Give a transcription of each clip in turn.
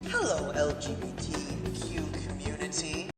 Hello, LGBTQ community.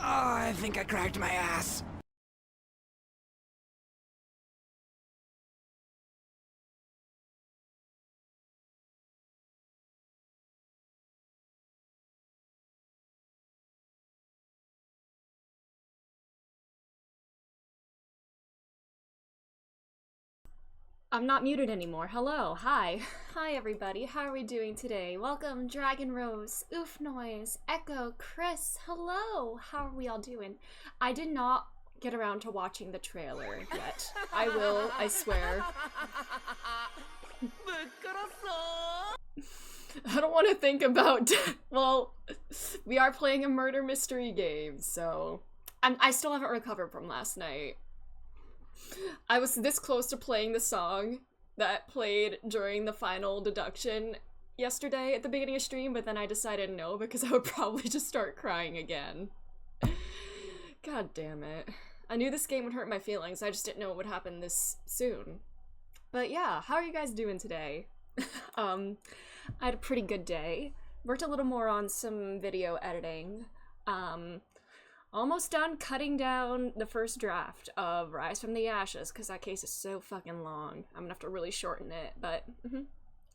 Oh, I think I cracked my ass. I'm not muted anymore. Hello, hi. Hi everybody, how are we doing today? Welcome, Dragon Rose, Oof Noise, Echo, Chris, hello! How are we all doing? I did not get around to watching the trailer yet. I will, I swear. I don't want to think about, well, we are playing a murder mystery game, so I still haven't recovered from last night. I was this close to playing the song that played during the final deduction yesterday at the beginning of stream, but then I decided no because I would probably just start crying again. God damn it. I knew this game would hurt my feelings, I just didn't know it would happen this soon. But yeah, how are you guys doing today? I had a pretty good day. Worked a little more on some video editing. Almost done cutting down the first draft of Rise from the Ashes, because that case is so fucking long. I'm gonna have to really shorten it, but... And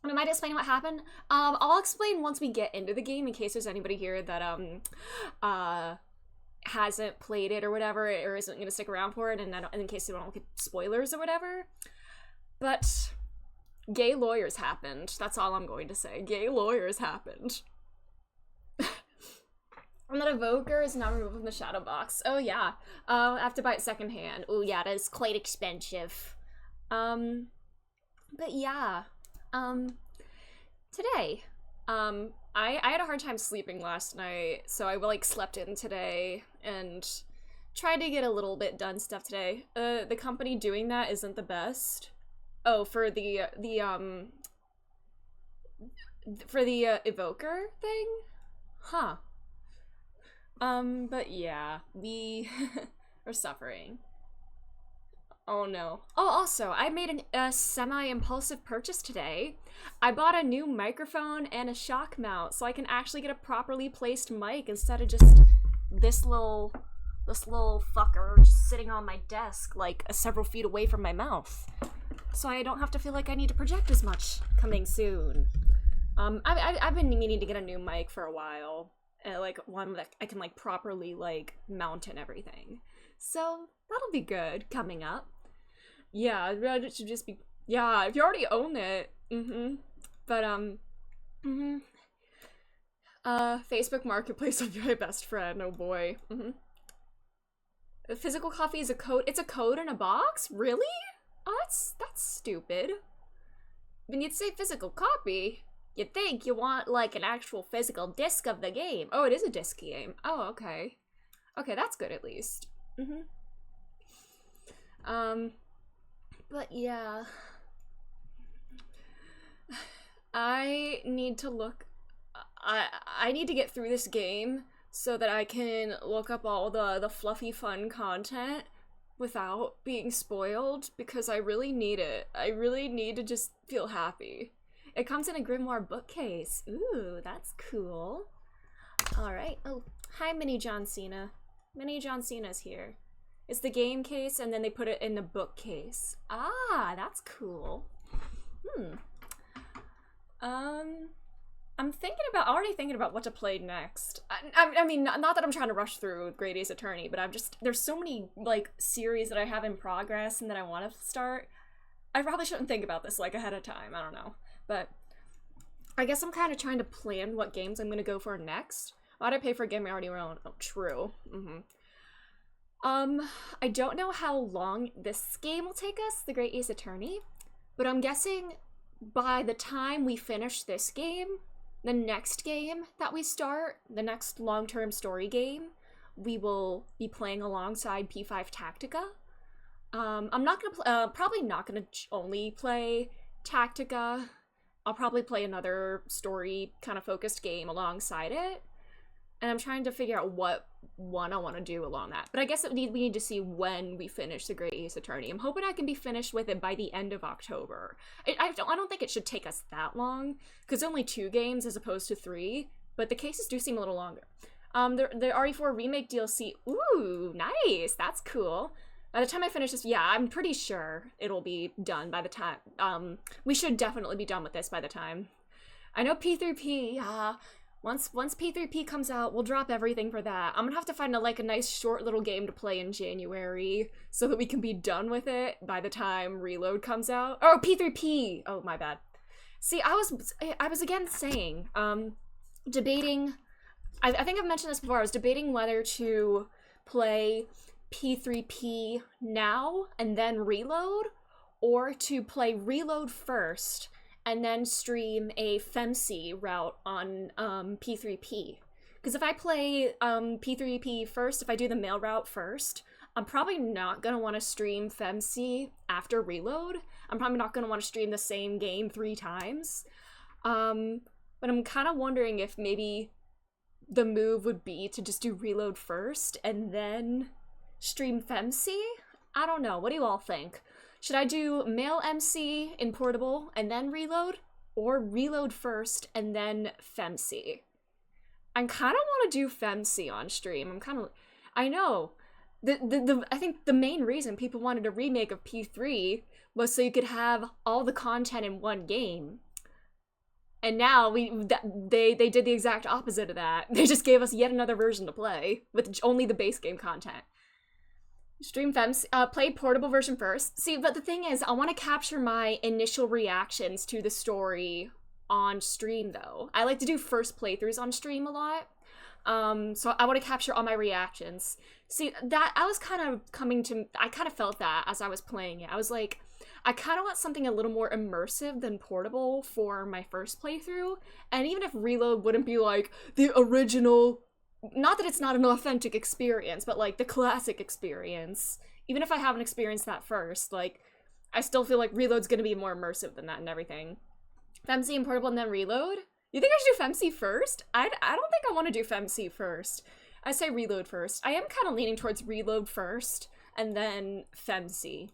I might explain what happened. I'll explain once we get into the game, in case there's anybody here that, hasn't played it or whatever, or isn't gonna stick around for it, and in case they don't get spoilers or whatever. But... gay lawyers happened. That's all I'm going to say. Gay lawyers happened. And that evoker is now removed from the shadow box. Oh yeah. I have to buy it secondhand. Oh yeah, that is quite expensive. But yeah. Today. I had a hard time sleeping last night, so I like slept in today and tried to get a little bit done stuff today. The company doing that isn't the best. Oh, for the evoker thing? Huh. But yeah, we are suffering. Oh no. Oh, also, I made a semi-impulsive purchase today. I bought a new microphone and a shock mount, so I can actually get a properly placed mic instead of just this little fucker just sitting on my desk, like several feet away from my mouth. So I don't have to feel like I need to project as much. Coming soon. I've been meaning to get a new mic for a while. Like one that I can like properly like mount and everything. So that'll be good coming up. Yeah, it should just be, yeah, if you already own it. But Facebook Marketplace will be my best friend, oh boy. Physical copy is a code, it's a code in a box? Really? Oh, that's stupid. When you'd say physical copy, you'd think you want, like, an actual physical disc of the game. Oh, it is a disc game. Oh, okay. Okay, that's good at least. But yeah. I need to look... I need to get through this game so that I can look up all the fluffy fun content without being spoiled, because I really need it. I really need to just feel happy. It comes in a grimoire bookcase. Ooh, that's cool. Alright. Oh, hi Mini John Cena. Mini John Cena's here. It's the game case and then they put it in the bookcase. Ah, that's cool. I'm already thinking about what to play next. I mean, not that I'm trying to rush through Great Ace Attorney, but there's so many, like, series that I have in progress and that I want to start. I probably shouldn't think about this, like, ahead of time, I don't know. But I guess I'm kind of trying to plan what games I'm gonna go for next. Why'd I pay for a game I already own? Oh, true. I don't know how long this game will take us, the Great Ace Attorney, but I'm guessing by the time we finish this game, the next game that we start, the next long-term story game, we will be playing alongside P5 Tactica. I'm not gonna probably not gonna only play Tactica. I'll probably play another story kind of focused game alongside it. And I'm trying to figure out what one I want to do along that. But I guess we need to see when we finish the Great Ace Attorney. I'm hoping I can be finished with it by the end of October. I don't think it should take us that long, because only 2 games as opposed to 3, but the cases do seem a little longer. The RE4 Remake DLC, ooh, nice, that's cool. By the time I finish this, yeah, I'm pretty sure it'll be done by the time, we should definitely be done with this by the time. I know P3P, Once P3P comes out, we'll drop everything for that. I'm gonna have to find a nice short little game to play in January so that we can be done with it by the time Reload comes out. Oh, P3P! Oh, my bad. See, I was again saying, debating, I think I've mentioned this before, I was debating whether to play P3P now and then Reload, or to play Reload first and then stream a FemC route on P3P. Because if I play P3P first, if I do the mail route first, I'm probably not going to want to stream FemC after Reload. I'm probably not going to want to stream the same game 3 times. But I'm kind of wondering if maybe the move would be to just do Reload first and then stream FemC? I don't know. What do you all think? Should I do mail MC in Portable and then Reload? Or Reload first and then FemC? I kind of want to do FemC on stream. I know. I think the main reason people wanted a remake of P3 was so you could have all the content in one game. And now they did the exact opposite of that. They just gave us yet another version to play with only the base game content. Stream FemC, play Portable version first. See, but the thing is, I want to capture my initial reactions to the story on stream, though. I like to do first playthroughs on stream a lot. So I want to capture all my reactions. See, that, I kind of felt that as I was playing it. I was like, I kind of want something a little more immersive than Portable for my first playthrough. And even if Reload wouldn't be like the original, not that it's not an authentic experience, but like the classic experience, even if I haven't experienced that first, like, I still feel like Reload's gonna be more immersive than that and everything. FemC and Portable and then Reload? You think I should do FemC first? I don't think I want to do FemC first. I say Reload first. I am kind of leaning towards Reload first and then FemC.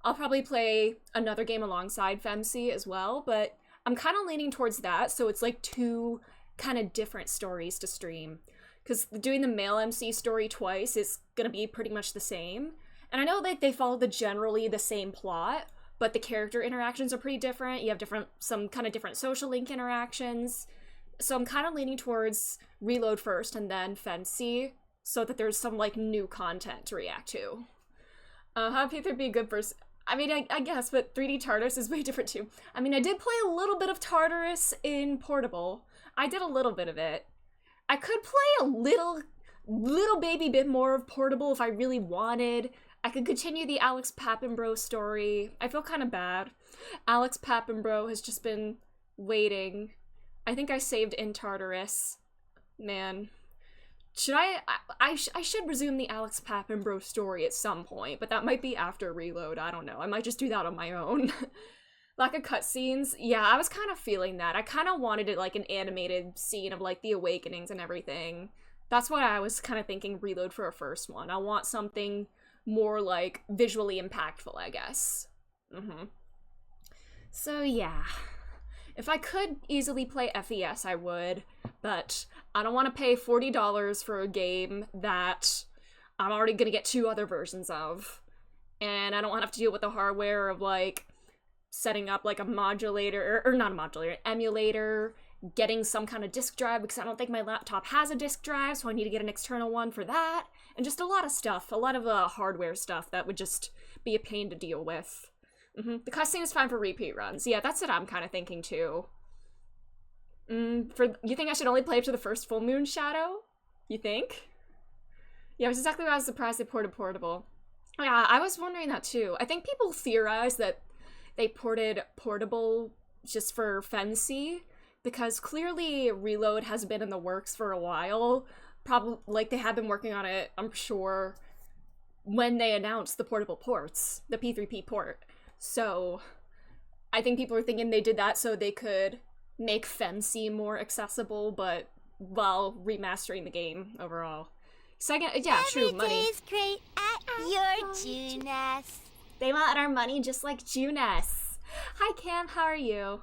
I'll probably play another game alongside FemC as well, but I'm kind of leaning towards that, so it's like 2 kind of different stories to stream. Because doing the male MC story twice is gonna be pretty much the same. And I know that they follow generally the same plot, but the character interactions are pretty different. You have some kind of different social link interactions. So I'm kind of leaning towards Reload first and then FemC, so that there's some like new content to react to. How P3 be a good person? I mean, I guess, but 3D Tartarus is way different too. I mean, I did play a little bit of Tartarus in Portable. I did a little bit of it. I could play a little baby bit more of Portable if I really wanted. I could continue the Alex Pappenbro story. I feel kind of bad. Alex Pappenbro has just been waiting. I think I saved in Tartarus. Man. Should I should resume the Alex Pappenbro story at some point, but that might be after Reload. I don't know. I might just do that on my own. Lack of cutscenes. Yeah, I was kind of feeling that. I kind of wanted it like an animated scene of like the awakenings and everything. That's why I was kind of thinking Reload for a first one. I want something more like visually impactful, I guess. So yeah. If I could easily play FES, I would, but I don't want to pay $40 for a game that I'm already gonna get 2 other versions of. And I don't want to have to deal with the hardware of like setting up like a modulator, or not a modulator, an emulator, getting some kind of disk drive, because I don't think my laptop has a disk drive, so I need to get an external one for that, and just a lot of stuff, a lot of hardware stuff that would just be a pain to deal with. The cutscene is fine for repeat runs. Yeah, that's what I'm kind of thinking too. You think I should only play up to the first Full Moon Shadow? You think? Yeah, it was exactly why I was surprised they ported Portable. Yeah, I was wondering that too. I think people theorize that they ported Portable just for FemC, because clearly Reload has been in the works for a while. Probably, like, they have been working on it, I'm sure, when they announced the Portable ports, the P3P port. So, I think people are thinking they did that so they could make FemC more accessible, but while remastering the game overall. Second, yeah, true, money. Every day's great at your Junes. They want our money just like Junes. Hi Cam, how are you?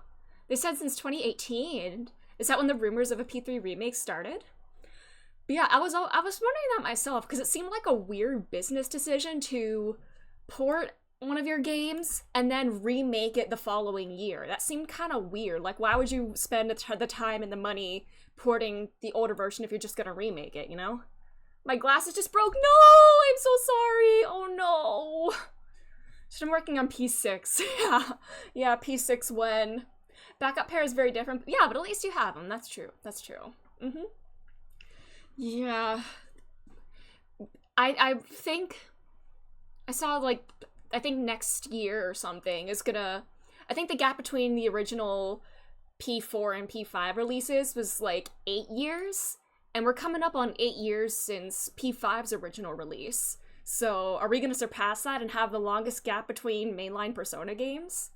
They said since 2018. Is that when the rumors of a P3 remake started? But yeah, I was wondering that myself, because it seemed like a weird business decision to port one of your games and then remake it the following year. That seemed kind of weird. Like, why would you spend the time and the money porting the older version if you're just gonna remake it, you know? My glasses just broke. No! I'm so sorry. Oh no. I'm working on P6. Yeah, P6 when. Backup pair is very different. Yeah, but at least you have them. That's true. That's true. Yeah. I think I saw, like, I think next year or something is gonna, I think the gap between the original P4 and P5 releases was like 8 years, and we're coming up on 8 years since P5's original release. So are we gonna surpass that and have the longest gap between mainline Persona games?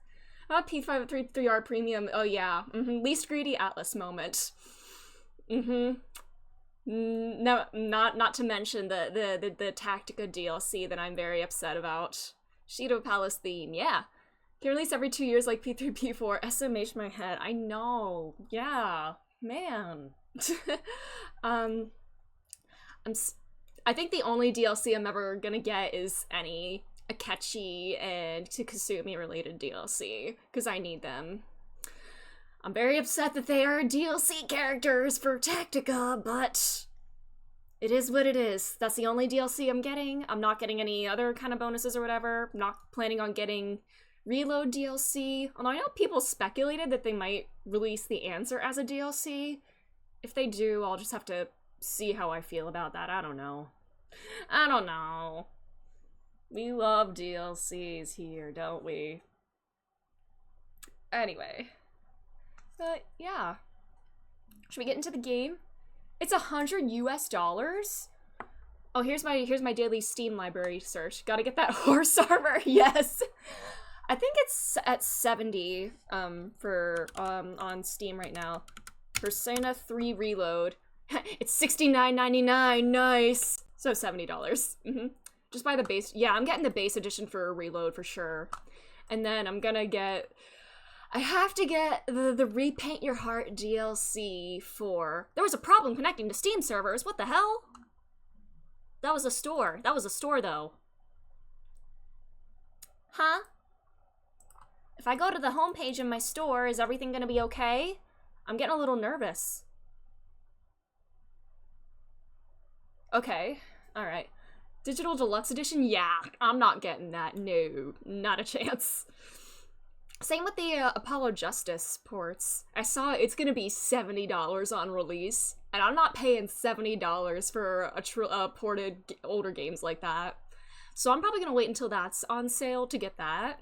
P5 3R Premium, oh yeah, least greedy Atlas moment. No, not to mention the Tactica DLC that I'm very upset about. Shido Palace theme, yeah. Can release every 2 years like P3, P4. SMH my head. I know. Yeah, man. I think the only DLC I'm ever gonna get is any Akechi and Kasumi related DLC, because I need them. I'm very upset that they are DLC characters for Tactica, but it is what it is. That's the only DLC I'm getting. I'm not getting any other kind of bonuses or whatever. I'm not planning on getting Reload DLC. Although I know people speculated that they might release the answer as a DLC. If they do, I'll just have to see how I feel about that. I don't know. We love DLCs here, don't we? Anyway. But yeah. Should we get into the game? It's $100 US. Oh, here's my daily Steam library search. Gotta get that horse armor. Yes. I think it's at 70 for on Steam right now. Persona 3 Reload. It's $69.99. Nice. So $70. Just buy the base. Yeah, I'm getting the base edition for Reload for sure. And then I'm gonna get, I have to get the Repaint Your Heart DLC for... There was a problem connecting to Steam servers. What the hell? That was a store. That was a store, though. Huh? If I go to the homepage in my store, is everything gonna be okay? I'm getting a little nervous. Okay. Alright. Digital Deluxe Edition? Yeah, I'm not getting that. No, not a chance. Same with the Apollo Justice ports. I saw it's gonna be $70 on release, and I'm not paying $70 for a ported older games like that. So I'm probably gonna wait until that's on sale to get that.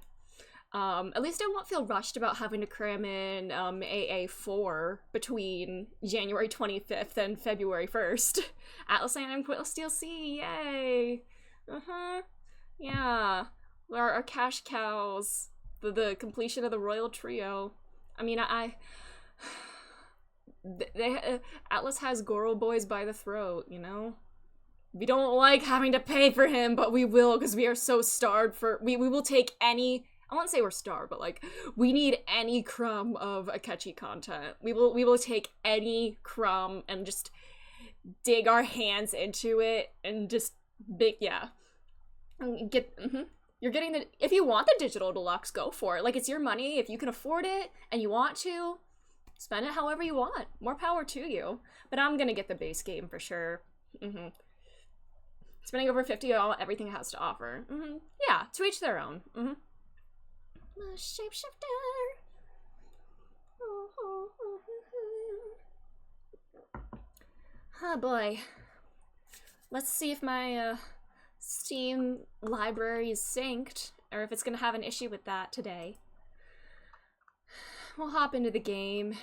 At least I won't feel rushed about having to cram in AA4 between January 25th and February 1st. Atlas and Pointless DLC, yay! Yeah. Our cash cows. The completion of the Royal Trio. I mean, Atlas has Goro Boys by the throat, you know? We don't like having to pay for him, but we will, because we are so starved for... We will take any... I won't say we're starved, but, like, we need any crumb of Akechi content. We will take any crumb and just dig our hands into it and just yeah. Get... You're getting the... If you want the Digital Deluxe, go for it. Like, it's your money. If you can afford it and you want to, spend it however you want. More power to you. But I'm gonna get the base game for sure. Spending over 50 on everything it has to offer. Yeah, to each their own. Shapeshifter. Oh boy. Let's see if my Steam library is synced, or if it's gonna have an issue with that today. We'll hop into the game.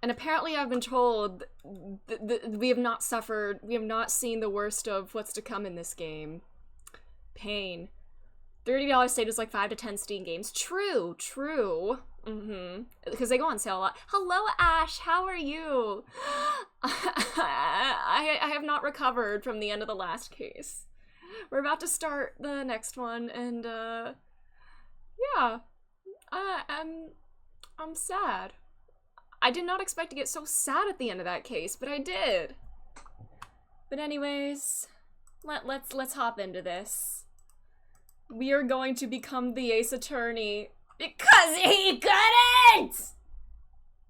And apparently I've been told we have not seen the worst of what's to come in this game. Pain. $30 status like 5 to 10 Steam games. True. Because they go on sale a lot. Hello, Ash. How are you? I have not recovered from the end of the last case. We're about to start the next one, and yeah, I'm sad. I did not expect to get so sad at the end of that case, but I did. But anyways, let's hop into this. We are going to become the Ace Attorney because he couldn't!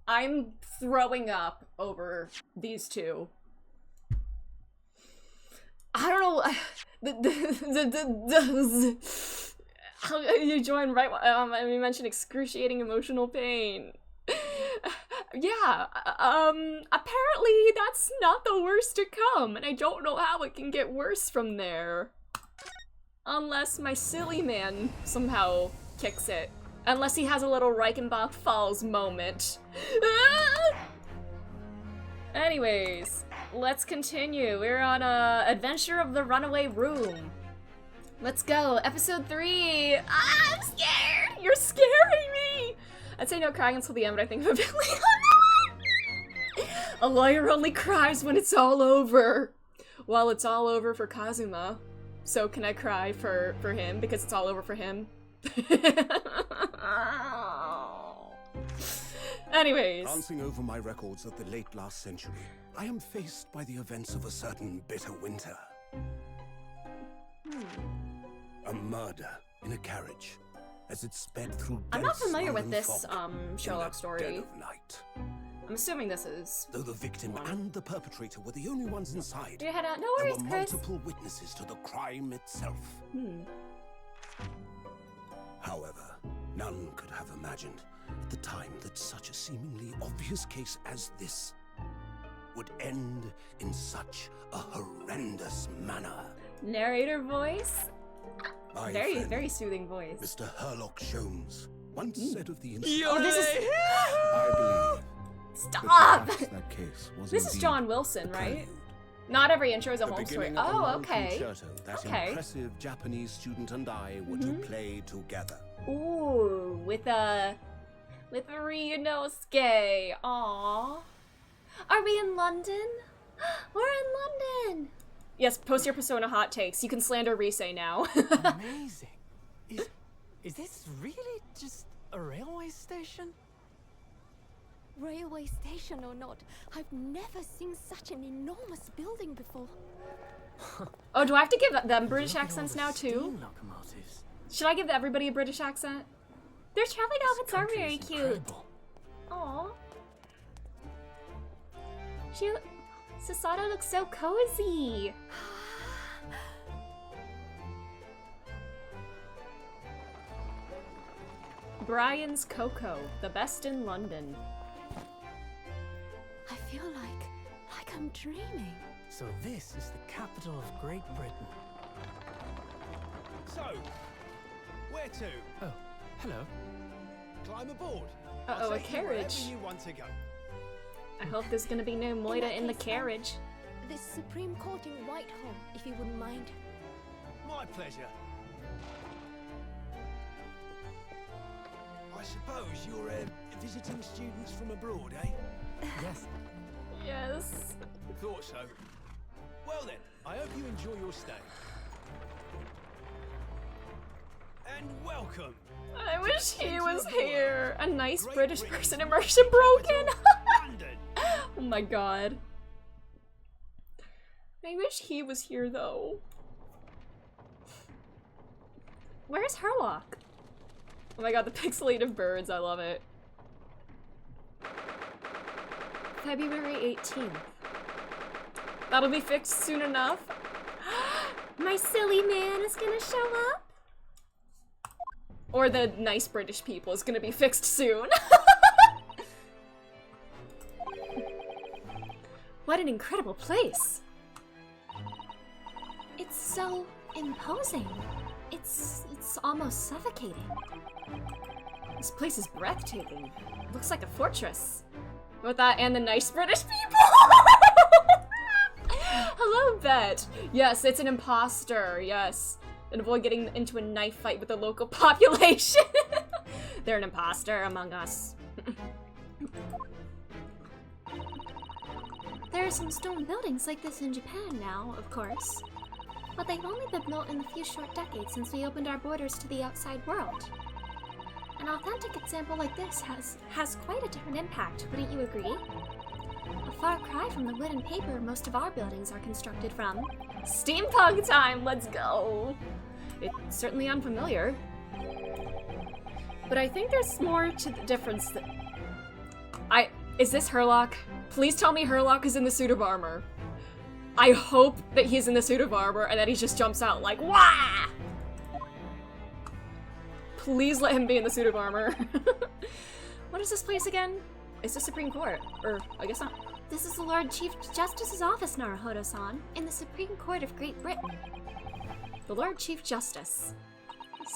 I'm throwing up over these two. I don't know. How you joined right? You mentioned excruciating emotional pain. Yeah. Apparently that's not the worst to come, and I don't know how it can get worse from there. Unless my silly man somehow kicks it. Unless he has a little Reichenbach Falls moment. Anyways, let's continue. We're on Adventure of the Runaway Room. Let's go. Episode 3. Ah, I'm scared. You're scaring me. I'd say no crying until the end, but I think I'm a bit late on that. A lawyer only cries when it's all over. Well, it's all over for Kazuma. So can I cry for him because it's all over for him? Anyways. Glancing over my records of the late last century, I am faced by the events of a certain bitter winter. A murder in a carriage as it sped through I'm not dense familiar with London this fog in Sherlock the story. dead of night. I'm assuming this is. Though the victim and the perpetrator were the only ones inside, Do you head out? No there worries, were Chris. multiple witnesses to the crime itself. However, none could have imagined at the time that such a seemingly obvious case as this would end in such a horrendous manner. Narrator voice. My Very, friend, very soothing voice. Mr. Herlock Sholmes once said of the incident, Oh, this is. I believe Stop! that case was This is indeed John Wilson, the right? prelude. Not every intro is a The home story. beginning of a Oh, long okay. concerto that Okay. impressive Japanese student and I were to play together. Ooh, with Ryunosuke. Aww. Are we in London? We're in London. Yes, post your Persona hot takes. You can slander Rise now. Amazing. Is this really just a railway station? Railway station or not, I've never seen such an enormous building before. Oh, do I have to give them British Look at all accents the now too? steam locomotives. Should I give everybody a British accent? Their traveling This outfits are country very is cute. incredible. Aww. Susato looks so cozy. Brian's Cocoa, the best in London. I feel like I'm dreaming. So this is the capital of Great Britain. So, where to? Oh, hello. Climb aboard. Uh-oh, I'll a take you wherever carriage. you want to go. I hope there's gonna be no Moira in the case, carriage. The Supreme Court in Whitehall, if you wouldn't mind. My pleasure. I suppose you're visiting students from abroad, eh? Yes. Yes. Thought so. Well then, I hope you enjoy your stay. And welcome. I wish he was Centre of the here. A nice Great British Britain's person immersion broken. London. Oh my god. I wish he was here though. Where's Herlock? Oh my god, the pixelated birds, I love it. February 18th. That'll be fixed soon enough. My silly man is gonna show up. Or the nice British people is gonna be fixed soon. What an incredible place. It's so imposing. It's almost suffocating. This place is breathtaking. It looks like a fortress. With that and the nice British people. Hello, Bet. Yes, it's an imposter. Yes. And avoid getting into a knife fight with the local population. They're an imposter among us. There are some stone buildings like this in Japan now, of course. But they've only been built in the few short decades since we opened our borders to the outside world. An authentic example like this has quite a different impact, wouldn't you agree? A far cry from the wood and paper most of our buildings are constructed from. Steampunk time, let's go! It's certainly unfamiliar. But I think there's more to the difference that... Is this Herlock? Please tell me Herlock is in the suit of armor. I hope that he's in the suit of armor and that he just jumps out like, wah! Please let him be in the suit of armor. What is this place again? It's the Supreme Court. Or, I guess not. This is the Lord Chief Justice's office, Naruhodo-san, in the Supreme Court of Great Britain. The Lord Chief Justice.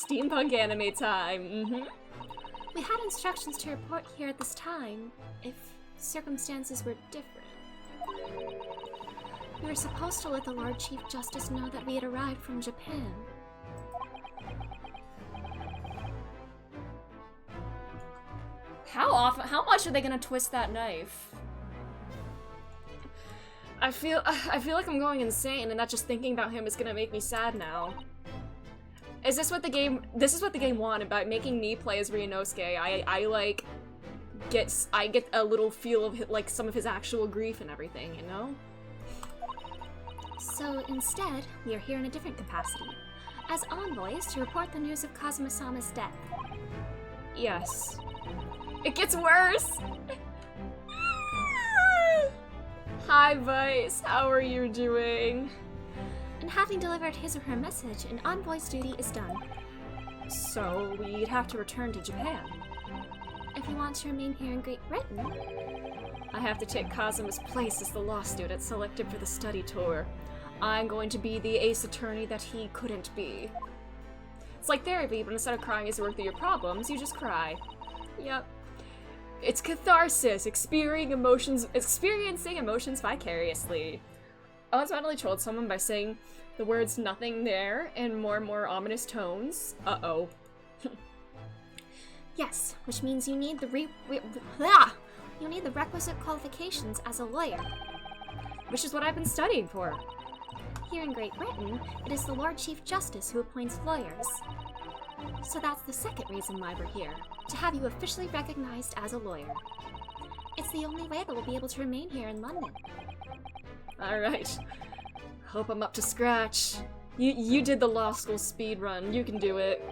Steampunk anime time, We had instructions to report here at this time, if circumstances were different. We were supposed to let the Lord Chief Justice know that we had arrived from Japan. How much are they gonna twist that knife? I feel like I'm going insane, and that just thinking about him is gonna make me sad now. Is this what the game? This is what the game wanted by making me play as Ryunosuke. I get a little feel of like some of his actual grief and everything, you know? So instead, we are here in a different capacity, as envoys to report the news of Kazuma-sama's death. Yes. It gets worse! Hi, Vice. How are you doing? And having delivered his or her message, an envoy's duty is done. So, we'd have to return to Japan. If you want to remain here in Great Britain, I have to take Kazuma's place as the law student selected for the study tour. I'm going to be the ace attorney that he couldn't be. It's like therapy, but instead of crying as you work through your problems, you just cry. Yep. It's catharsis, experiencing emotions vicariously. I was finally told someone by saying the words "nothing there" in more and more ominous tones. Uh-oh. yes, which means you need the requisite qualifications as a lawyer. Which is what I've been studying for. Here in Great Britain, it is the Lord Chief Justice who appoints lawyers. So that's the second reason why we're here, to have you officially recognized as a lawyer. It's the only way that we'll be able to remain here in London. Alright. Hope I'm up to scratch. You did the law school speed run. You can do it.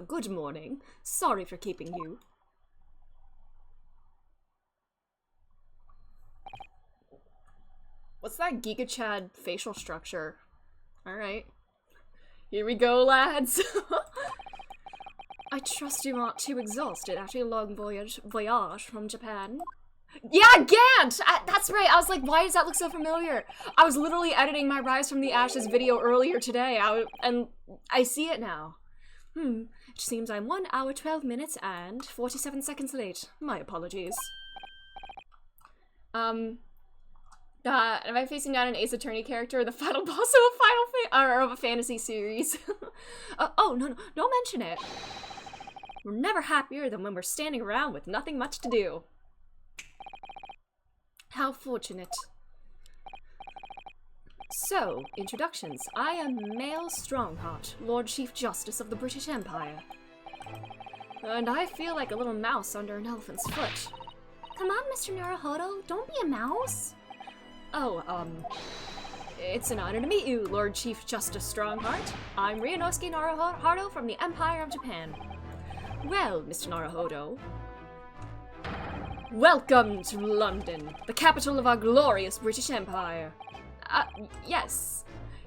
Good morning. Sorry for keeping you. What's that Giga Chad facial structure? Alright. Here we go, lads! I trust you aren't too exhausted after your long voyage from Japan. Yeah, Gant! That's right, I was like, why does that look so familiar? I was literally editing my Rise from the Ashes video earlier today, and I see it now. It seems I'm 1 hour 12 minutes and 47 seconds late. My apologies. Am I facing down an Ace Attorney character or the final boss of a fantasy series? Oh, no, don't mention it. We're never happier than when we're standing around with nothing much to do. How fortunate. So, introductions. I am Male Strongheart, Lord Chief Justice of the British Empire. And I feel like a little mouse under an elephant's foot. Come on, Mr. Naruhodo, don't be a mouse. Oh, it's an honor to meet you, Lord Chief Justice Strongheart. I'm Ryunosuke Naruhodo from the Empire of Japan. Well, Mr. Naruhodo, welcome to London, the capital of our glorious British Empire. Yes.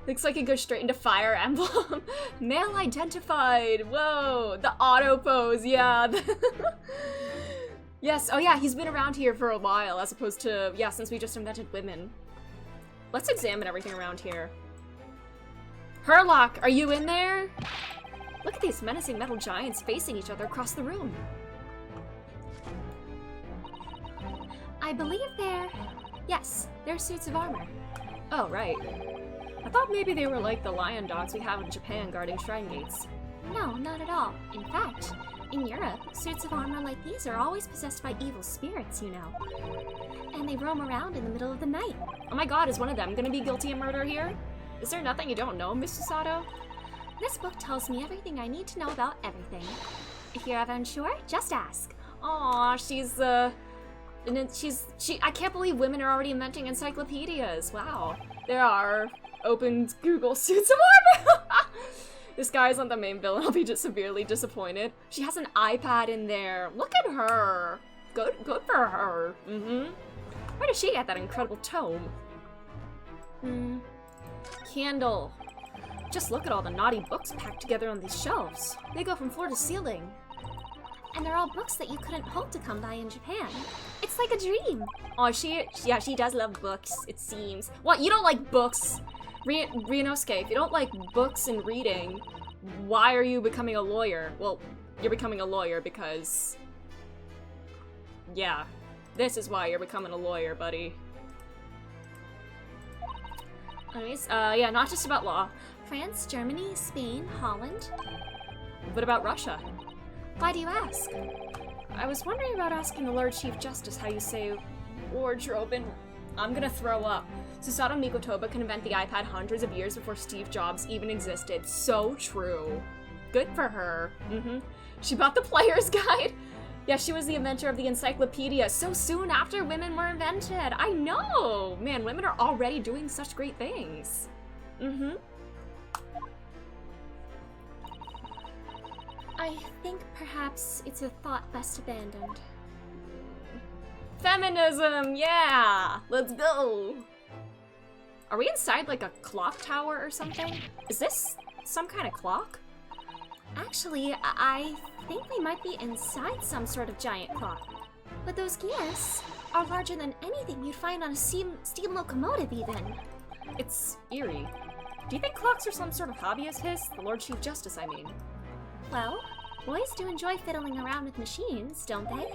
Looks like it goes straight into Fire Emblem. Male identified. Whoa, the auto pose, yeah. Yes, oh yeah, he's been around here for a while, as opposed to, yeah, since we just invented women. Let's examine everything around here. Herlock, are you in there? Look at these menacing metal giants facing each other across the room. I believe yes, they're suits of armor. Oh, right. I thought maybe they were like the lion dogs we have in Japan guarding shrine gates. No, not at all. In fact, in Europe, suits of armor like these are always possessed by evil spirits, you know. And they roam around in the middle of the night. Oh my god, is one of them gonna be guilty of murder here? Is there nothing you don't know, Mr. Sato? This book tells me everything I need to know about everything. If you're ever unsure, just ask. Aw, I can't believe women are already inventing encyclopedias. Wow. There are Opened Google suits of armor! This guy isn't the main villain. I'll be just severely disappointed. She has an iPad in there. Look at her. Good for her. Where did she get that incredible tome? Candle. Just look at all the naughty books packed together on these shelves. They go from floor to ceiling. And they're all books that you couldn't hope to come by in Japan. It's like a dream. Oh, she does love books, it seems. What, you don't like books? Rinosuke, if you don't like books and reading, why are you becoming a lawyer? Well, you're becoming a lawyer because... yeah, this is why you're becoming a lawyer, buddy. Anyways, yeah, not just about law. France, Germany, Spain, Holland. But about Russia. Why do you ask? I was wondering about asking the Lord Chief Justice how you say wardrobe and I'm gonna throw up. Susato Mikotoba can invent the iPad hundreds of years before Steve Jobs even existed. So true. Good for her. She bought the player's guide. Yeah, she was the inventor of the encyclopedia so soon after women were invented. I know! Man, women are already doing such great things. I think perhaps it's a thought best abandoned. Feminism, yeah! Let's go! Are we inside like a clock tower or something? Is this some kind of clock? Actually, I think we might be inside some sort of giant clock. But those gears are larger than anything you'd find on a steam locomotive even. It's eerie. Do you think clocks are some sort of hobby of his? The Lord Chief Justice, I mean. Well, boys do enjoy fiddling around with machines, don't they?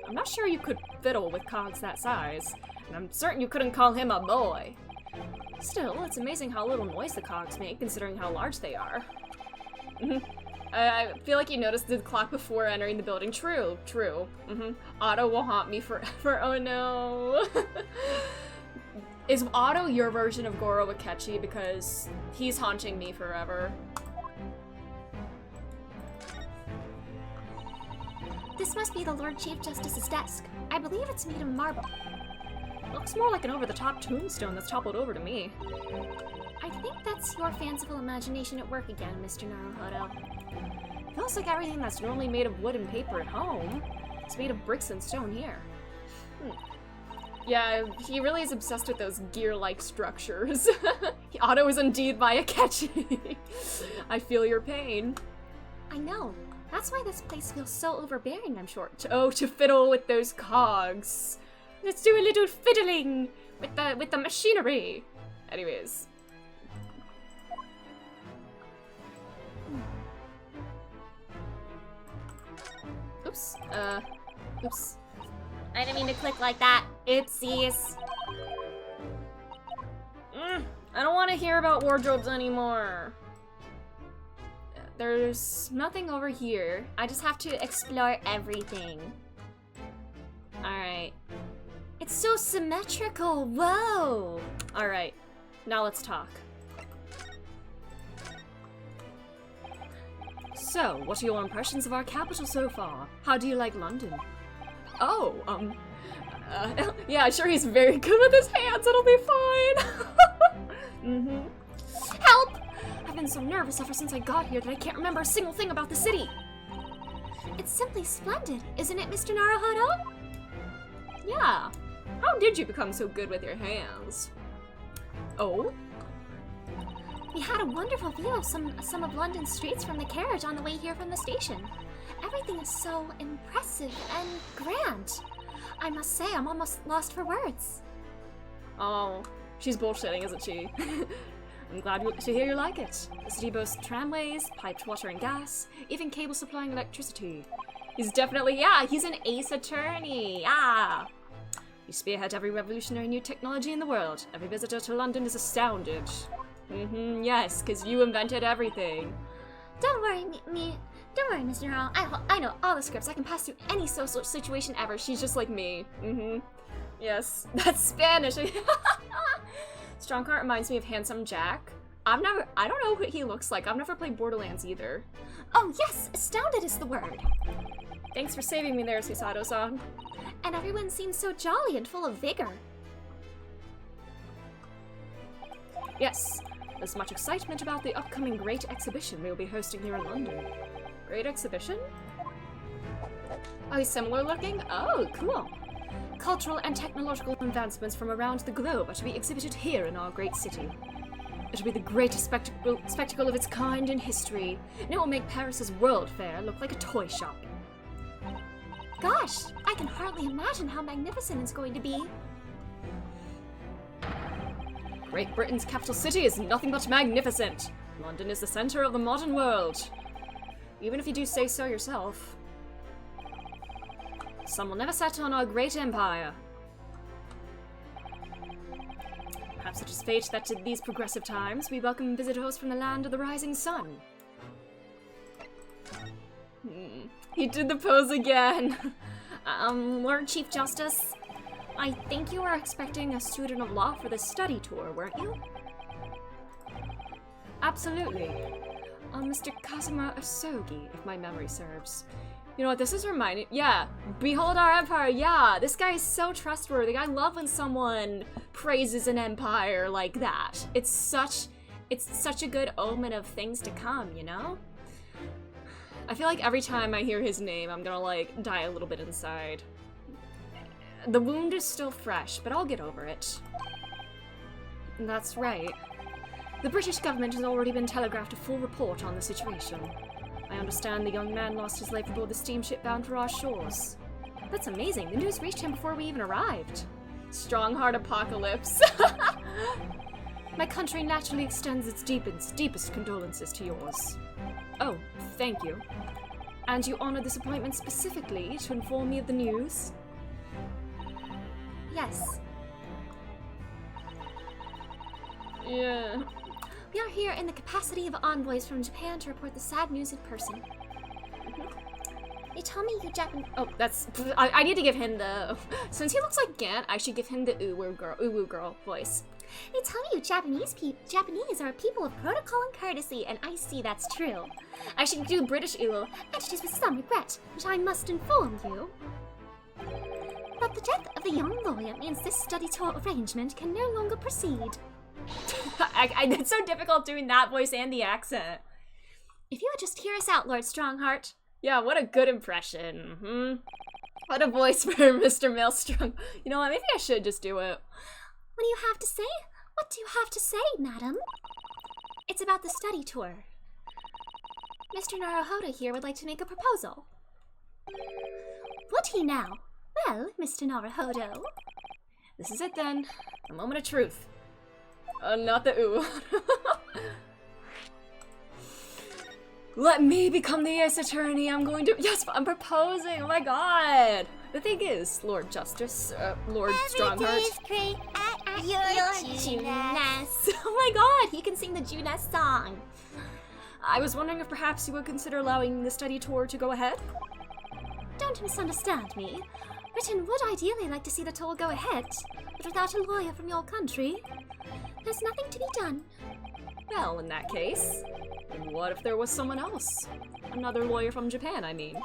I'm not sure you could fiddle with cogs that size, and I'm certain you couldn't call him a boy. Still, it's amazing how little noise the cogs make, considering how large they are. I feel like you noticed the clock before entering the building. True. Otto will haunt me forever. Oh no. Is Otto your version of Goro Akechi? Because he's haunting me forever. This must be the Lord Chief Justice's desk. I believe it's made of marble. Looks more like an over-the-top tombstone that's toppled over to me. I think that's your fanciful imagination at work again, Mr. Naruhodo. Feels like everything that's normally made of wood and paper at home is made of bricks and stone here. Yeah, he really is obsessed with those gear-like structures. Otto is indeed my Akechi. I feel your pain. I know. That's why this place feels so overbearing, I'm sure. To fiddle with those cogs. Let's do a little fiddling with the machinery. Anyways. Oops. Oops. I didn't mean to click like that. Oopsies. I don't want to hear about wardrobes anymore. There's nothing over here. I just have to explore everything. Alright. It's so symmetrical. Whoa. Alright. Now let's talk. So, what are your impressions of our capital so far? How do you like London? Oh, yeah, sure, he's very good with his hands. It'll be fine. Help! I've been so nervous ever since I got here that I can't remember a single thing about the city. It's simply splendid, isn't it, Mr. Naruhodo? Yeah. How did you become so good with your hands? Oh? We had a wonderful view of some of London's streets from the carriage on the way here from the station. Everything is so impressive and grand. I must say, I'm almost lost for words. Oh, she's bullshitting, isn't she? I'm glad to hear you like it. The city boasts tramways, piped water and gas, even cable supplying electricity. He's definitely, yeah, he's an ace attorney, yeah! You spearhead every revolutionary new technology in the world. Every visitor to London is astounded. Yes, because you invented everything. Don't worry, don't worry, Mr. Naruhodo. I know all the scripts. I can pass through any social situation ever. She's just like me. Yes, that's Spanish. Strongheart reminds me of Handsome Jack. I don't know what he looks like. I've never played Borderlands either. Oh yes, astounded is the word. Thanks for saving me there, Susato-san. And everyone seems so jolly and full of vigor. Yes, there's much excitement about the upcoming Great Exhibition we will be hosting here in London. Great Exhibition? Oh, he's similar looking? Oh, cool. Cultural and technological advancements from around the globe are to be exhibited here in our great city. It'll be the greatest spectacle of its kind in history, and it will make Paris's World Fair look like a toy shop. Gosh, I can hardly imagine how magnificent it's going to be. Great Britain's capital city is nothing but magnificent. London is the center of the modern world. Even if you do say so yourself. Sun will never set on our great empire. Perhaps it is fate that in these progressive times we welcome visitors from the land of the rising sun. He did the pose again. Lord Chief Justice, I think you were expecting a student of law for the study tour, weren't you? Absolutely. Mr. Kazuma Asogi, if my memory serves. You know what, this is reminding- yeah, behold our empire, yeah, this guy is so trustworthy. I love when someone praises an empire like that. It's such a good omen of things to come, you know? I feel like every time I hear his name, I'm gonna, like, die a little bit inside. The wound is still fresh, but I'll get over it. That's right. The British government has already been telegraphed a full report on the situation. I understand the young man lost his life aboard the steamship bound for our shores. That's amazing. The news reached him before we even arrived. Strongheart apocalypse. My country naturally extends its deepest condolences to yours. Oh, thank you. And you honored this appointment specifically to inform me of the news? yes. Yeah. We are here in the capacity of envoys from Japan to report the sad news in person. They tell me you Japan- Oh, that's- I need to give him the- since he looks like Gant, I should give him the uwu girl voice. They tell me you Japanese are a people of protocol and courtesy, and I see that's true. I should do British uwu. And it is with some regret that I must inform you that the death of the young lawyer means this study tour arrangement can no longer proceed. It's so difficult doing that voice and the accent. If you would just hear us out, Lord Strongheart. Yeah, what a good impression. What a voice for Mr. Maelstrom. You know what, maybe I should just do it. What do you have to say? What do you have to say, madam? It's about the study tour. Mr. Naruhodo here would like to make a proposal. Would he now? Well, Mr. Naruhodo. This is it then. A moment of truth. Not the ooh. Let me become the Ace Attorney. I'm going to- yes, I'm proposing. Oh my god. The thing is, Lord Justice, Lord Strongheart. great at your Juness. Oh my god, he can sing the Juness song. I was wondering if perhaps you would consider allowing the study tour to go ahead? Don't misunderstand me. Britain would ideally like to see the tour go ahead, but without a lawyer from your country, there's nothing to be done. Well, in that case, what if there was someone else? Another lawyer from Japan, I mean.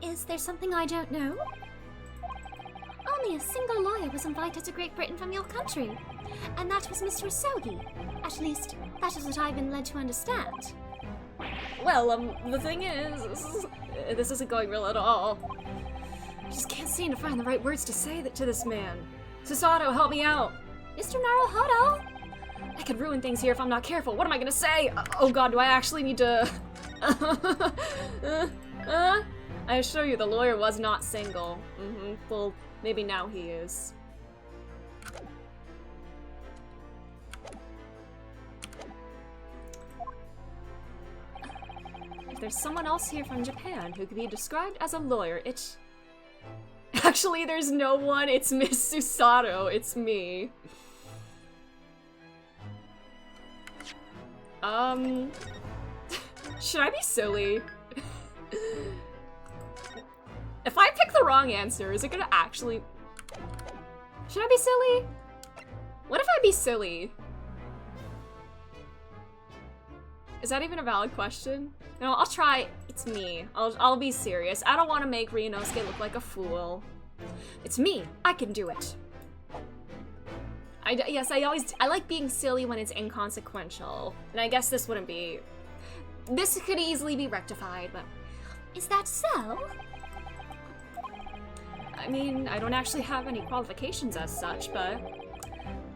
Is there something I don't know? Only a single lawyer was invited to Great Britain from your country, and that was Mr. Asogi. At least, that is what I've been led to understand. Well, the thing is, this isn't going real at all. I just can't seem to find the right words to say to this man. Susato, help me out! Mr. Naruhodo! I could ruin things here if I'm not careful. What am I gonna say? Oh god, do I actually need to... I assure you, the lawyer was not single. Well, maybe now he is. If there's someone else here from Japan who could be described as a lawyer, it's... Actually, there's no one. It's Miss Susato. It's me. Should I be silly? If I pick the wrong answer, is it gonna actually... Should I be silly? What if I be silly? Is that even a valid question? No, I'll try. It's me. I'll be serious. I don't want to make Ryunosuke look like a fool. It's me. I can do it. Yes, I like being silly when it's inconsequential. And I guess this wouldn't be. This could easily be rectified, but. Is that so? I mean, I don't actually have any qualifications as such, but.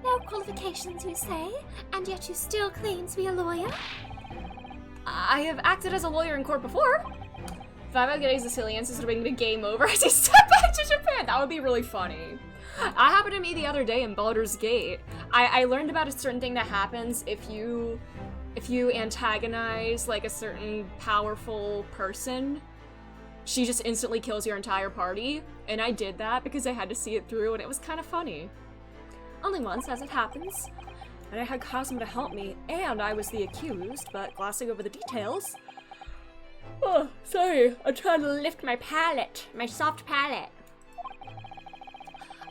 No qualifications, you say, and yet you still claim to be a lawyer? I have acted as a lawyer in court before. If I ever get a Sicilians instead of being the game over as I step back to Japan, that would be really funny. That happened to me the other day in Baldur's Gate. I learned about a certain thing that happens if you antagonize like a certain powerful person. She just instantly kills your entire party, and I did that because I had to see it through, and it was kind of funny. Only once, as it happens. And I had Cosmo to help me, and I was the accused, but glossing over the details. Oh, sorry, I'm trying to lift my palate, my soft palate.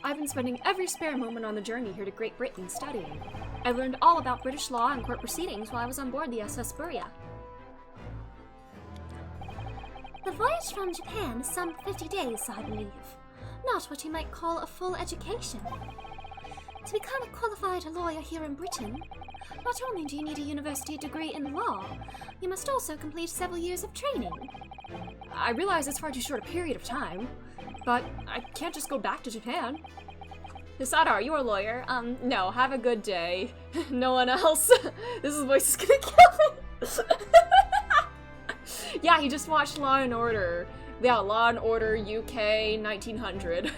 I've been spending every spare moment on the journey here to Great Britain studying. I learned all about British law and court proceedings while I was on board the SS Buria. The voyage from Japan is some 50 days, I believe. Not what you might call a full education. To become a qualified lawyer here in Britain, not only do you need a university degree in law, you must also complete several years of training. I realize it's far too short a period of time, but I can't just go back to Japan. Hisada, are you a lawyer? No, have a good day. No one else. This voice is gonna kill me. Yeah, he just watched Law and Order. Yeah, Law and Order UK 1900.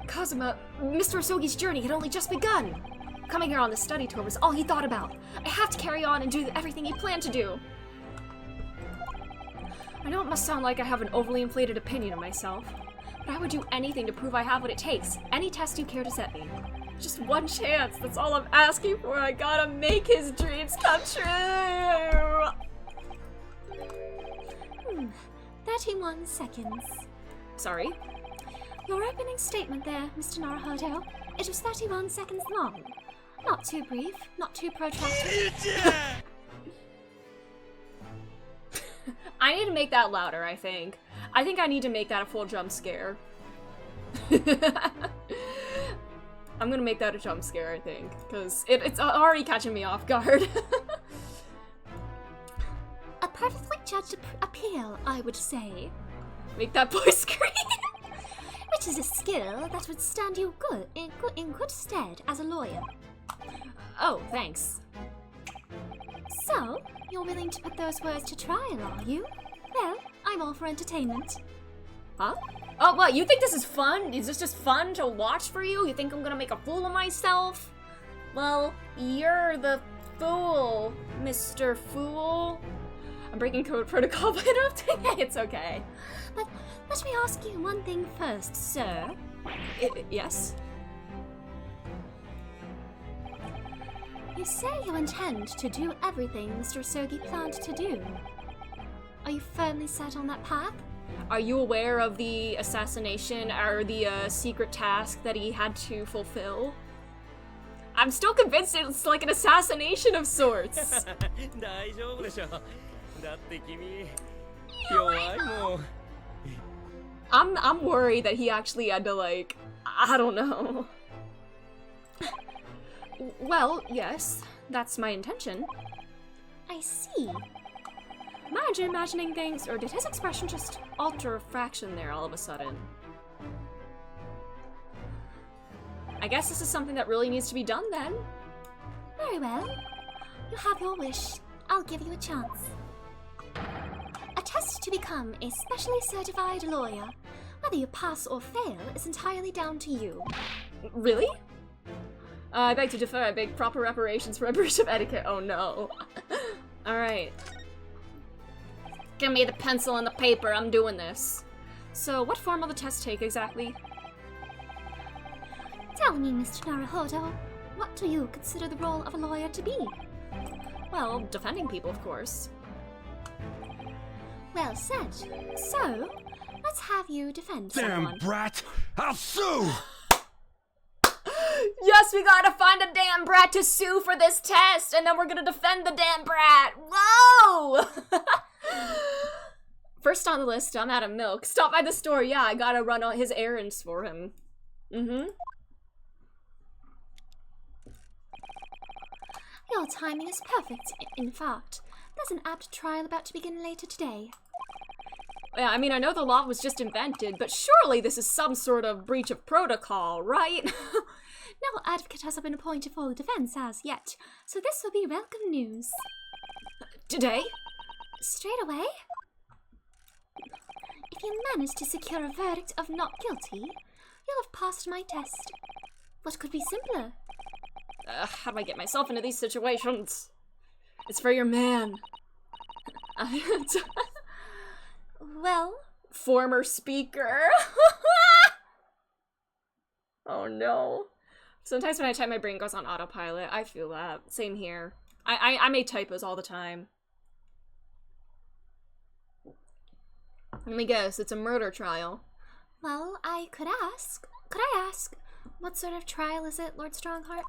Kazuma, Mr. Osogi's journey had only just begun. Coming here on the study tour was all he thought about. I have to carry on and do everything he planned to do. I know it must sound like I have an overly inflated opinion of myself, but I would do anything to prove I have what it takes. Any test you care to set me. Just one chance, that's all I'm asking for. I gotta make his dreams come true. 31 seconds. Sorry? Your opening statement there, Mr. Naruhodo, it was 31 seconds long. Not too brief, not too protracted. I need to make that louder, I think. I think I need to make that a full jump scare. I'm gonna make that a jump scare, I think, because it's already catching me off guard. A perfectly judged appeal, I would say. Make that boy scream. Which is a skill that would stand you in good stead as a lawyer. Oh, thanks. So, you're willing to put those words to trial, are you? Well, I'm all for entertainment. Huh? Oh, what? You think this is fun? Is this just fun to watch for you? You think I'm gonna make a fool of myself? Well, you're the fool, Mr. Fool. I'm breaking code protocol, but I don't think it's okay. But let me ask you one thing first, sir. Yes? You say you intend to do everything Mr. Sogi planned to do. Are you firmly set on that path? Are you aware of the assassination or the secret task that he had to fulfill? I'm still convinced it's like an assassination of sorts. I'm worried that he actually had to, like, I don't know. Well, yes, that's my intention. I see. Imagine imagining things, or did his expression just alter a fraction there all of a sudden? I guess this is something that really needs to be done then. Very well. You have your wish. I'll give you a chance. A test to become a specially certified lawyer. Whether you pass or fail is entirely down to you. Really? I beg to differ. I beg proper reparations for a breach of etiquette. Oh no. Alright. Give me the pencil and the paper. I'm doing this. So, what form will the test take exactly? Tell me, Mr. Naruhodo, what do you consider the role of a lawyer to be? Well, defending people, of course. Well said. So, let's have you defend someone. Damn brat! I'll sue! Yes, we gotta find a damn brat to sue for this test, and then we're gonna defend the damn brat! Whoa! First on the list, I'm out of milk. Stop by the store, yeah, I gotta run all his errands for him. Your timing is perfect. In fact, there's an apt trial about to begin later today. Yeah, I mean, I know the law was just invented, but surely this is some sort of breach of protocol, right? No advocate has been appointed for the defense as yet, so this will be welcome news. Today? Straight away? If you manage to secure a verdict of not guilty, you'll have passed my test. What could be simpler? How do I get myself into these situations? It's for your man. Well, Former speaker. Oh no. Sometimes when I type, my brain goes on autopilot. I feel that. Same here. I make typos all the time. Let me guess, it's a murder trial. well, Could I ask, what sort of trial is it, Lord Strongheart?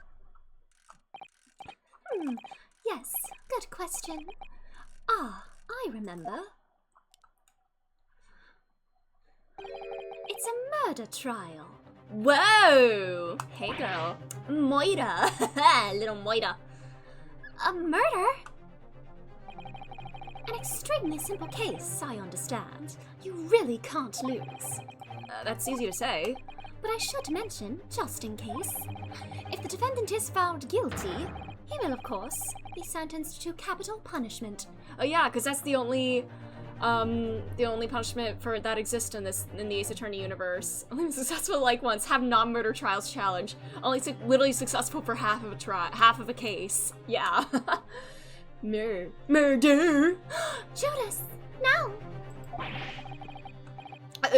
Yes, good question. Ah, I remember. It's a murder trial. Whoa! Hey girl. Moira. Little Moira. A murder? An extremely simple case, I understand. You really can't lose. That's easy to say. But I should mention, just in case, if the defendant is found guilty, he will, of course, be sentenced to capital punishment. Oh yeah, because that's the only punishment for that exists in the Ace Attorney universe. Only successful like ones have non-murder trials challenge. Only literally successful for half of a case. Yeah. Murder. Judas, no!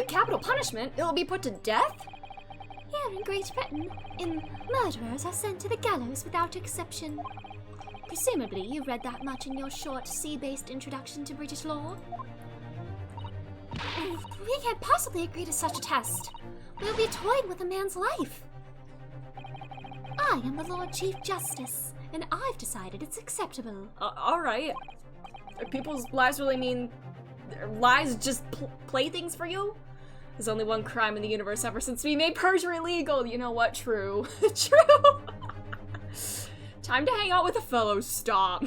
Capital punishment? It'll be put to death? Here in Great Britain, murderers are sent to the gallows without exception. Presumably, you read that much in your short, sea-based introduction to British law. We can't possibly agree to such a test. We'll be toying with a man's life. I am the Lord Chief Justice, and I've decided it's acceptable. Alright. People's lives really mean... Their lives just playthings for you? There's only one crime in the universe ever since we made perjury legal. You know what? True. True. Time to hang out with a fellow. Stop.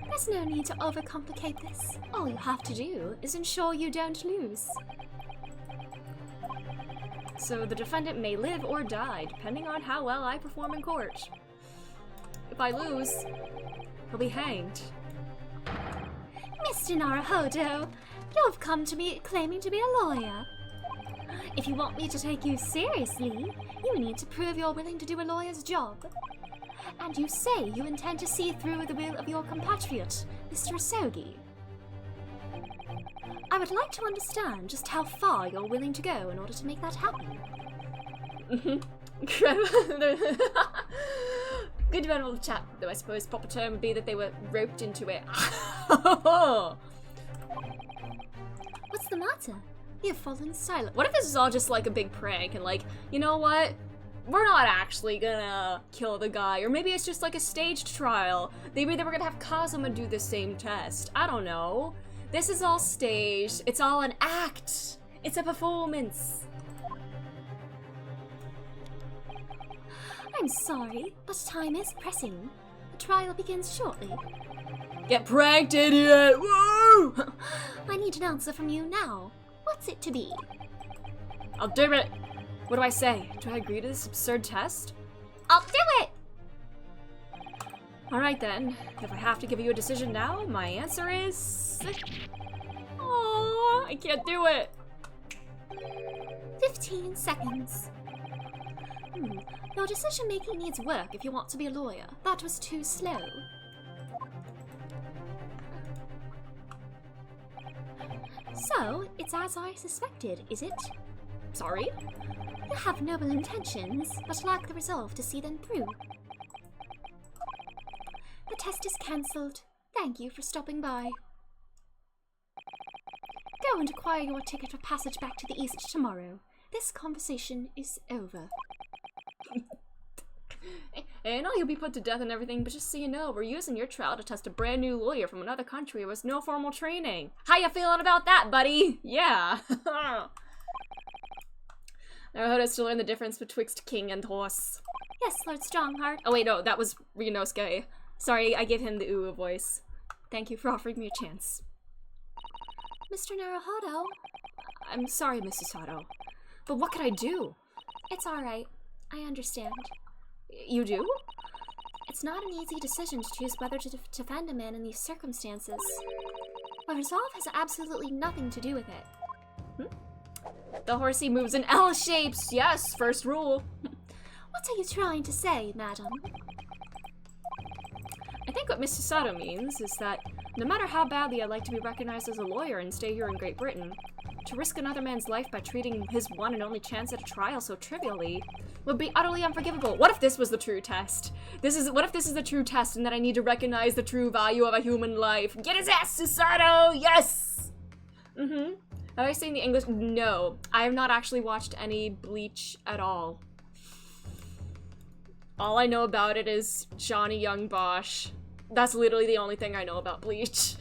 There's no need to overcomplicate this. All you have to do is ensure you don't lose. So the defendant may live or die, depending on how well I perform in court. If I lose, he'll be hanged. Mr. Naruhodo, you've come to me claiming to be a lawyer. If you want me to take you seriously, you need to prove you're willing to do a lawyer's job. And you say you intend to see through the will of your compatriot, Mr. Asogi. I would like to understand just how far you're willing to go in order to make that happen. Good general chat, though I suppose proper term would be that they were roped into it. What's the matter? You've fallen silent. What if this is all just like a big prank and like, you know what? We're not actually gonna kill the guy, or maybe it's just like a staged trial. Maybe they were gonna have Kazuma do the same test. I don't know. This is all staged. It's all an act. It's a performance. I'm sorry, but time is pressing. The trial begins shortly. Get pranked, idiot! Woo! I need an answer from you now. What's it to be? I'll do it. What do I say? Do I agree to this absurd test? I'll do it! Alright then. If I have to give you a decision now, my answer is... Oh, I can't do it. 15 seconds. Your decision-making needs work if you want to be a lawyer. That was too slow. So, it's as I suspected, is it? Sorry? You have noble intentions, but lack the resolve to see them through. The test is cancelled. Thank you for stopping by. Go and acquire your ticket for passage back to the east tomorrow. This conversation is over. I know you'll be put to death and everything, but just so you know, we're using your trial to test a brand new lawyer from another country with no formal training. How you feeling about that, buddy? Yeah. Naruhodo's to learn the difference betwixt king and horse. Yes, Lord Strongheart. Oh wait, no, that was Ryunosuke. Sorry, I gave him the Uwu voice. Thank you for offering me a chance. Mr. Naruhodo. I'm sorry, Mrs. Sato. But what could I do? It's alright. I understand. You do? It's not an easy decision to choose whether to defend a man in these circumstances. My resolve has absolutely nothing to do with it. The horsey moves in L shapes. Yes, first rule. What are you trying to say, madam? I think what Mrs. Sato means is that no matter how badly I'd like to be recognized as a lawyer and stay here in Great Britain, to risk another man's life by treating his one and only chance at a trial so trivially would be utterly unforgivable. What if this was the true test? What if this is the true test and that I need to recognize the true value of a human life? Get his ass, Susato! Yes! Have I seen the English? No. I have not actually watched any Bleach at all. All I know about it is Johnny Young Bosch. That's literally the only thing I know about Bleach.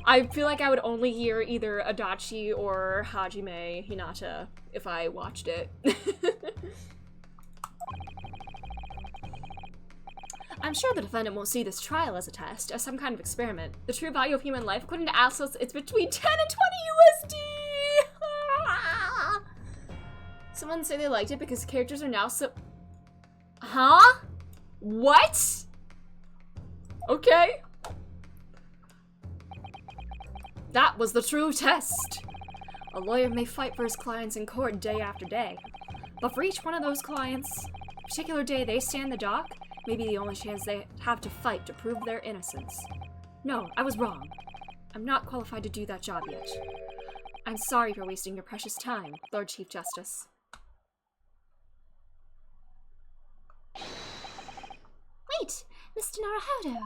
I feel like I would only hear either Adachi or Hajime Hinata if I watched it. I'm sure the defendant won't see this trial as a test, as some kind of experiment. The true value of human life, according to Asos, it's between 10 and 20 USD! Someone say they liked it because the characters are now so... Huh? What? Okay. That was the true test. A lawyer may fight for his clients in court day after day, but for each one of those clients, a particular day they stand the dock may be the only chance they have to fight to prove their innocence. No, I was wrong. I'm not qualified to do that job yet. I'm sorry for wasting your precious time, Lord Chief Justice. Wait, Mr. Naruhodo.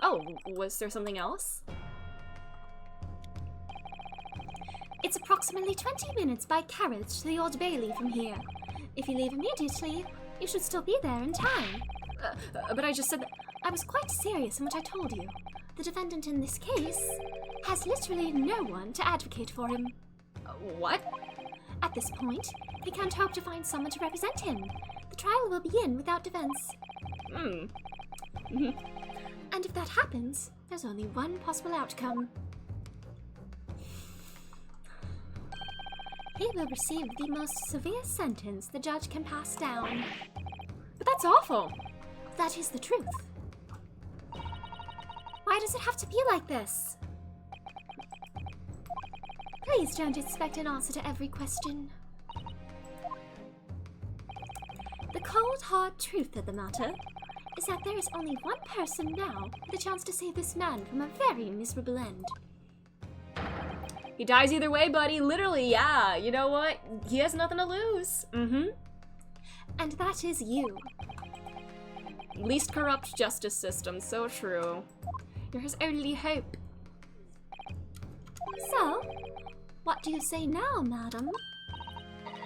Oh, was there something else? It's approximately 20 minutes by carriage to the Old Bailey from here. If you leave immediately, you should still be there in time. But I just said that— I was quite serious in what I told you. The defendant in this case has literally no one to advocate for him. What? At this point, he can't hope to find someone to represent him. The trial will begin without defense. And if that happens, there's only one possible outcome. He will receive the most severe sentence the judge can pass down. But that's awful. That is the truth. Why does it have to be like this? Please don't expect an answer to every question. The cold, hard truth of the matter is that there is only one person now with a chance to save this man from a very miserable end. He dies either way, buddy. Literally, yeah. You know what? He has nothing to lose. And that is you. Least corrupt justice system. So true. You're his only hope. So, what do you say now, madam?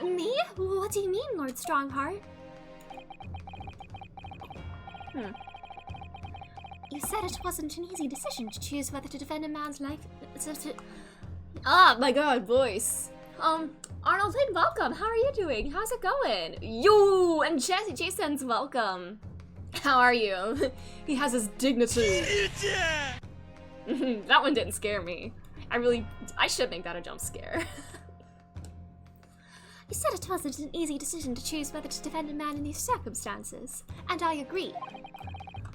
Me? What do you mean, Lord Strongheart? You said it wasn't an easy decision to choose whether to defend a man's life. Ah, my god, voice. Arnold Lynn, welcome. How are you doing? How's it going? You and Jason's welcome. How are you? He has his dignity. That one didn't scare me. I should make that a jump scare. You said it wasn't an easy decision to choose whether to defend a man in these circumstances, and I agree.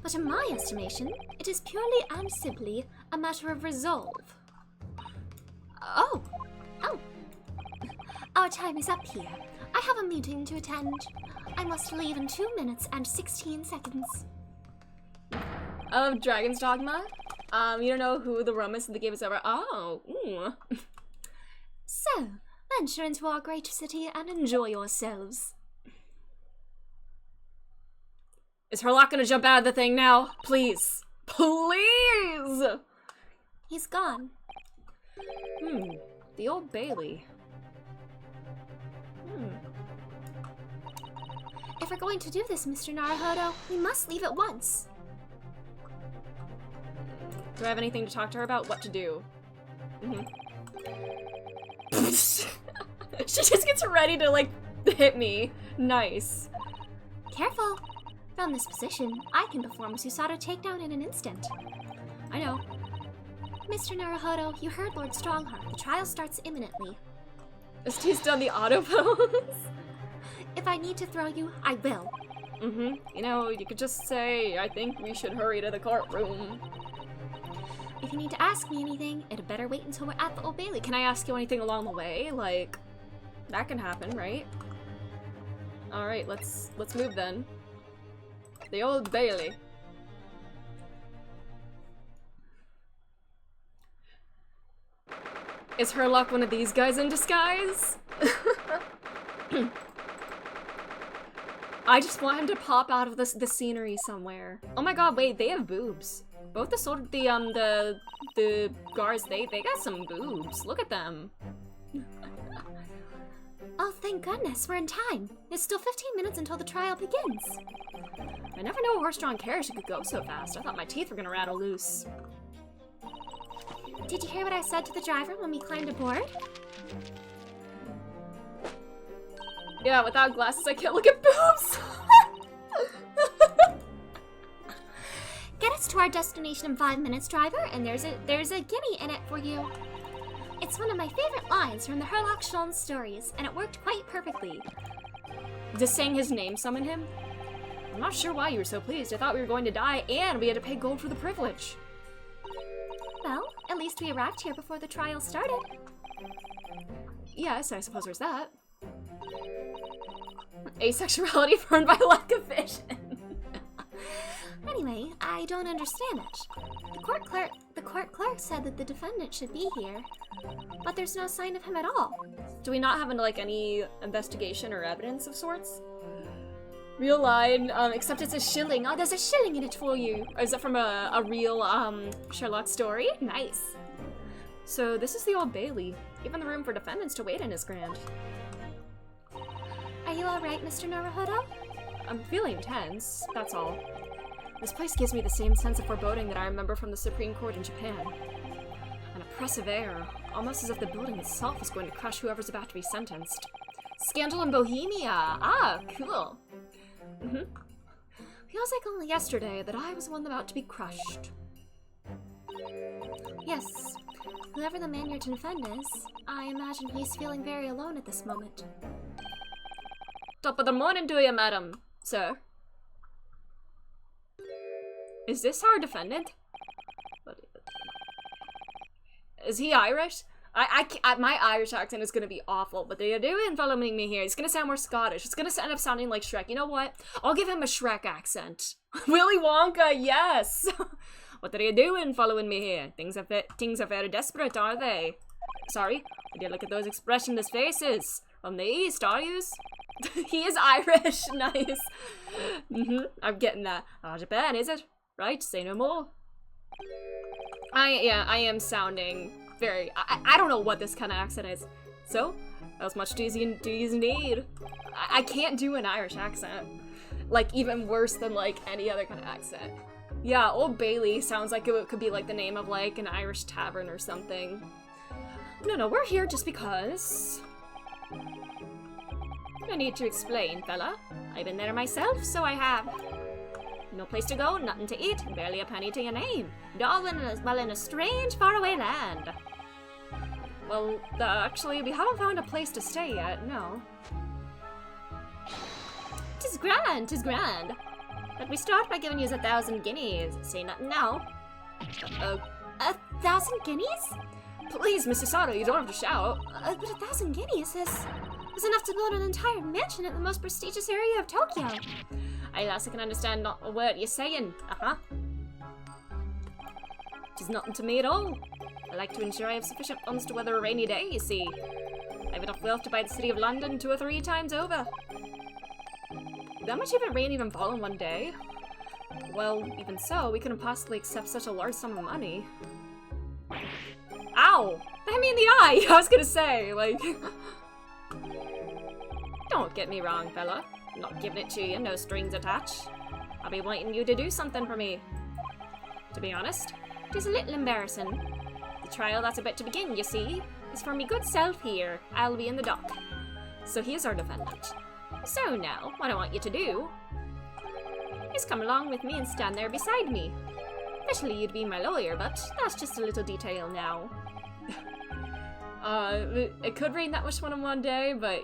But in my estimation, it is purely and simply a matter of resolve. Oh. Our time is up here. I have a meeting to attend. I must leave in 2 minutes and 16 seconds. Of Dragon's Dogma? You don't know who the Romus in the game is over. Oh, ooh. So, venture into our great city and enjoy yourselves. Is Herlock gonna jump out of the thing now? Please. Please! He's gone. The Old Bailey. If we're going to do this, Mr. Naruhodo, we must leave at once. Do I have anything to talk to her about? What to do? She just gets ready to, like, hit me. Nice. Careful! From this position, I can perform a Susato takedown in an instant. I know. Mr. Naruhodo, you heard Lord Strongheart. The trial starts imminently. He's done the auto pose. If I need to throw you, I will. You know, you could just say, I think we should hurry to the courtroom. If you need to ask me anything, it had better wait until we're at the Old Bailey. Can I ask you anything along the way? Like, that can happen, right? Alright, let's move then. The Old Bailey. Is Herlock one of these guys in disguise? I just want him to pop out of the scenery somewhere. Oh my god, wait, they have boobs. Both the guards, they got some boobs. Look at them. Oh, thank goodness, we're in time. There's still 15 minutes until the trial begins. I never knew a horse-drawn carriage could go so fast. I thought my teeth were gonna rattle loose. Did you hear what I said to the driver when we climbed aboard? Yeah, without glasses I can't look at boobs! Get us to our destination in 5 minutes, driver, and there's a guinea in it for you. It's one of my favorite lines from the Herlock Sholmes stories, and it worked quite perfectly. Does saying his name summon him? I'm not sure why you were so pleased. I thought we were going to die, and we had to pay gold for the privilege. Well, at least we arrived here before the trial started. Yes, I suppose there's that. Asexuality formed by lack of vision. Anyway, I don't understand it. The court clerk said that the defendant should be here, but there's no sign of him at all. Do we not have like any investigation or evidence of sorts? Real line, except it's a shilling. Oh, there's a shilling in it for you. Or is it from a real Sherlock story? Nice. So this is the Old Bailey. Even the room for defendants to wait in is grand. Are you alright, Mr. Naruhodo? I'm feeling tense, that's all. This place gives me the same sense of foreboding that I remember from the Supreme Court in Japan. An oppressive air, almost as if the building itself is going to crush whoever's about to be sentenced. Scandal in Bohemia! Ah, cool. Feels like only yesterday that I was the one about to be crushed. Yes. Whoever the man your to defend is, I imagine he's feeling very alone at this moment. Top of the morning to you, madam, sir. Is this our defendant? Is he Irish? My Irish accent is gonna be awful, but they're doing following me here. It's gonna sound more Scottish. It's gonna end up sounding like Shrek. You know what? I'll give him a Shrek accent. Willy Wonka, yes! What are you doing following me here? Things are very desperate, are they? Sorry, I did look at those expressionless faces. From the east, are yous? He is Irish, nice. I'm getting that. Ah, Japan, is it? Right, say no more. I am sounding very, I don't know what this kind of accent is. So, how much do you need? I can't do an Irish accent. Like, even worse than, like, any other kind of accent. Yeah, Old Bailey sounds like it could be, like, the name of, like, an Irish tavern or something. No, we're here just because. No need to explain, fella. I've been there myself, so I have. No place to go, nothing to eat, barely a penny to your name. And all in a strange, faraway land. Well, actually, we haven't found a place to stay yet, no. 'Tis grand, 'tis grand. Let me start by giving you 1,000 guineas. Say nothing now. 1,000 guineas? Please, Mrs. Sato, you don't have to shout. But 1,000 guineas is enough to build an entire mansion in the most prestigious area of Tokyo. I can understand not a word you're saying. Tis nothing to me at all. I like to ensure I have sufficient funds to weather a rainy day, you see. I have enough wealth to buy the city of London 2 or 3 times over. Did that much even rain even fall in one day? Well, even so, we couldn't possibly accept such a large sum of money. Ow! That hit me in the eye! I was gonna say, like... Don't get me wrong, fella. I'm not giving it to you, no strings attached. I'll be wanting you to do something for me. To be honest, it is a little embarrassing. The trial that's about to begin, you see, is for me good self here. I'll be in the dock. So he is our defendant. So now, what I want you to do is come along with me and stand there beside me. Officially, you'd be my lawyer, but that's just a little detail now. It could rain that much fun in one day, but...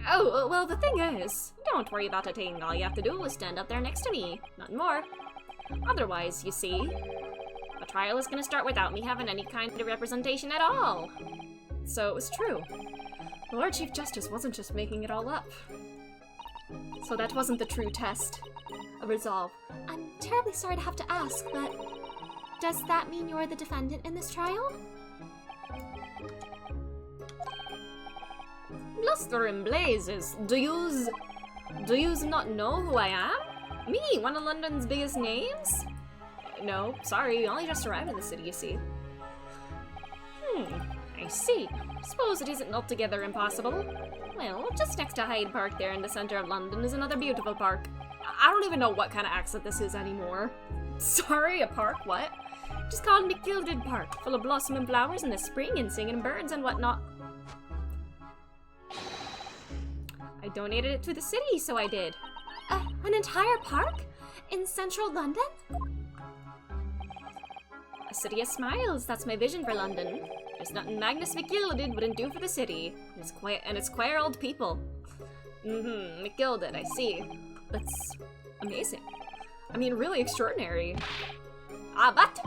Oh, well, the thing is, don't worry about a thing. All you have to do is stand up there next to me. Nothing more. Otherwise, you see, the trial is gonna start without me having any kind of representation at all. So it was true. The Lord Chief Justice wasn't just making it all up. So that wasn't the true test of resolve. I'm terribly sorry to have to ask, but does that mean you're the defendant in this trial? Bluster and blazes. Do yous not know who I am? Me, one of London's biggest names? No, sorry, only just arrived in the city, you see. I see. Suppose it isn't altogether impossible. Well, just next to Hyde Park there in the center of London is another beautiful park. I don't even know what kind of accent this is anymore. Sorry, a park? What? Just called McGilded Park, full of blossoming flowers in the spring and singing birds and whatnot. I donated it to the city, so I did. An entire park? In central London? A city of smiles, that's my vision for London. There's nothing Magnus McGilded wouldn't do for the city. It's queer old people. McGilded, I see. That's amazing. I mean, really extraordinary. But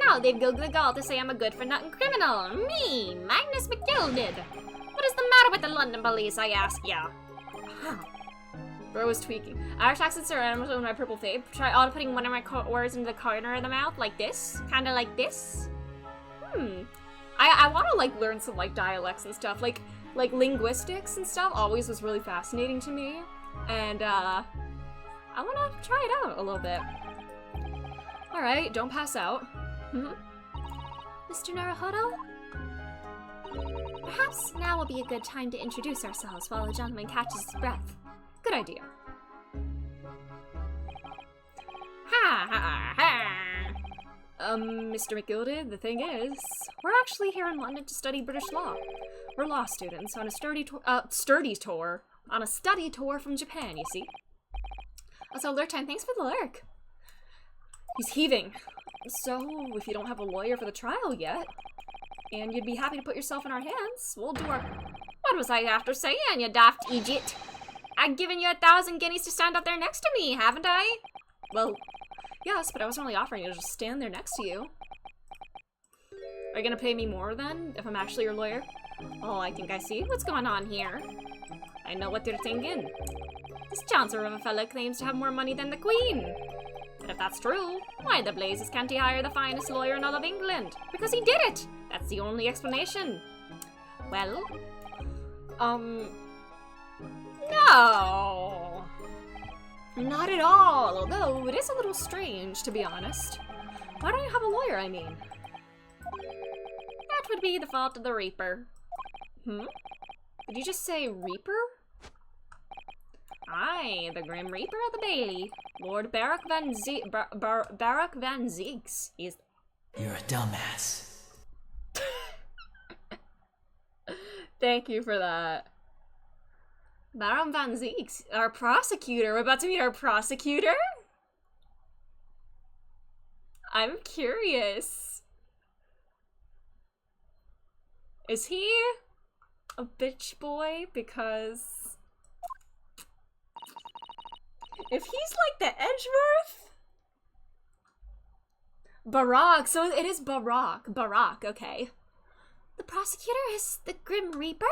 now they've gilled the gall to say I'm a good-for-nothing criminal. Me, Magnus McGilded. What is the matter with the London police, I ask ya? Bro was tweaking. Irish accents are animals with my purple vape. Try auto putting one of my words into the corner of the mouth, like this. Kinda like this. I want to like learn some like dialects and stuff. Like linguistics and stuff always was really fascinating to me. And I want to try it out a little bit. Alright, don't pass out. Mr. Naruhodo? Perhaps now will be a good time to introduce ourselves while the gentleman catches his breath. Good idea. Ha ha ha! Mr. McGilded, the thing is, we're actually here in London to study British law. We're law students on a study tour from Japan, you see. Also, lurk time, thanks for the lurk. He's heaving. So, if you don't have a lawyer for the trial yet, and you'd be happy to put yourself in our hands, we'll do our... What was I after saying, you daft idiot? I've given you 1,000 guineas to stand up there next to me, haven't I? Well, yes, but I wasn't really offering you to just stand there next to you. Are you gonna pay me more then, if I'm actually your lawyer? Oh, I think I see what's going on here. I know what you're thinking. This chancer of a fella claims to have more money than the Queen. But if that's true, why the blazes can't he hire the finest lawyer in all of England? Because he did it! That's the only explanation. Well, no! Not at all, although it is a little strange, to be honest. Why don't you have a lawyer, I mean? That would be the fault of the Reaper. Did you just say Reaper? Aye, the Grim Reaper of the Bailey. Lord Barak Van Ziegs. He's... You're a dumbass. Thank you for that. Baron Van Ziegs, our prosecutor. We're about to meet our prosecutor? I'm curious. Is he a bitch boy? Because if he's like the Edgeworth? Barak, so it is Barak. Barak, okay. The prosecutor is the Grim Reaper?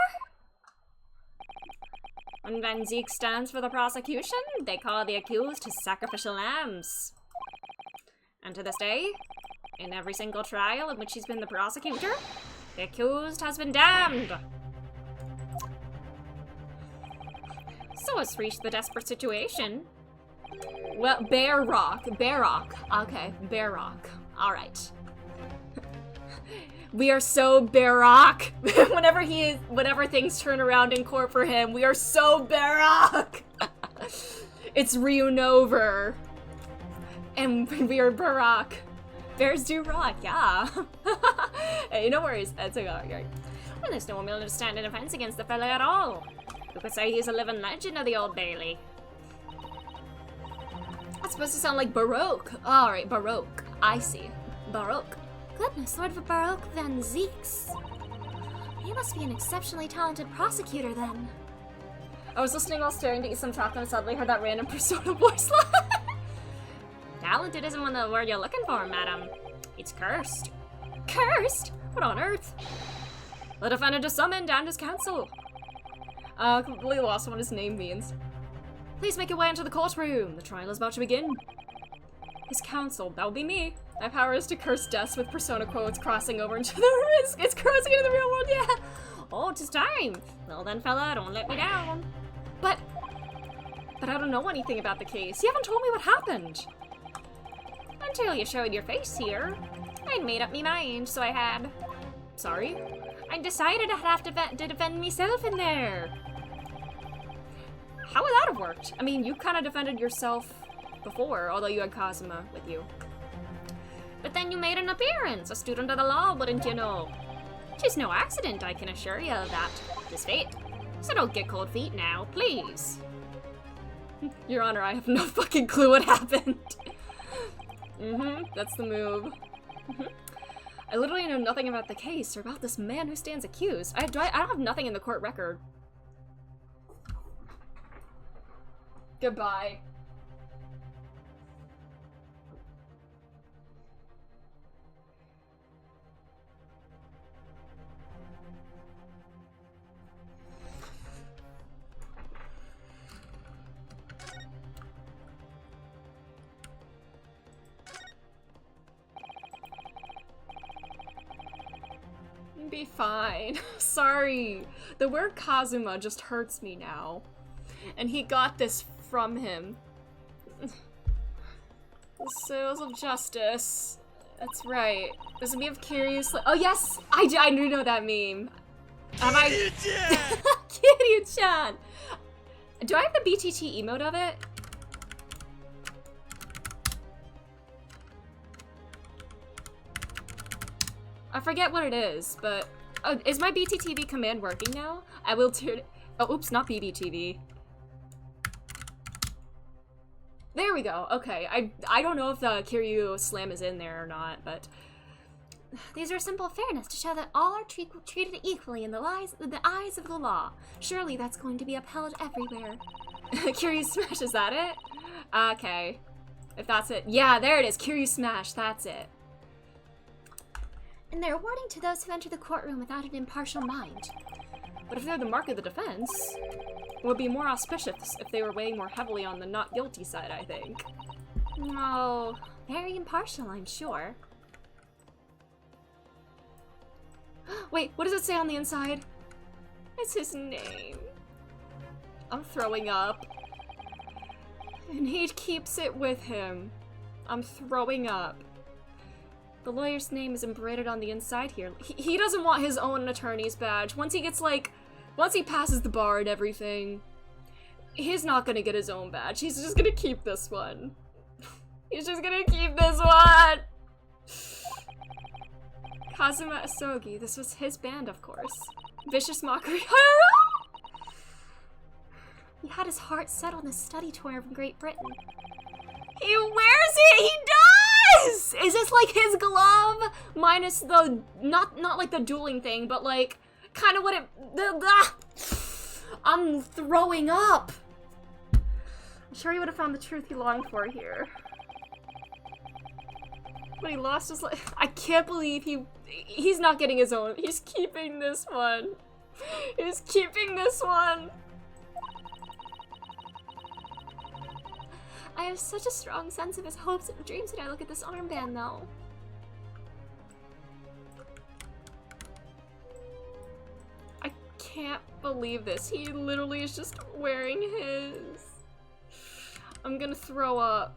When Van Ziek stands for the prosecution, they call the accused his sacrificial lambs. And to this day, in every single trial in which he's been the prosecutor, the accused has been damned. So it's reached the desperate situation. Well, Bear Rock. Okay, Bear Rock. Alright. We are so Barak. Whenever things turn around in court for him, we are so Barak. It's Ryunover. And we are Barak. Bears do rock, yeah. Hey, no worries. That's okay. And there's no one willing to stand in defense against the fella at all. Who could say he's a living legend of the Old Bailey? That's supposed to sound like Baroque. Alright, Baroque. I see. Baroque. Goodness, Lord of Baroque Van Zeeks. You must be an exceptionally talented prosecutor then. I was listening while staring to eat some chocolate and suddenly heard that random Persona voice line. Talented isn't one of the word you're looking for, madam. It's cursed. Cursed? What on earth? The defendant is summoned and is cancelled. Completely lost what his name means. Please make your way into the courtroom. The trial is about to begin. Is cancelled. That will be me. My power is to curse deaths with persona quotes crossing over into the it's crossing into the real world, yeah. Oh, it's time. Well then, fella, don't let me down. But I don't know anything about the case. You haven't told me what happened. Until you showed your face here. I'd made up me mind, so I had. Sorry? I decided I'd have to defend myself in there. How would that have worked? I mean, you kind of defended yourself before, although you had Kazuma with you. But then you made an appearance, a student of the law, wouldn't you know? 'Tis no accident, I can assure you of that. 'Tis fate. So don't get cold feet now, please. Your Honor, I have no fucking clue what happened. That's the move. I literally know nothing about the case or about this man who stands accused. I don't have nothing in the court record. Goodbye. Be fine. Sorry. The word Kazuma just hurts me now. And he got this from him. The Seals of Justice. That's right. There's a meme of Kiryu. Oh yes! I do know that meme. Have I? Kiryu-chan! Do I have the BTT emote of it? I forget what it is, but is my BTTV command working now? I will turn. Oh, oops, not BBTV. There we go. Okay, I don't know if the Kiryu slam is in there or not, but These are simple fairness to show that all are treated equally in the eyes of the law. Surely that's going to be upheld everywhere. Kiryu Smash, is that it? Okay. If that's it. Yeah, there it is. Kiryu Smash, that's it. And they're awarding to those who enter the courtroom without an impartial mind. But if they're the mark of the defense, it would be more auspicious if they were weighing more heavily on the not guilty side, I think. No, very impartial, I'm sure. Wait, what does it say on the inside? It's his name. I'm throwing up. And he keeps it with him. I'm throwing up. The lawyer's name is embroidered on the inside here. He doesn't want his own attorney's badge. Once he gets once he passes the bar and everything, he's not gonna get his own badge. He's just gonna keep this one. He's just gonna keep this one! Kazuma Asogi, this was his band, of course. Vicious Mockery. He had his heart set on the study tour of Great Britain. He wears it! He does! Is this like his glove? Minus the, not like the dueling thing, but like, kind of what it, I'm throwing up. I'm sure he would have found the truth he longed for here. But he lost his life. I can't believe he's not getting his own. He's keeping this one. He's keeping this one. I have such a strong sense of his hopes and dreams when I look at this armband, though. I can't believe this. He literally is just wearing his. I'm gonna throw up.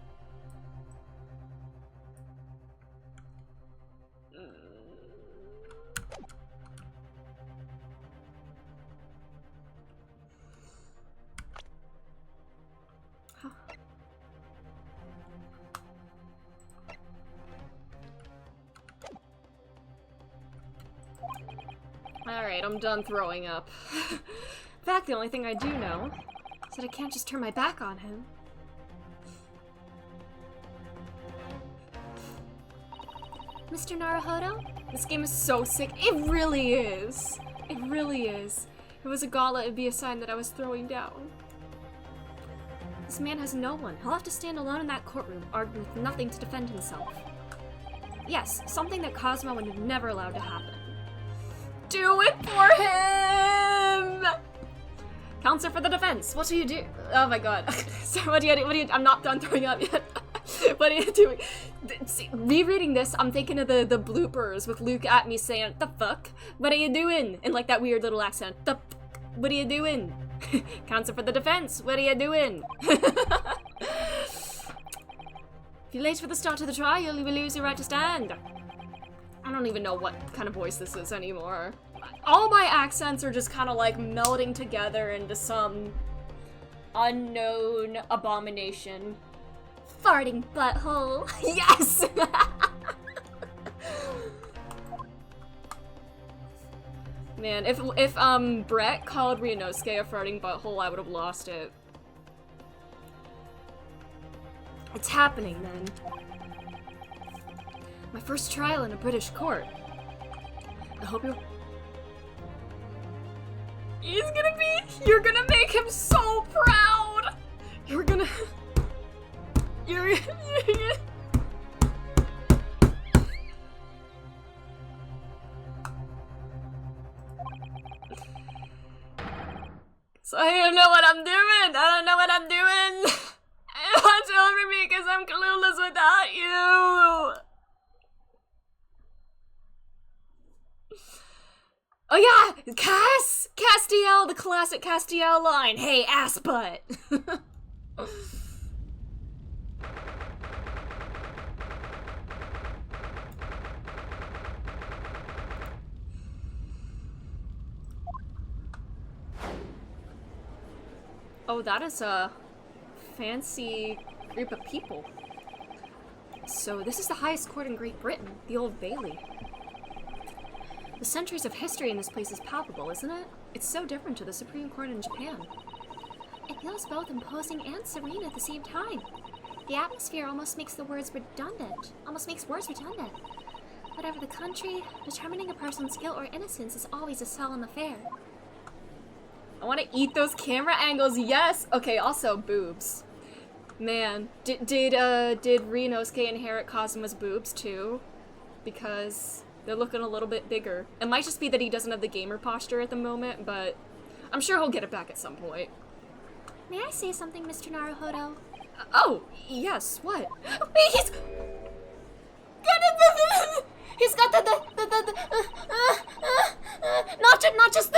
Alright. Alright, I'm done throwing up. In fact, the only thing I do know is that I can't just turn my back on him. Mr. Naruhodo? This game is so sick. It really is. It really is. If it was a gauntlet, it'd be a sign that I was throwing down. This man has no one. He'll have to stand alone in that courtroom, armed with nothing to defend himself. Yes, something that Cosmo would have never allowed to happen. Do it for him! Counselor for the defense, what do you do? Oh my god. Sorry, what do you do? I'm not done throwing up yet. What are you doing? See, rereading this, I'm thinking of the bloopers with Luke at me saying, "The fuck? What are you doing?" In like that weird little accent. What are you doing? Counselor for the defense, what are you doing? If you're late for the start of the trial, you will lose your right to stand. I don't even know what kind of voice this is anymore. All my accents are just kind of like melding together into some unknown abomination. Farting butthole. Yes! Man, if Brett called Ryunosuke a farting butthole, I would have lost it. It's happening then. My first trial in a British court. I hope you're... You're gonna make him so proud! You're gonna... So I don't know what I'm doing! I don't know what I'm doing! Watch over me because I'm clueless without you! Oh yeah! Castiel, the classic Castiel line! Hey, ass butt! Oh, that is a fancy group of people. So this is the highest court in Great Britain, the Old Bailey. The centuries of history in this place is palpable, isn't it? It's so different to the Supreme Court in Japan. It feels both imposing and serene at the same time. The atmosphere almost makes the words redundant. Almost makes words redundant. Whatever the country, determining a person's guilt or innocence is always a solemn affair. I want to eat those camera angles, yes! Okay, also boobs. Man, did Ryunosuke inherit Kazuma's boobs too? Because they're looking a little bit bigger. It might just be that he doesn't have the gamer posture at the moment, but I'm sure he'll get it back at some point. May I say something, Mr. Naruhodo? Oh, yes, what? He's got not just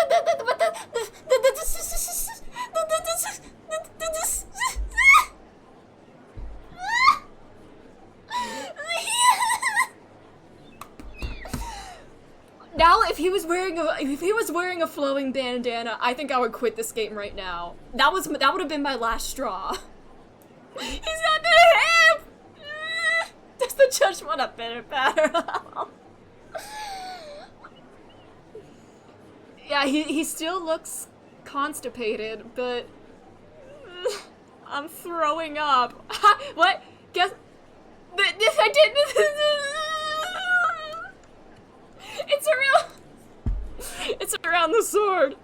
Now, if he was wearing a flowing bandana, I think I would quit this game right now. That would have been my last straw. He's not the hip. Does the judge want a bitter batter? Yeah, he still looks constipated, but I'm throwing up. What? Guess this I did. It's around the sword.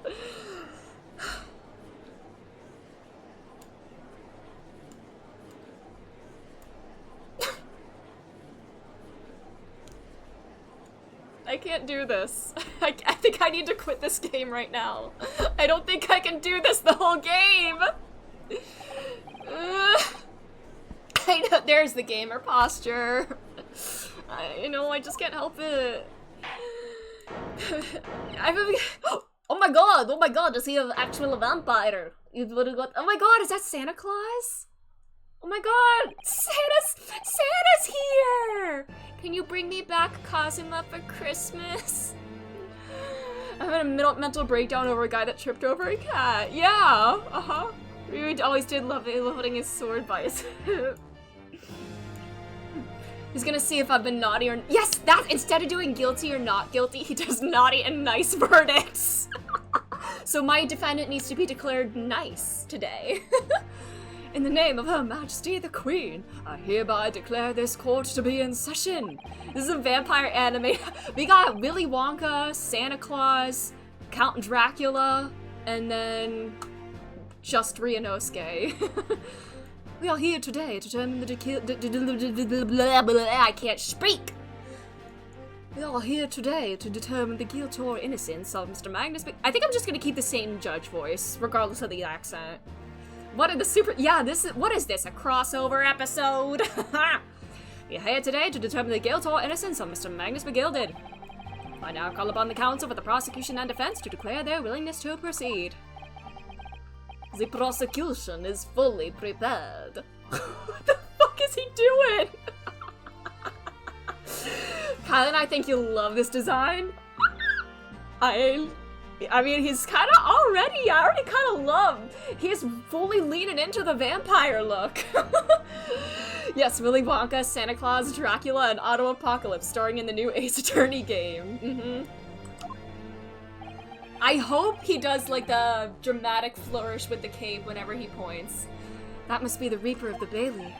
I can't do this. I think I need to quit this game right now. I don't think I can do this the whole game. I know, there's the gamer posture. I just can't help it. Oh my god, is he an actual vampire? Oh my god, is that Santa Claus? Oh my god, Santa's here! Can you bring me back Kazuma for Christmas? I'm having a mental breakdown over a guy that tripped over a cat. Yeah, Ryuji always did love holding his sword by his hip. He's gonna see if I've been naughty or... Yes, that instead of doing guilty or not guilty, he does naughty and nice verdicts. So my defendant needs to be declared nice today. In the name of Her Majesty the Queen, I hereby declare this court to be in session. This is a vampire anime. We got Willy Wonka, Santa Claus, Count Dracula, and then just Ryunosuke. We are here today to determine I can't speak. We are here today to determine the guilt or innocence of Mr. Magnus. I think I'm just gonna keep the same judge voice, regardless of the accent. What are the super? Yeah, what is this? A crossover episode? We're here today to determine the guilt or innocence of Mr. Magnus McGilded. I now call upon the counsel for the prosecution and defense to declare their willingness to proceed. The prosecution is fully prepared. What the fuck is he doing? Kylan, I think you'll love this design. I mean, he's kind of already, I already kind of love. He's fully leaning into the vampire look. Yes, Willy Wonka, Santa Claus, Dracula, and Auto Apocalypse starring in the new Ace Attorney game. I hope he does like the dramatic flourish with the cape whenever he points. That must be the Reaper of the Bailey.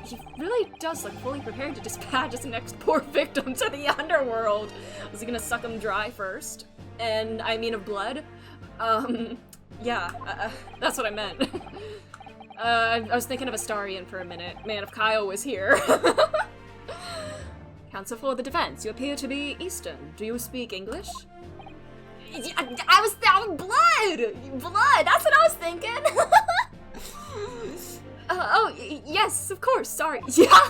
He really does look fully prepared to dispatch his next poor victim to the underworld. Was he gonna suck him dry first? And I mean of blood? Yeah, that's what I meant. I was thinking of Astarion for a minute. Man, if Kyle was here. Counsel for the defense, you appear to be Eastern. Do you speak English? I was blood! That's what I was thinking! Oh, yes, of course, sorry. Yeah!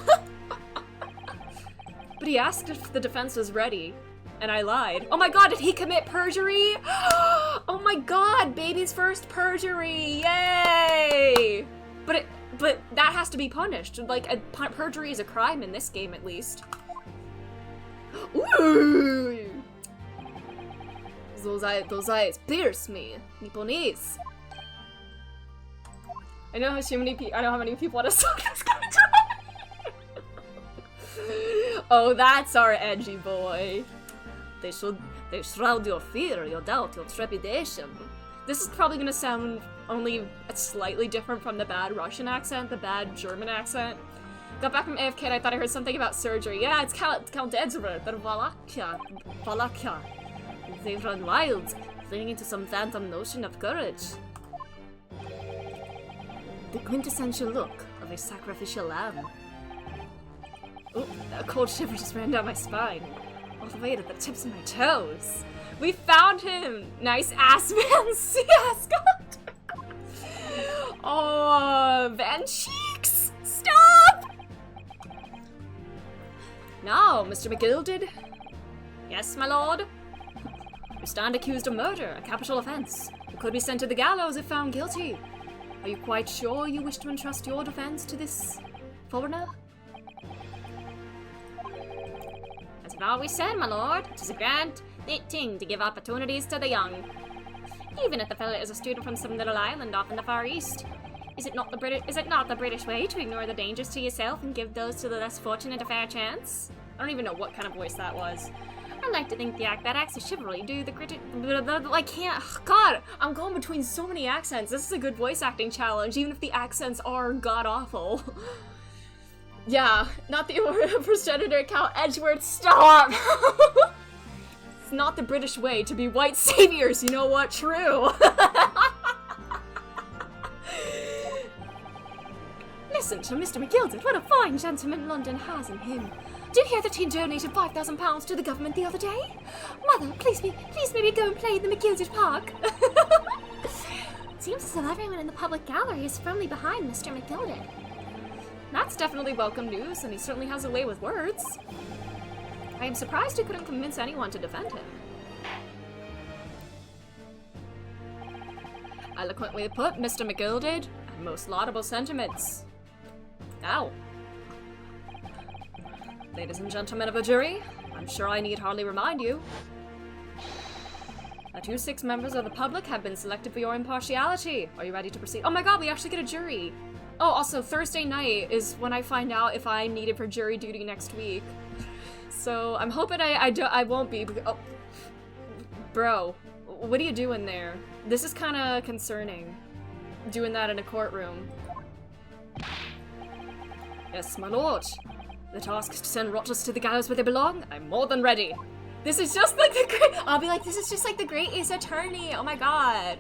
But he asked if the defense was ready, and I lied. Oh my god, did he commit perjury? Oh my god, baby's first perjury! Yay! But that has to be punished. Like, perjury is a crime in this game, at least. Ooh! Those eyes pierce me. Nipponese. I know how many people want to suck this guy dry. Oh, that's our edgy boy. They shroud your fear, your doubt, your trepidation. This is probably gonna sound only slightly different from the bad Russian accent, the bad German accent. Got back from AFK and I thought I heard something about surgery. Yeah, it's Count Edzard, but Wallachia. They run wild, clinging into some phantom notion of courage. The quintessential look of a sacrificial lamb. Oh, a cold shiver just ran down my spine, all the way to the tips of my toes. We found him! Nice ass Van Scott! Oh, Van Cheeks! Stop! Now, Mr. McGilded. Yes, my lord? You stand accused of murder, a capital offense. You could be sent to the gallows if found guilty. Are you quite sure you wish to entrust your defense to this foreigner? As I've always said, my lord, it is a grand thing to give opportunities to the young. Even if the fellow is a student from some little island off in the Far East. Is it not the British way to ignore the dangers to yourself and give those to the less fortunate a fair chance? I don't even know what kind of voice that was. I like to think that acts of chivalry do the gritty. I can't. God, I'm going between so many accents. This is a good voice acting challenge, even if the accents are god awful. Yeah, not the progenitor Cal Edgeworth. Stop. It's not the British way to be white saviors. You know what? True. Listen to Mr. McGilded. What a fine gentleman London has in him. Do you hear that he donated £5,000 to the government the other day? Mother, please maybe go and play in the McGilded Park. Seems as though everyone in the public gallery is firmly behind Mr. McGilded. That's definitely welcome news, and he certainly has a way with words. I am surprised he couldn't convince anyone to defend him. Eloquently put, Mr. McGilded, and most laudable sentiments. Now, ladies and gentlemen of a jury, I'm sure I need hardly remind you that you 6 members of the public have been selected for your impartiality. Are you ready to proceed? Oh my god, we actually get a jury. Oh, also, Thursday night is when I find out if I'm needed for jury duty next week. So, I'm hoping I won't be. Oh. Bro, what are you doing there? This is kind of concerning. Doing that in a courtroom. Yes, my lord. The task to send rotters to the gallows where they belong? I'm more than ready. This is just like the great- I'll be like, this is just like the great Ace Attorney. Oh my god.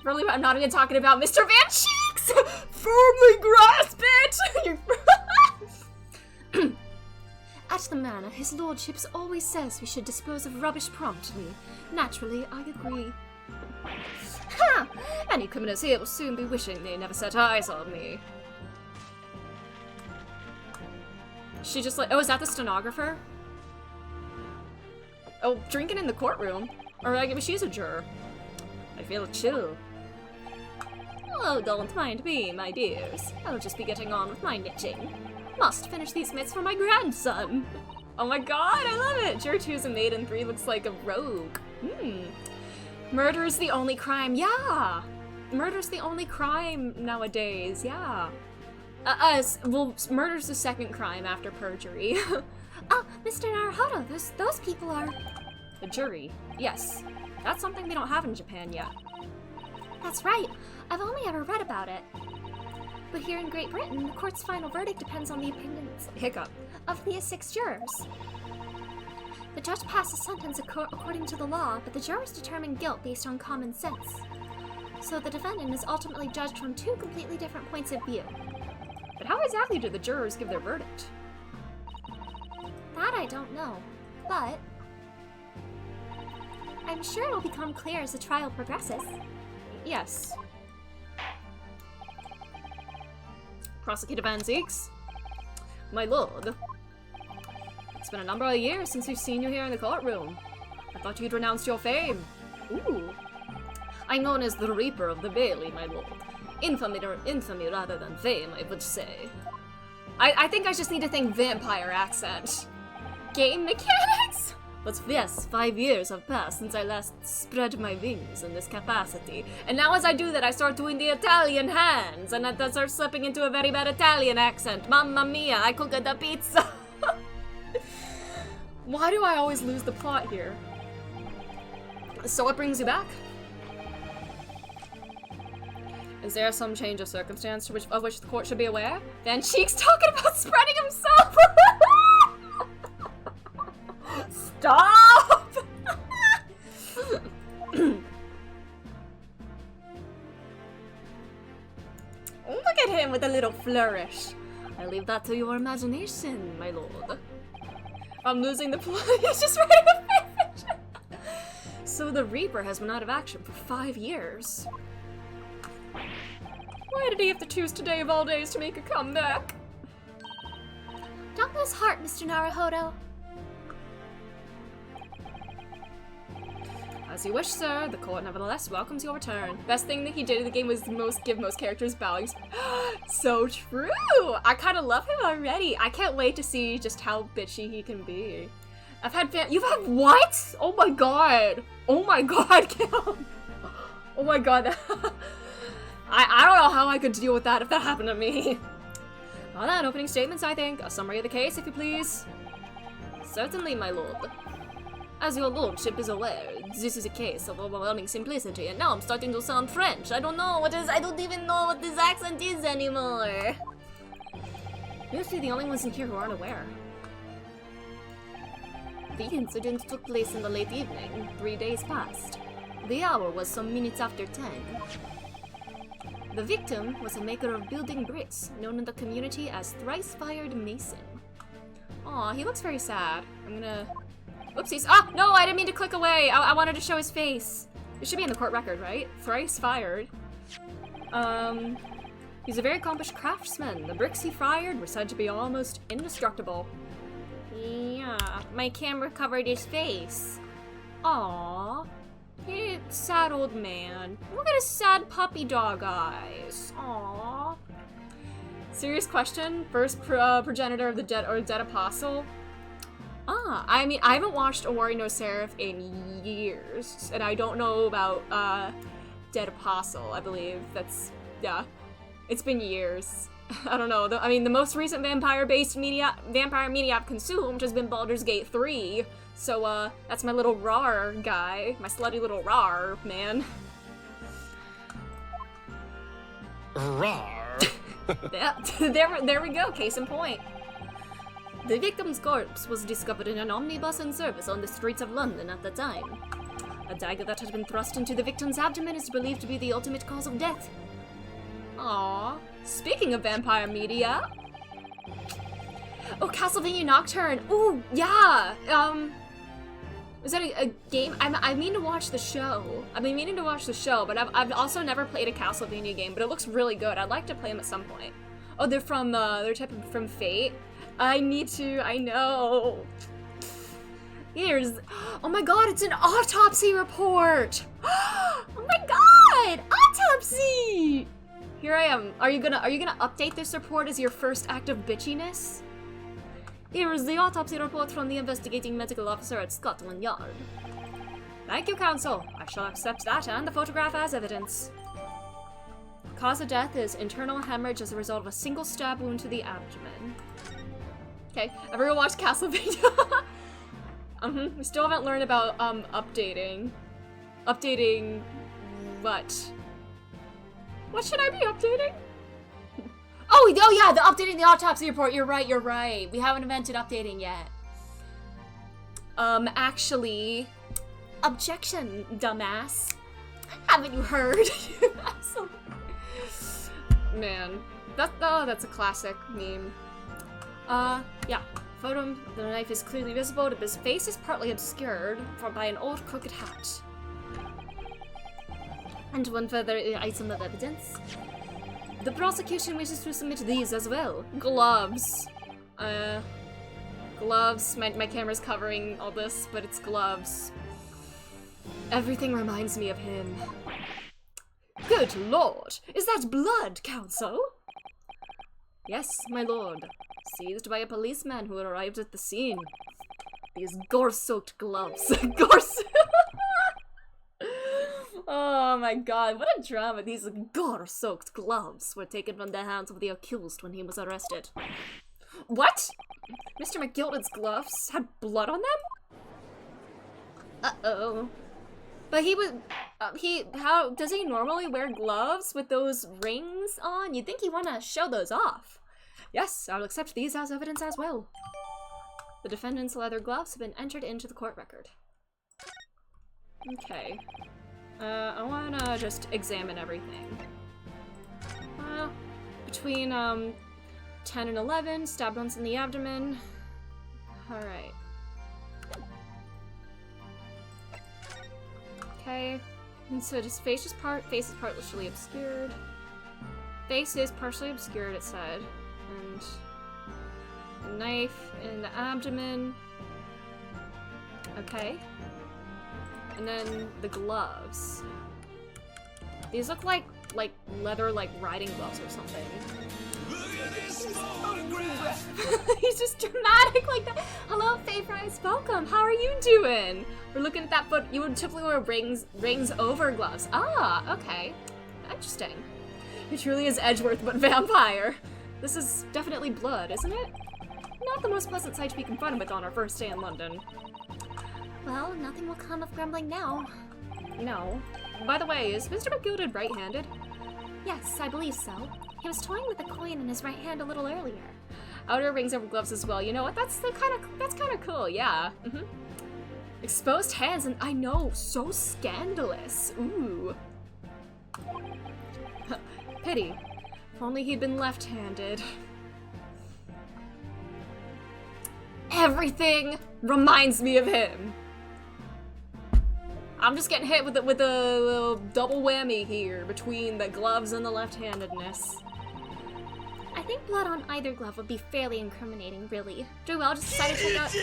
Really, I'm not even talking about Mr. Van Cheeks! Firmly grasp it! At the manor, his lordship always says we should dispose of rubbish promptly. Naturally, I agree. Ha! Any criminals here will soon be wishing they never set eyes on me. She just like, oh, is that the stenographer? Oh, drinking in the courtroom. Or like, maybe she's a juror. I feel a chill. Oh, don't mind me, my dears. I'll just be getting on with my knitting. Must finish these mitts for my grandson. Oh my god, I love it! Juror 2 is a maid and 3 looks like a rogue. Murder is the only crime, yeah! Murder's the only crime nowadays, yeah. Well, murder's the second crime after perjury. Oh, Mr. Naruhodo, those people are... The jury, yes. That's something they don't have in Japan yet. That's right. I've only ever read about it. But here in Great Britain, the court's final verdict depends on the opinions Hiccup. of the 6 jurors. The judge passes sentence according to the law, but the jurors determine guilt based on common sense. So the defendant is ultimately judged from 2 completely different points of view. But how exactly do the jurors give their verdict? That I don't know, but I'm sure it'll become clear as the trial progresses. Yes. Prosecutor Van Zeeks? My lord. It's been a number of years since we've seen you here in the courtroom. I thought you'd renounced your fame. Ooh. I'm known as the Reaper of the Bailey, my lord. Infamy rather than fame, I would say. I think I just need to think vampire accent. Game mechanics? But yes, 5 years have passed since I last spread my wings in this capacity. And now as I do that, I start doing the Italian hands, and that starts slipping into a very bad Italian accent. Mamma mia, I cook the pizza. Why do I always lose the plot here? So what brings you back? Is there some change of circumstance of which the court should be aware? Van Cheeks talking about spreading himself! Stop! Look at him with a little flourish. I leave that to your imagination, my lord. I'm losing the plot. He's just writing a fanfiction. So the Reaper has been out of action for 5 years. Why did he have to choose today of all days to make a comeback? Don't lose heart, Mr. Naruhodo. As you wish, sir. The court nevertheless welcomes your return. Best thing that he did in the game was give most characters bowings. So true! I kind of love him already. I can't wait to see just how bitchy he can be. I've had You've had what? Oh my god! Oh my god, Cam! Oh my god. I don't know how I could deal with that if that happened to me. All that opening statements, I think. A summary of the case, if you please. Certainly, my lord. As your lordship is aware, this is a case of overwhelming simplicity, and now I'm starting to sound French. I don't even know what this accent is anymore. You're the only ones in here who aren't aware. The incident took place in the late evening, 3 days past. The hour was some minutes after 10. The victim was a maker of building bricks, known in the community as Thrice-Fired Mason. Aw, he looks very sad. I'm gonna... Oopsies. Ah! No, I didn't mean to click away! I wanted to show his face. It should be in the court record, right? Thrice-fired. He's a very accomplished craftsman. The bricks he fired were said to be almost indestructible. Yeah, my camera covered his face. Aww. Hey, sad old man. Look at his sad puppy dog eyes. Aww. Serious question. First progenitor of the dead or dead apostle. I mean, I haven't watched Owari no Seraph in years, and I don't know about Dead Apostle. I believe that's yeah. It's been years. I don't know. I mean, the most recent vampire media I've consumed has been Baldur's Gate 3. So, that's my little rar guy. My slutty little rar, man. Rar. Yeah, there we go, case in point. The victim's corpse was discovered in an omnibus in service on the streets of London at the time. A dagger that had been thrust into the victim's abdomen is believed to be the ultimate cause of death. Aww. Speaking of vampire media... Oh, Castlevania Nocturne! Ooh, yeah! Is that a game? I mean to watch the show. I've been meaning to watch the show, but I've also never played a Castlevania game, but it looks really good. I'd like to play them at some point. Oh, they're from Fate. I need to, I know. Here's, oh my god, it's an autopsy report! Oh my god! Autopsy! Here I am. Are you gonna update this report as your first act of bitchiness? Here is the autopsy report from the investigating medical officer at Scotland Yard. Thank you, Counsel. I shall accept that and the photograph as evidence. Cause of death is internal hemorrhage as a result of a single stab wound to the abdomen. Okay, everyone watch Castlevania. We still haven't learned about updating. Updating what? What should I be updating? Oh yeah, the updating the autopsy report. You're right. We haven't invented updating yet. Actually, objection, dumbass. Haven't you heard? You asshole. Man, that's a classic meme. Yeah. Photo, the knife is clearly visible, but his face is partly obscured by an old crooked hat. And one further item of evidence. The prosecution wishes to submit these as well. Gloves. Gloves. My camera's covering all this, but it's gloves. Everything reminds me of him. Good lord! Is that blood, Counsel? Yes, my lord. Seized by a policeman who arrived at the scene. These gore-soaked gloves. Oh my god, what a drama. These gore-soaked gloves were taken from the hands of the accused when he was arrested. What? Mr. McGilden's gloves had blood on them? Uh-oh. But he was, how, does he normally wear gloves with those rings on? You'd think he'd want to show those off. Yes, I'll accept these as evidence as well. The defendant's leather gloves have been entered into the court record. Okay. I wanna just examine everything. Between, 10 and 11, stabbed once in the abdomen. Alright. Okay. And so his face is partially obscured. Face is partially obscured, it said. And a knife in the abdomen. Okay. And then the gloves. These look like leather, riding gloves or something. Look at this photograph! He's just dramatic like that. Hello, Faye Price. Welcome. How are you doing? We're looking at that, but you would typically wear rings over gloves. Ah, okay. Interesting. He truly is Edgeworth, but vampire. This is definitely blood, isn't it? Not the most pleasant sight to be confronted with on our first day in London. Well, nothing will come of grumbling now. No. By the way, is Mr. McGilded right-handed? Yes, I believe so. He was toying with a coin in his right hand a little earlier. Outer rings over gloves as well. You know what? That's kind of cool. Yeah. Exposed hands, and I know, so scandalous. Ooh. Pity. If only he'd been left-handed. Everything reminds me of him. I'm just getting hit with a little double whammy here between the gloves and the left-handedness. I think blood on either glove would be fairly incriminating, really. Joel just decided to check out—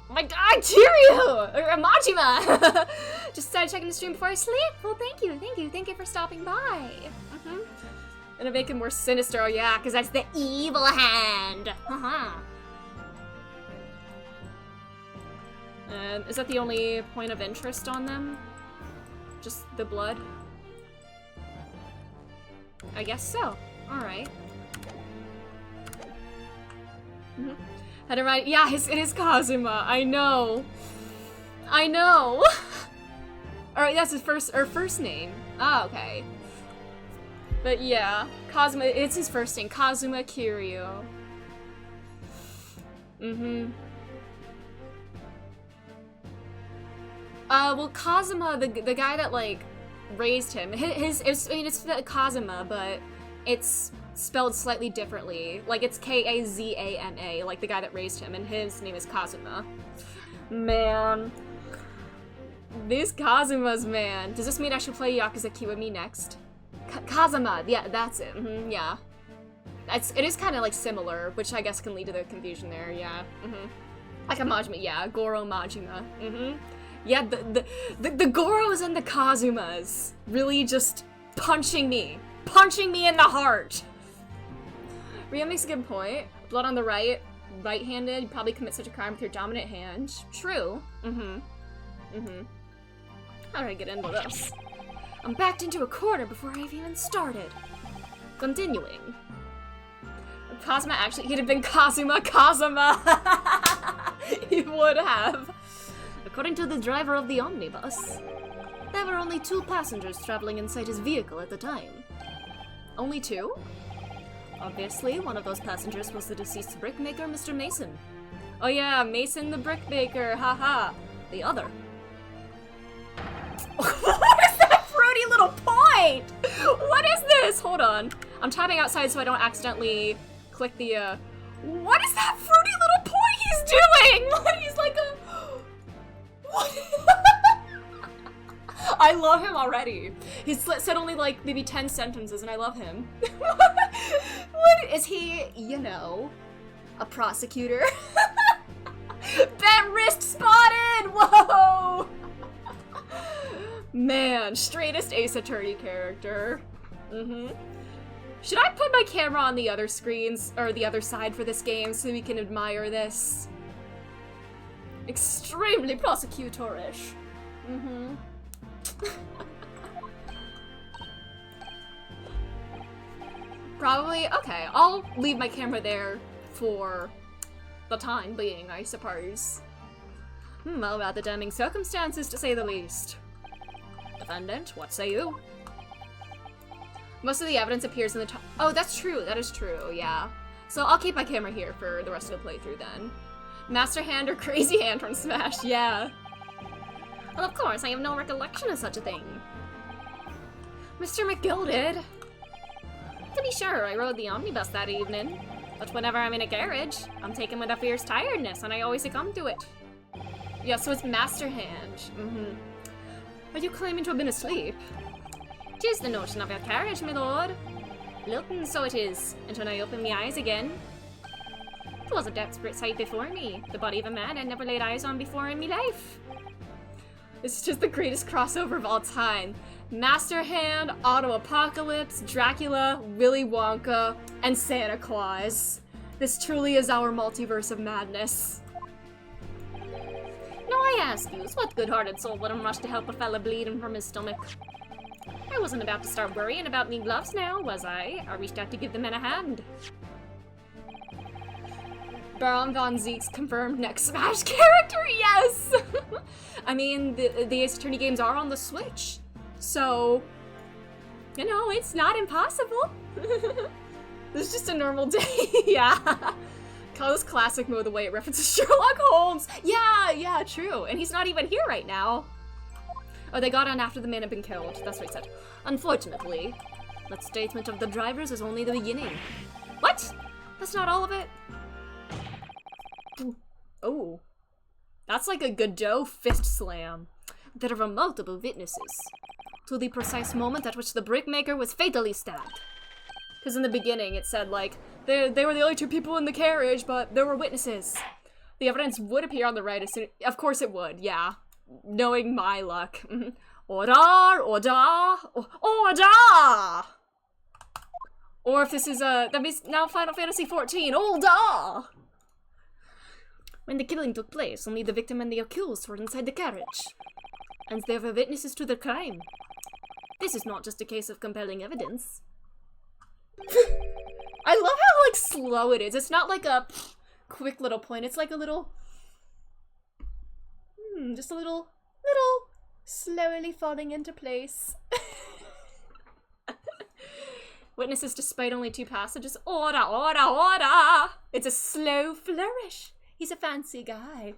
My god, Kiryu! Or Majima! Just decided checking the stream before I sleep? Well, thank you for stopping by. Gonna make it more sinister, oh yeah, because that's the evil hand! Is that the only point of interest on them? Just the blood? I guess so. Alright. Had to write. Yeah, it is Kazuma. I know. I know. Alright, that's his first name. Ah, okay. But yeah, Kazuma, it's his first name. Kazuma Kiryu. Well, Kazuma, the guy that, like, raised him, it's Kazuma, but it's spelled slightly differently. Like, it's Kazama, like the guy that raised him, and his name is Kazuma. Man. These Kazumas, man. Does this mean I should play Yakuza Kiwami next? Kazuma, yeah, that's it. Yeah. It is kind of, like, similar, which I guess can lead to the confusion there, yeah. Like a Majima, yeah, Goro Majima. Yeah, the Goros and the Kazumas really just punching me in the heart. Ria makes a good point. Blood on the right-handed, you probably commit such a crime with your dominant hand. True. How do I get into this? I'm backed into a corner before I've even started. Continuing. Kazuma actually, he'd have been Kazuma. He would have. According to the driver of the omnibus, there were only 2 passengers traveling inside his vehicle at the time. Only 2? Obviously, one of those passengers was the deceased brickmaker, Mr. Mason. Oh yeah, Mason the brickmaker, haha. The other. What is that fruity little point? What is this? Hold on. I'm typing outside so I don't accidentally click the, What is that fruity little point he's doing? What? He's like a... What? I love him already. He's said only like maybe 10 sentences and I love him. What is he, you know, a prosecutor? Bet wrist spotted! Whoa! Man, straightest Ace Attorney character. Should I put my camera on the other screens, or the other side for this game so we can admire this? Extremely prosecutorish. Probably, okay, I'll leave my camera there for the time being, I suppose. Well, rather damning circumstances, to say the least. Defendant, what say you? Most of the evidence appears in the top. Oh, that's true, that is true, yeah. So I'll keep my camera here for the rest of the playthrough then. Master Hand or Crazy Hand from Smash, yeah. Well, of course, I have no recollection of such a thing. Mr. McGill did. To be sure, I rode the omnibus that evening. But whenever I'm in a garage, I'm taken with a fierce tiredness, and I always succumb to it. Yeah, so it's Master Hand. Are you claiming to have been asleep? 'Tis the notion of your carriage, my lord. Looking so it is, and when I opened my eyes again, 'twas a desperate sight before me, the body of a man I'd never laid eyes on before in me life. This is just the greatest crossover of all time. Master Hand, Auto Apocalypse, Dracula, Willy Wonka, and Santa Claus. This truly is our multiverse of madness. Now I ask you, what good-hearted soul wouldn't rush to help a fella bleeding from his stomach? I wasn't about to start worrying about me gloves now, was I? I reached out to give the men a hand. Baron Von Zeke's confirmed next Smash character, yes! I mean, the Ace Attorney games are on the Switch, so, you know, it's not impossible. This is just a normal day, yeah. Call this classic mode the way it references Sherlock Holmes. Yeah, true. And he's not even here right now. Oh, they got on after the man had been killed. That's what he said. Unfortunately, that statement of the drivers is only the beginning. What? That's not all of it? Oh. That's like a Godot fist slam. There were multiple witnesses to the precise moment at which the brickmaker was fatally stabbed. Because in the beginning it said, like, they were the only 2 people in the carriage, but there were witnesses. The evidence would appear on the right as soon. Of course it would, yeah. Knowing my luck. Order! Or if this is that means now Final Fantasy XIV. Order! When the killing took place, only the victim and the accused were inside the carriage. And there were witnesses to the crime. This is not just a case of compelling evidence. I love how, like, slow it is. It's not like a quick little point. It's like a little... just a little slowly falling into place. Witnesses despite only 2 passages. Order, order, order! It's a slow flourish. He's a fancy guy.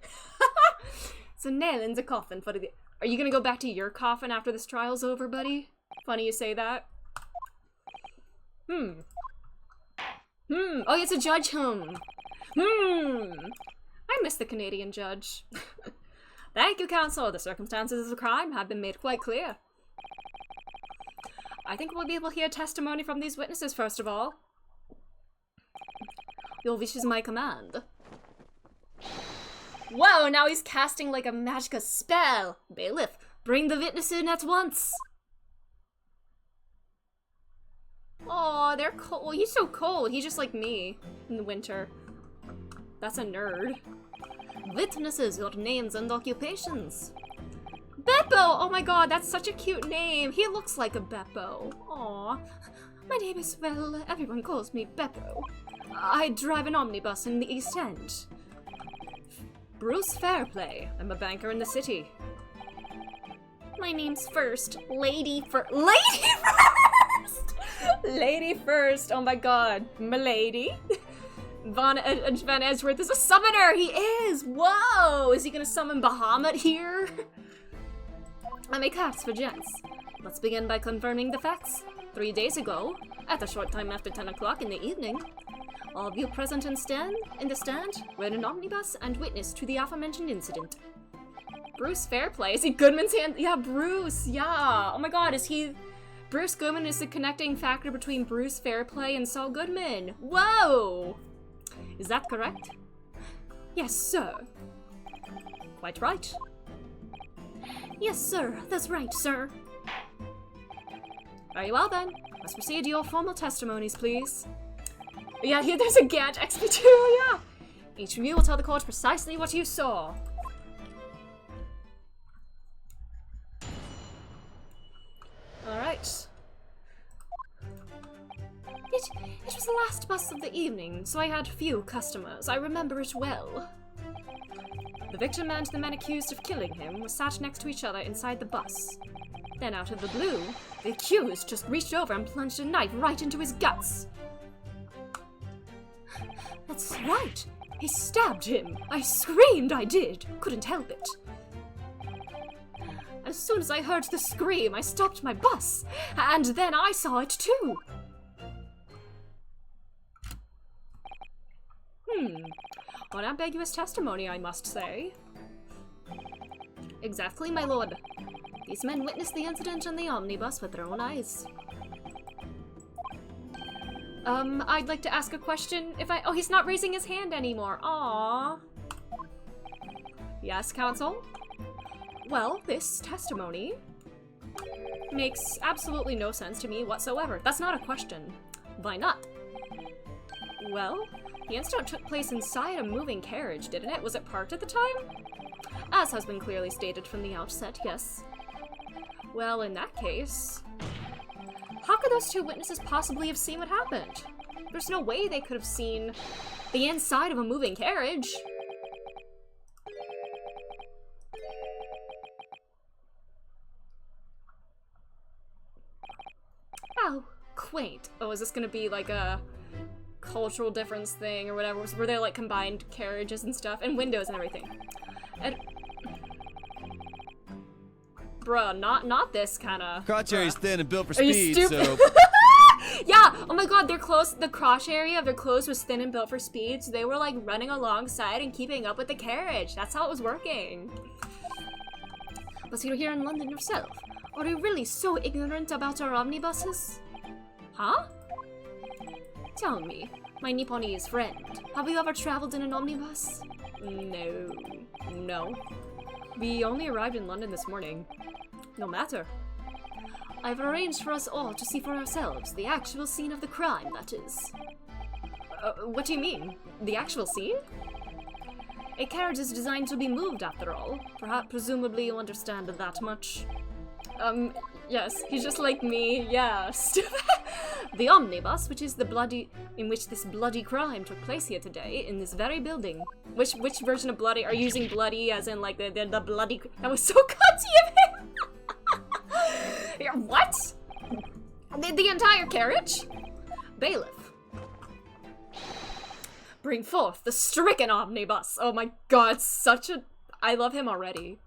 So nail in the coffin for the... Are you gonna go back to your coffin after this trial's over, buddy? Funny you say that. Oh, it's a judge I miss the Canadian judge. Thank you, counsel. The circumstances of the crime have been made quite clear. I think we'll be able to hear testimony from these witnesses first of all. Your wish is my command. Whoa, now he's casting like a magic spell. Bailiff, bring the witness in at once. Oh, they're cold. Well, he's so cold. He's just like me in the winter. That's a nerd. Witnesses, your names and occupations. Beppo! Oh my god, that's such a cute name. He looks like a Beppo. Aw. My name is, well, everyone calls me Beppo. I drive an omnibus in the East End. Bruce Fairplay. I'm a banker in the city. My name's First. Lady First. Lady First. Oh my god. Milady. Van Edgeworth is a summoner! He is! Whoa! Is he gonna summon Bahamut here? I make cards for gents. Let's begin by confirming the facts. 3 days ago, at a short time after 10 o'clock in the evening, all of you present in the stand were in an omnibus and witnessed to the aforementioned incident. Bruce Fairplay. Is he Goodman's hand? Yeah, Bruce. Yeah. Oh my god, is he... Bruce Goodman is the connecting factor between Bruce Fairplay and Saul Goodman. Whoa! Is that correct? Yes, sir. Quite right. Yes, sir. That's right, sir. Very well, then. Let's proceed to your formal testimonies, please. Yeah, here there's a Gantt XP2, yeah! Each of you will tell the court precisely what you saw. Alright. It was the last bus of the evening, so I had few customers. I remember it well. The victim and the man accused of killing him were sat next to each other inside the bus. Then out of the blue, the accused just reached over and plunged a knife right into his guts. That's right! He stabbed him! I screamed, I did! Couldn't help it. As soon as I heard the scream, I stopped my bus, and then I saw it too! Unambiguous testimony, I must say. Exactly, my lord. These men witnessed the incident on the omnibus with their own eyes. I'd like to ask a question if I- Oh, he's not raising his hand anymore. Aww. Yes, counsel? Well, this testimony makes absolutely no sense to me whatsoever. That's not a question. Why not? Well, the incident took place inside a moving carriage, didn't it? Was it parked at the time? As has been clearly stated from the outset, yes. Well, in that case, how could those 2 witnesses possibly have seen what happened? There's no way they could have seen the inside of a moving carriage. How quaint. Oh, is this gonna be like a cultural difference thing or whatever, where they're like combined carriages and stuff, and windows and everything. And bruh, not this kind of. Crotch-area's thin and built for Are you speed, stupid? so... Yeah, oh my god, their clothes, the crotch area of their clothes was thin and built for speed, so they were like running alongside and keeping up with the carriage. That's how it was working. Was you here in London yourself? Are you really so ignorant about our omnibuses? Huh? Tell me, my Nipponese friend, have you ever traveled in an omnibus? No. We only arrived in London this morning. No matter. I've arranged for us all to see for ourselves the actual scene of the crime, that is. What do you mean? The actual scene? A carriage is designed to be moved, after all. Perhaps, presumably you understand that much. Yes, he's just like me, yeah. The omnibus, which is in which this bloody crime took place here today, in this very building. Which version of bloody are you using bloody as in like the bloody? That was so cutty of him. Yeah, what? The entire carriage? Bailiff. Bring forth the stricken omnibus. Oh my god, I love him already.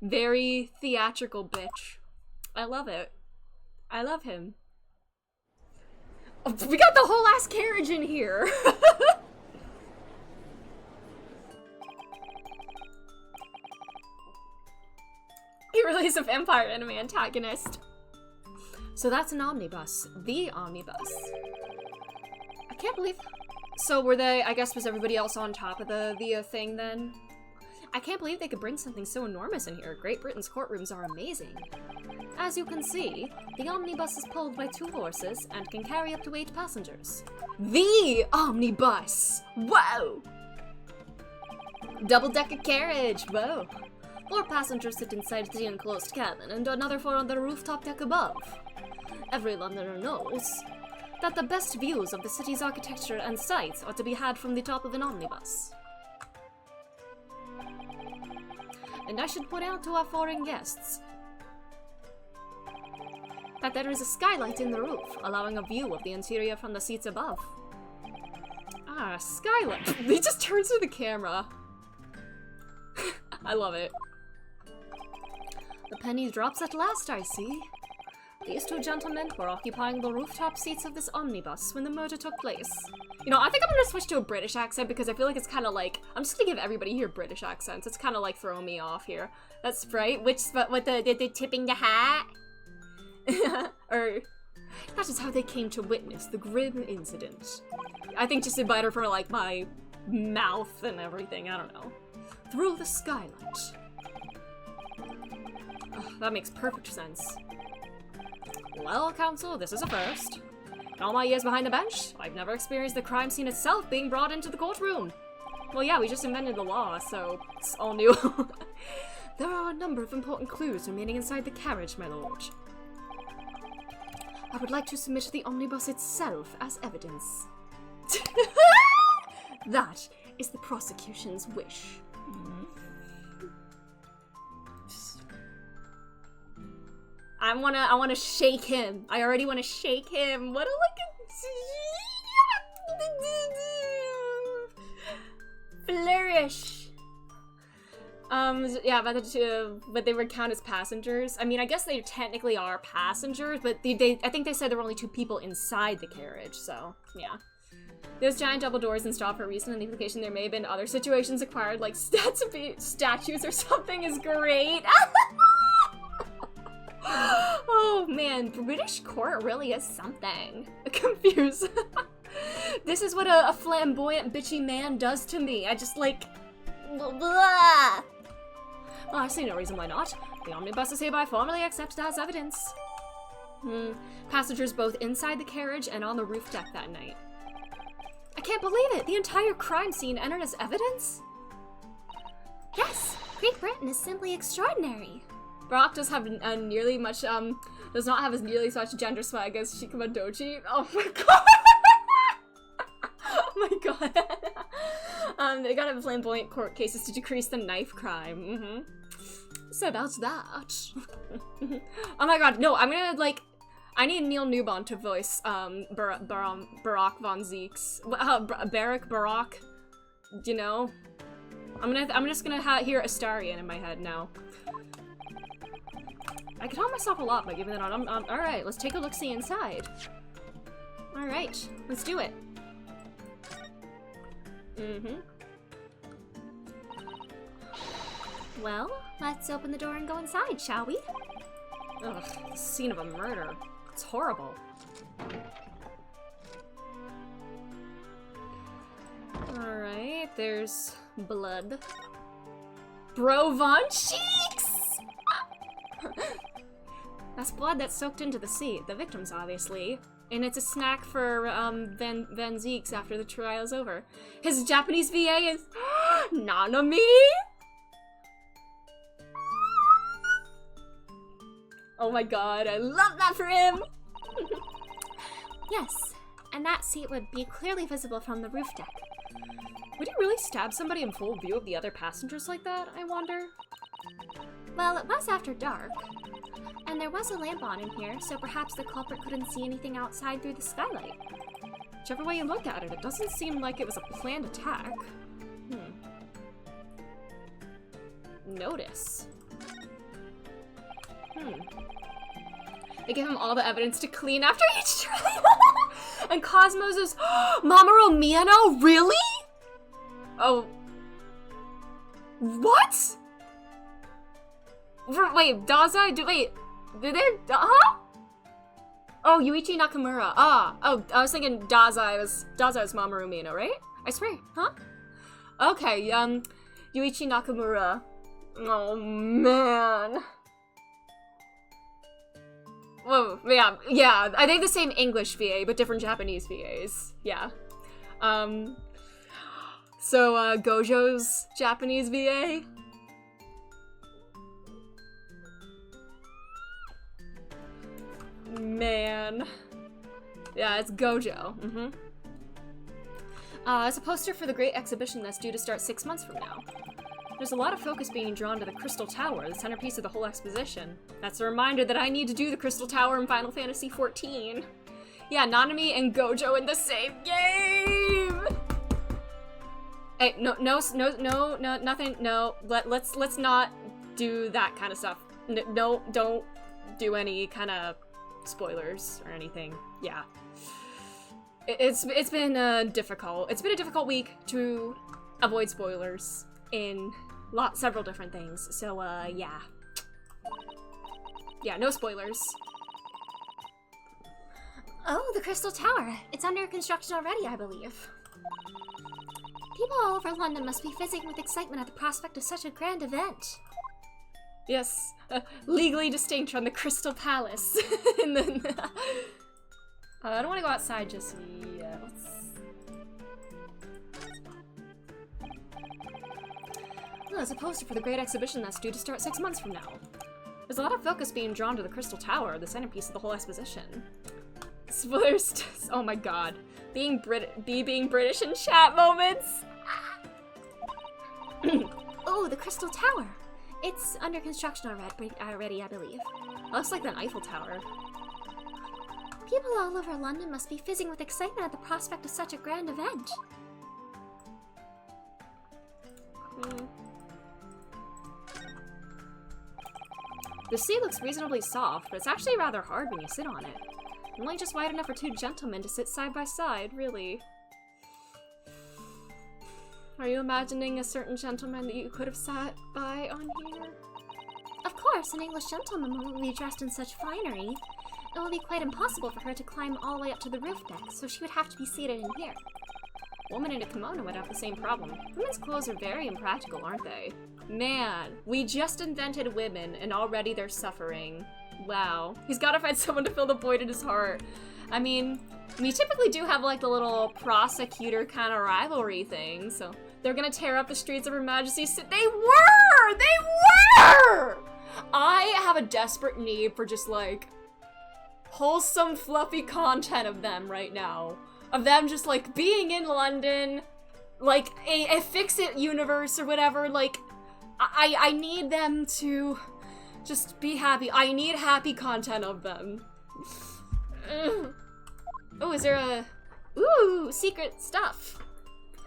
Very theatrical bitch. I love it. I love him. Oh, we got the whole ass carriage in here. He really is a vampire anime antagonist. So that's an omnibus. The omnibus. I can't believe... So were they... I guess was everybody else on top of the thing then? I can't believe they could bring something so enormous in here. Great Britain's courtrooms are amazing. As you can see, the omnibus is pulled by 2 horses and can carry up to 8 passengers. The omnibus! Whoa! Double-decker carriage! Whoa! 4 passengers sit inside the enclosed cabin and another 4 on the rooftop deck above. Every Londoner knows that the best views of the city's architecture and sights are to be had from the top of an omnibus. And I should point out to our foreign guests that there is a skylight in the roof, allowing a view of the interior from the seats above. Ah, skylight. He just turns to the camera. I love it. The penny drops at last, I see. These 2 gentlemen were occupying the rooftop seats of this omnibus when the murder took place. You know, I think I'm gonna switch to a British accent because I feel like it's kind of like... I'm just gonna give everybody here British accents. It's kind of like throwing me off here. That's right. What the tipping the hat? Or... That is how they came to witness the grim incident. I think just better for like my mouth and everything. I don't know. Through the skylight. Ugh, that makes perfect sense. Well, counsel, this is a first. In all my years behind the bench, I've never experienced the crime scene itself being brought into the courtroom. Well, yeah, we just invented the law, so it's all new. There are a number of important clues remaining inside the carriage, my lord. I would like to submit the omnibus itself as evidence. That is the prosecution's wish. I wanna shake him. I already wanna shake him. What a flourish. Yeah, but they would count as passengers. I mean, I guess they technically are passengers, but I think they said there were only 2 people inside the carriage, so yeah. Those giant double doors installed for a reason, and the implication there may have been other situations acquired, like statues or something, is great. Oh man, British court really is something. Confused. This is what a flamboyant bitchy man does to me. I just like... Blah. Well, I see no reason why not. The omnibus is hereby formally accepted as evidence. Passengers both inside the carriage and on the roof deck that night. I can't believe it! The entire crime scene entered as evidence? Yes, Great Britain is simply extraordinary. Brock does have does not have as nearly such gender swag as Shikama Doji. Oh my god! Oh my god. They gotta have flamboyant court cases to decrease the knife crime. So about that. Oh my god, no, I'm gonna I need Neil Newbon to voice Barack von Zeeks. Barack Barack. You know? I'm just gonna hear Astarion in my head now. I can help myself a lot by giving that on. Alright, let's take a look-see inside. Alright, let's do it. Well, let's open the door and go inside, shall we? Ugh, the scene of a murder. It's horrible. Alright, there's blood. Bro Von Cheeks! That's blood that's soaked into the sea. The victims, obviously. And it's a snack for Van Zeeks after the trial's over. His Japanese VA is Nanami? Oh my god, I love that for him! Yes, and that seat would be clearly visible from the roof deck. Would he really stab somebody in full view of the other passengers like that, I wonder? Well, it was after dark, and there was a lamp on in here, so perhaps the culprit couldn't see anything outside through the skylight. Whichever way you look at it, it doesn't seem like it was a planned attack. Notice. They give him all the evidence to clean after each trial. And Cosmos is Mamoru Miyano? Really? Oh. What? Wait, Dazai? Wait. Did they? Huh? Oh, Yuichi Nakamura. Oh, I was thinking Dazai was Mamoru Miyano, right? I swear. Huh? Okay, Yuichi Nakamura. Oh, man. Whoa, yeah, I think the same English VA, but different Japanese VAs. Yeah. So, Gojo's Japanese VA? Man. Yeah, it's Gojo. It's a poster for the great exhibition that's due to start 6 months from now. There's a lot of focus being drawn to the Crystal Tower, the centerpiece of the whole exposition. That's a reminder that I need to do the Crystal Tower in Final Fantasy XIV. Yeah, Nanami and Gojo in the same game! Hey, no, nothing, no. Let's not do that kind of stuff. No, don't do any kind of spoilers or anything. Yeah. It's been difficult. It's been a difficult week to avoid spoilers in several different things. So, yeah. Yeah, no spoilers. Oh, the Crystal Tower. It's under construction already, I believe. People all over London must be fizzing with excitement at the prospect of such a grand event. Yes, legally distinct from the Crystal Palace. And then, I don't want to go outside just yet. There's a poster for the great exhibition that's due to start 6 months from now. There's a lot of focus being drawn to the Crystal Tower, the centerpiece of the whole exposition. Spoilers. Oh my god. Being British in chat moments. Oh, the Crystal Tower. It's under construction already, I believe. Looks like the Eiffel Tower. People all over London must be fizzing with excitement at the prospect of such a grand event. The seat looks reasonably soft, but it's actually rather hard when you sit on it. Only just wide enough for two gentlemen to sit side by side, really. Are you imagining a certain gentleman that you could have sat by on here? Of course, an English gentleman will be dressed in such finery. It will be quite impossible for her to climb all the way up to the roof deck, so she would have to be seated in here. A woman in a kimono would have the same problem. Women's clothes are very impractical, aren't they? Man, we just invented women, and already they're suffering. Wow. He's gotta find someone to fill the void in his heart. I mean, we typically do have like the little prosecutor kind of rivalry thing, so they're gonna tear up the streets of Her Majesty's City. They were! I have a desperate need for just like wholesome, fluffy content of them right now. Of them just like being in London, like a fix-it universe or whatever. Like, I need them to just be happy. I need happy content of them. Oh, is there a... Ooh, secret stuff.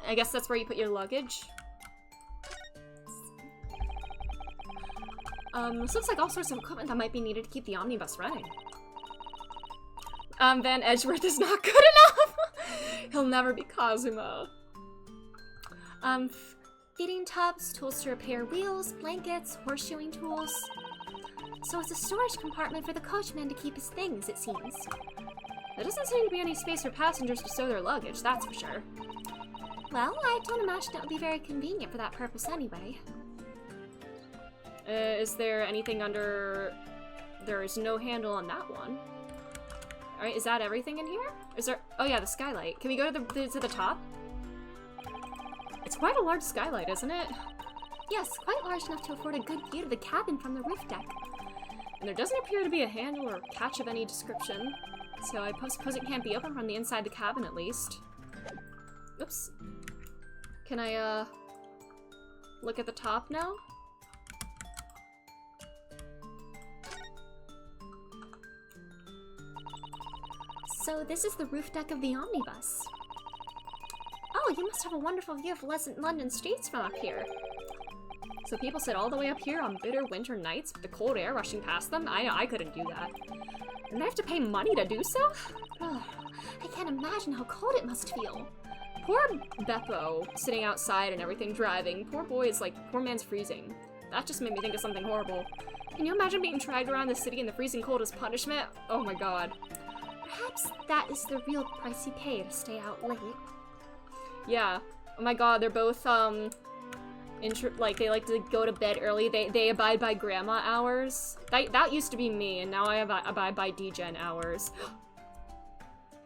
I guess that's where you put your luggage. This looks like all sorts of equipment that might be needed to keep the omnibus running. Van Edgeworth is not good enough! He'll never be Kazuma. Feeding tubs, tools to repair wheels, blankets, horseshoeing tools. So it's a storage compartment for the coachman to keep his things, it seems. There doesn't seem to be any space for passengers to stow their luggage, that's for sure. Well, I don't imagine it would be very convenient for that purpose anyway. Is there anything under... There is no handle on that one. Alright, is that everything in here? Is there... Oh yeah, the skylight. Can we go to the top? It's quite a large skylight, isn't it? Yes, quite large enough to afford a good view of the cabin from the roof deck. And there doesn't appear to be a handle or catch of any description. So I suppose it can't be open from the inside the cabin at least. Oops. Can I, look at the top now? So this is the roof deck of the omnibus. Oh, you must have a wonderful view of London streets from up here. So people sit all the way up here on bitter winter nights with the cold air rushing past them? I couldn't do that. And they have to pay money to do so? Oh, I can't imagine how cold it must feel. Poor Beppo, sitting outside and everything, driving. Poor boy is like, poor man's freezing. That just made me think of something horrible. Can you imagine being dragged around the city in the freezing cold as punishment? Oh my god. Perhaps that is the real price you pay to stay out late. Yeah. Oh my god, they're both, like, they like to go to bed early. They abide by grandma hours. That used to be me, and now I abide by degen hours.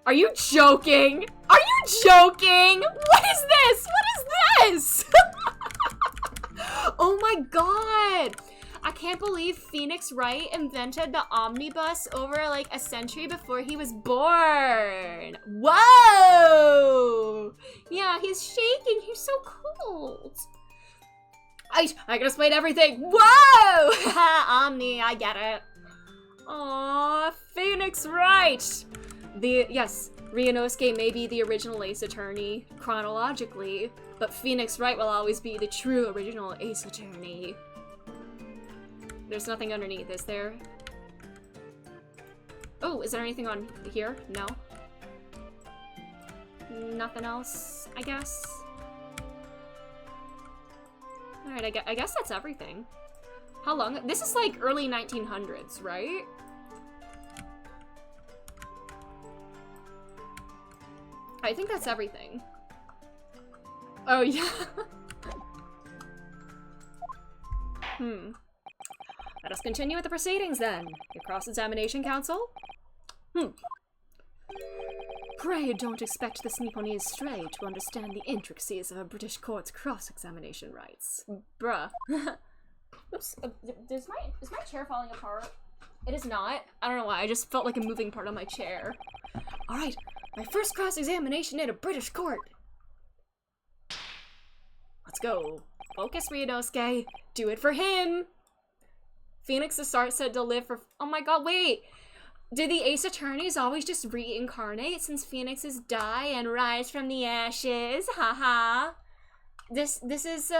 Are you joking? Are you joking? What is this? What is this? Oh my god! I can't believe Phoenix Wright invented the omnibus over like a century before he was born. Whoa! Yeah, he's shaking. He's so cold. I can explain everything. Whoa! Omni, I get it. Aww, Phoenix Wright. Yes, Ryunosuke may be the original Ace Attorney chronologically, but Phoenix Wright will always be the true original Ace Attorney. There's nothing underneath, is there? Oh, is there anything on here? No. Nothing else, I guess. Alright, I guess that's everything. How long? This is like early 1900s, right? I think that's everything. Oh, yeah. Let us continue with the proceedings, then. Your cross-examination, counsel? Pray don't expect the Nipponese stray to understand the intricacies of a British court's cross-examination rights. Bruh. Oops, is my chair falling apart? It is not. I don't know why, I just felt like a moving part on my chair. Alright, my first cross-examination in a British court. Let's go. Focus, Ryunosuke. Do it for him. Phoenix is said to live for— oh my god, wait! Did the Ace Attorneys always just reincarnate since Phoenixes die and rise from the ashes? Haha. This is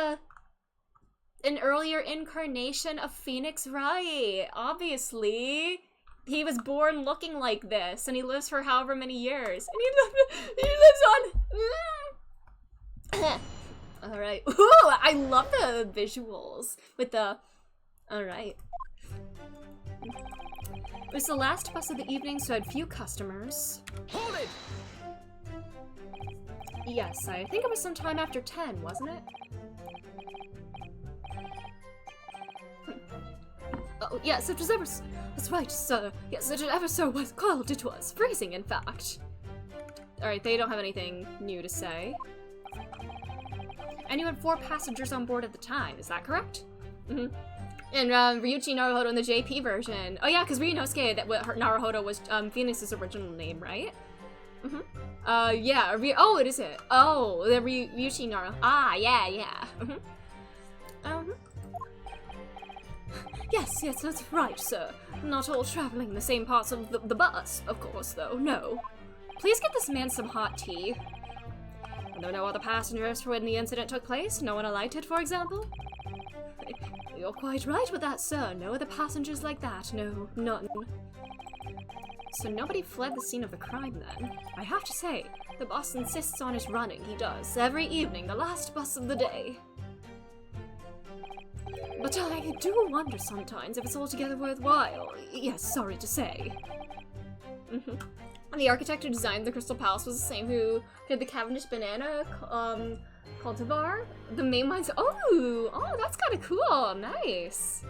an earlier incarnation of Phoenix Wright, obviously. He was born looking like this, and he lives for however many years. And he lives on— Alright. Ooh, I love the visuals with the— alright. It was the last bus of the evening, so I had few customers. Hold it! Yes, I think it was sometime after 10, wasn't it? Oh, yes, it was ever— that's right, sir. Yes, it ever so was cold it was. Freezing, in fact. Alright, they don't have anything new to say. And you had 4 passengers on board at the time, is that correct? Mm-hmm. And Ryuichi Naruhodo in the JP version. Oh yeah, because Ryunosuke, Naruhodo was Phoenix's original name, right? Mm-hmm. Yeah, oh, it is it. Oh, the Ryuichi Naruhodo. Ah, yeah. Mm-hmm. Yes, that's right, sir. Not all traveling the same parts of the bus, of course, though, no. Please get this man some hot tea. Are there no other passengers for when the incident took place? No one alighted, for example? You're quite right with that, sir. No other passengers like that. No, none. So nobody fled the scene of the crime, then? I have to say, the boss insists on his running. He does. Every evening, the last bus of the day. But I do wonder sometimes if it's altogether worthwhile. Yes, sorry to say. The architect who designed the Crystal Palace was the same who did the Cavendish Banana cultivar. The main lines— oh, that's kind of cool. Nice.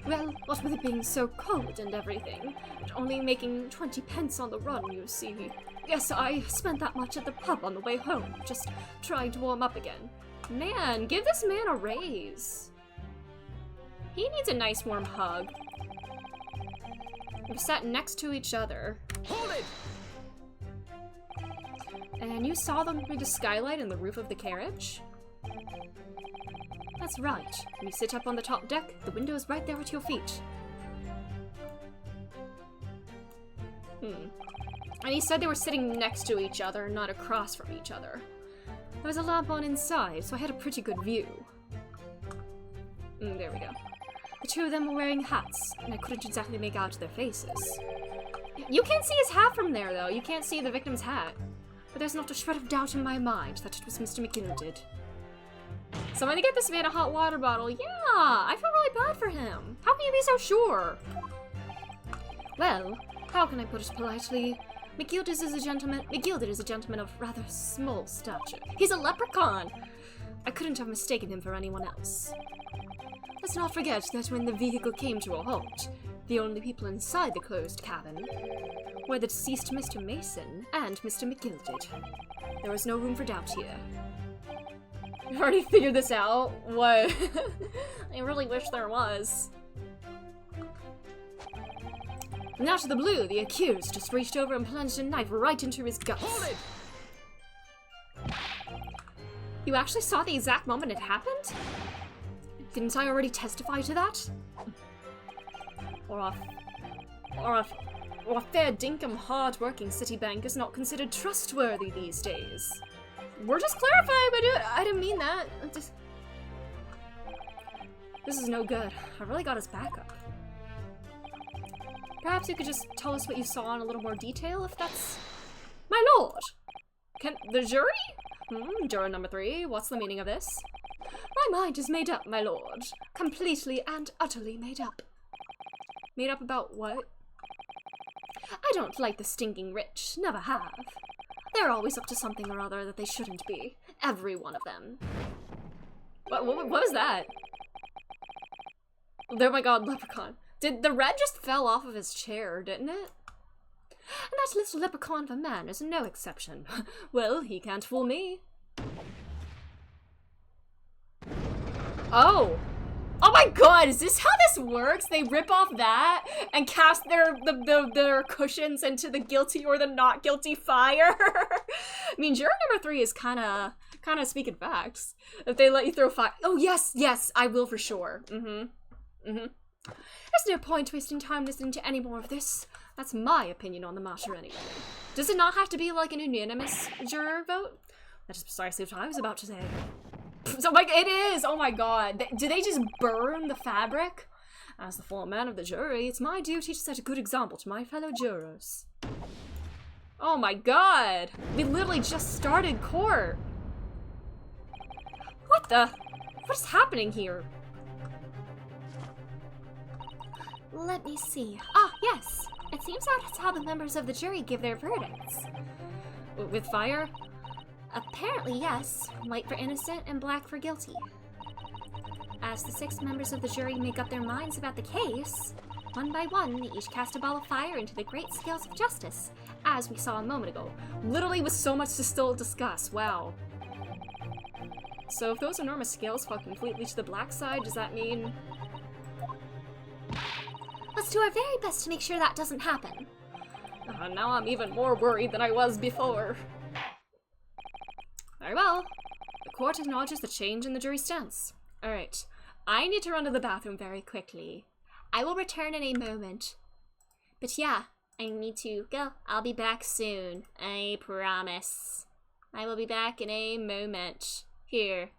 Well, what with it being so cold and everything, but only making 20 pence on the run, you see. Yes, I spent that much at the pub on the way home, just trying to warm up again. Man, give this man a raise. He needs a nice warm hug. We sat next to each other. Hold it! And you saw them through the skylight and the roof of the carriage? That's right. When you sit up on the top deck, the window is right there at your feet. And he said they were sitting next to each other, not across from each other. There was a lamp on inside, so I had a pretty good view. There we go. The two of them were wearing hats, and I couldn't exactly make out their faces. You can't see his hat from there, though. You can't see the victim's hat. But there's not a shred of doubt in my mind that it was Mr. McGilded. Somebody get this man a hot water bottle. Yeah, I feel really bad for him. How can you be so sure? Well, how can I put it politely? McGilded is a gentleman of rather small stature. He's a leprechaun! I couldn't have mistaken him for anyone else. Let's not forget that when the vehicle came to a halt, the only people inside the closed cabin were the deceased Mr. Mason and Mr. McGilded. There was no room for doubt here. I've already figured this out. What? I really wish there was. And out of the blue, the accused just reached over and plunged a knife right into his guts. Hold it! You actually saw the exact moment it happened? Didn't I already testify to that? Or a fair dinkum hard-working city bank is not considered trustworthy these days. We're just clarifying, but I didn't mean that. This is no good. I really got his back up. Perhaps you could just tell us what you saw in a little more detail, if that's... My lord! Can the jury? Juror number 3, what's the meaning of this? My mind is made up, my lord. Completely and utterly made up. Made up about what? I don't like the stinking rich, never have. They're always up to something or other that they shouldn't be. Every one of them. What was that? Oh my god, leprechaun. The red just fell off of his chair, didn't it? And that little leprechaun of a man is no exception. Well, he can't fool me. Oh! Oh my god, is this how this works? They rip off that and cast their cushions into the guilty or the not guilty fire? I mean, juror number 3 is kind of speaking facts. If they let you throw fire. Oh yes, I will for sure. There's no point wasting time listening to any more of this. That's my opinion on the matter anyway. Does it not have to be like an unanimous juror vote? That is precisely what I was about to say. So like it is! Oh my god. Do they just burn the fabric? As the foreman of the jury, it's my duty to set a good example to my fellow jurors. Oh my god! We literally just started court! What is happening here? Let me see. Ah, yes! It seems that's how the members of the jury give their verdicts. With fire? Apparently, yes. White for innocent and black for guilty. As the 6 members of the jury make up their minds about the case, one by one, they each cast a ball of fire into the great scales of justice, as we saw a moment ago. Literally with so much to still discuss, wow. So if those enormous scales fall completely to the black side, does that mean... Let's do our very best to make sure that doesn't happen. Now I'm even more worried than I was before. Very well. The court acknowledges the change in the jury stance. Alright. I need to run to the bathroom very quickly. I will return in a moment. But yeah, I need to go. I'll be back soon. I promise. I will be back in a moment. Here.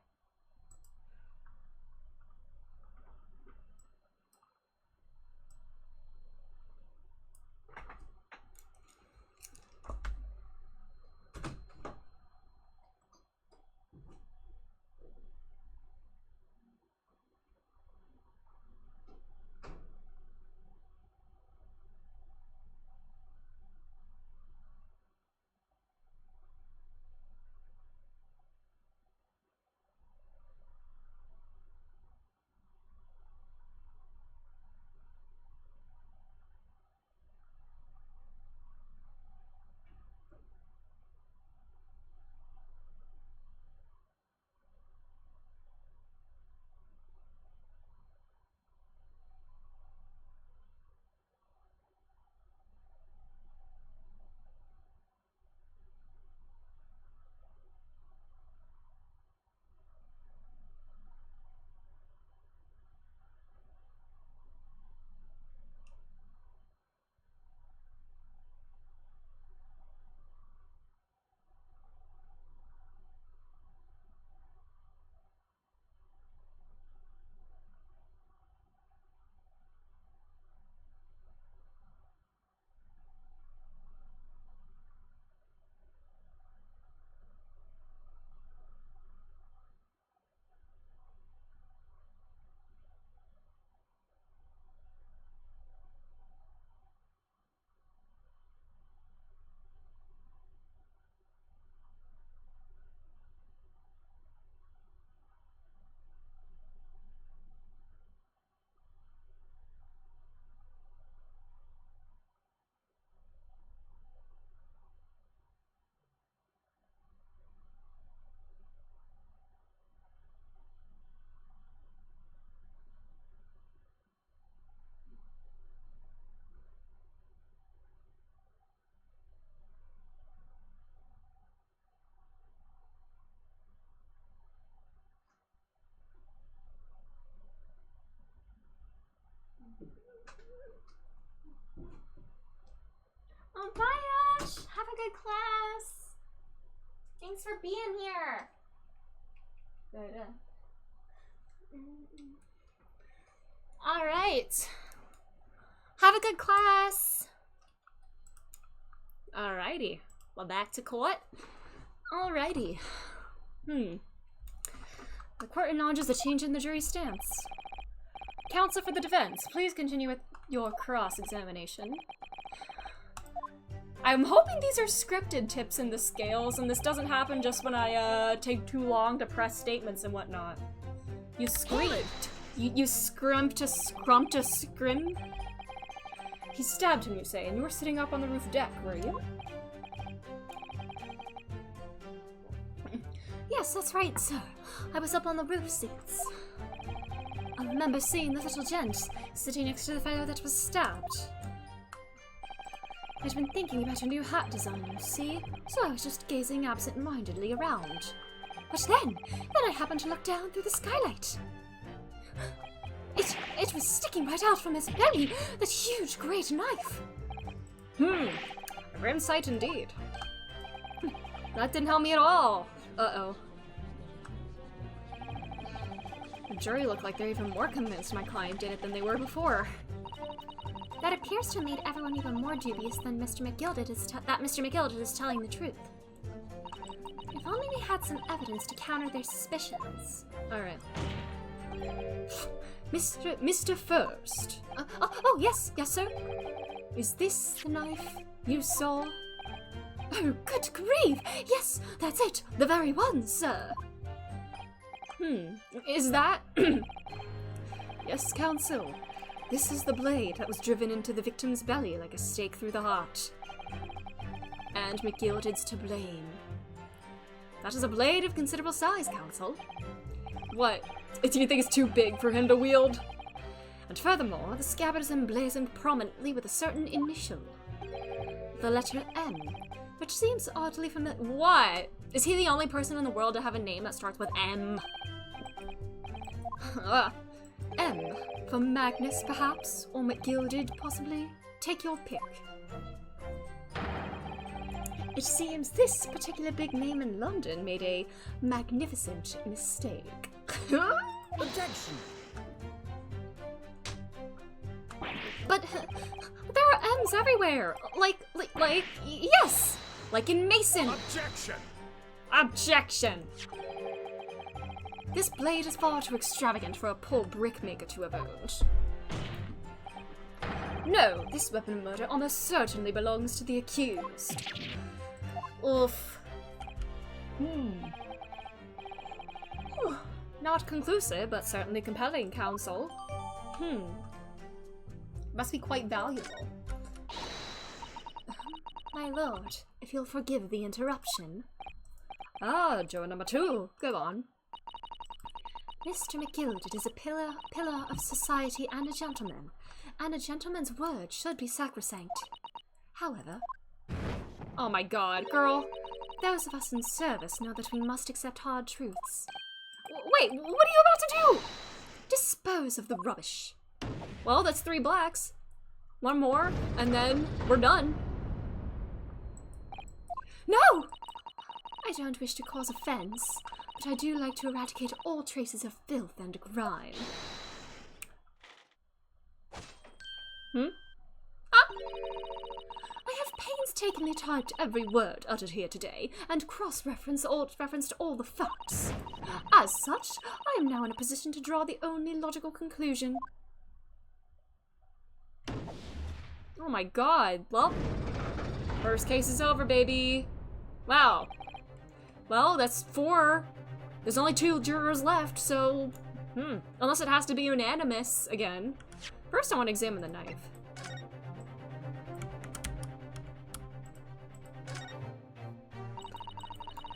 for being here. All right. Have a good class. Alrighty. Well, back to court. Alrighty. The court acknowledges a change in the jury's stance. Counsel for the defense, please continue with your cross-examination. I'm hoping these are scripted tips in the scales, and this doesn't happen just when I take too long to press statements and whatnot. You screamed. You scrumped to scrim? He stabbed him, you say, and you were sitting up on the roof deck, were you? Yes, that's right, sir. I was up on the roof seats. I remember seeing the little gent sitting next to the fellow that was stabbed. I'd been thinking about a new hat design, you see, so I was just gazing absent-mindedly around. But then I happened to look down through the skylight. It was sticking right out from his belly, that huge great knife. A grim sight indeed. That didn't help me at all. Uh-oh. The jury looked like they're even more convinced my client did it than they were before. That appears to have made everyone even more dubious than Mr. McGilded is telling the truth. If only we had some evidence to counter their suspicions. Alright. Mr. First. Oh, yes, sir. Is this the knife you saw? Oh, good grief! Yes, that's it, the very one, sir. Is that... Yes, counsel. This is the blade that was driven into the victim's belly like a stake through the heart. And McGilded's to blame. That is a blade of considerable size, counsel. What? Do you think it's too big for him to wield? And furthermore, the scabbard is emblazoned prominently with a certain initial. The letter M, which seems oddly familiar. What? Is he the only person in the world to have a name that starts with M? M. For Magnus, perhaps? Or McGilded, possibly? Take your pick. It seems this particular big name in London made a magnificent mistake. Objection! But there are M's everywhere! Yes! Like in Mason! Objection! Objection! This blade is far too extravagant for a poor brickmaker to have owned. No, this weapon of murder almost certainly belongs to the accused. Oof. Not conclusive, but certainly compelling, counsel. Must be quite valuable. My lord, if you'll forgive the interruption. Ah, juror number 2. Go on. Mr. McGilded is a pillar of society and a gentleman's word should be sacrosanct. However, Oh my god, girl. those of us in service know that we must accept hard truths. Wait, what are you about to do? Dispose of the rubbish. Well, that's 3 blacks. One more, and then we're done. No! I don't wish to cause offense, but I do like to eradicate all traces of filth and grime. I have painstakingly typed every word uttered here today, and cross-referenced all the facts. As such, I am now in a position to draw the only logical conclusion. Oh my god. Well, first case is over, baby. Wow. Well, that's 4. There's only 2 jurors left, so... Unless it has to be unanimous again. First, I want to examine the knife.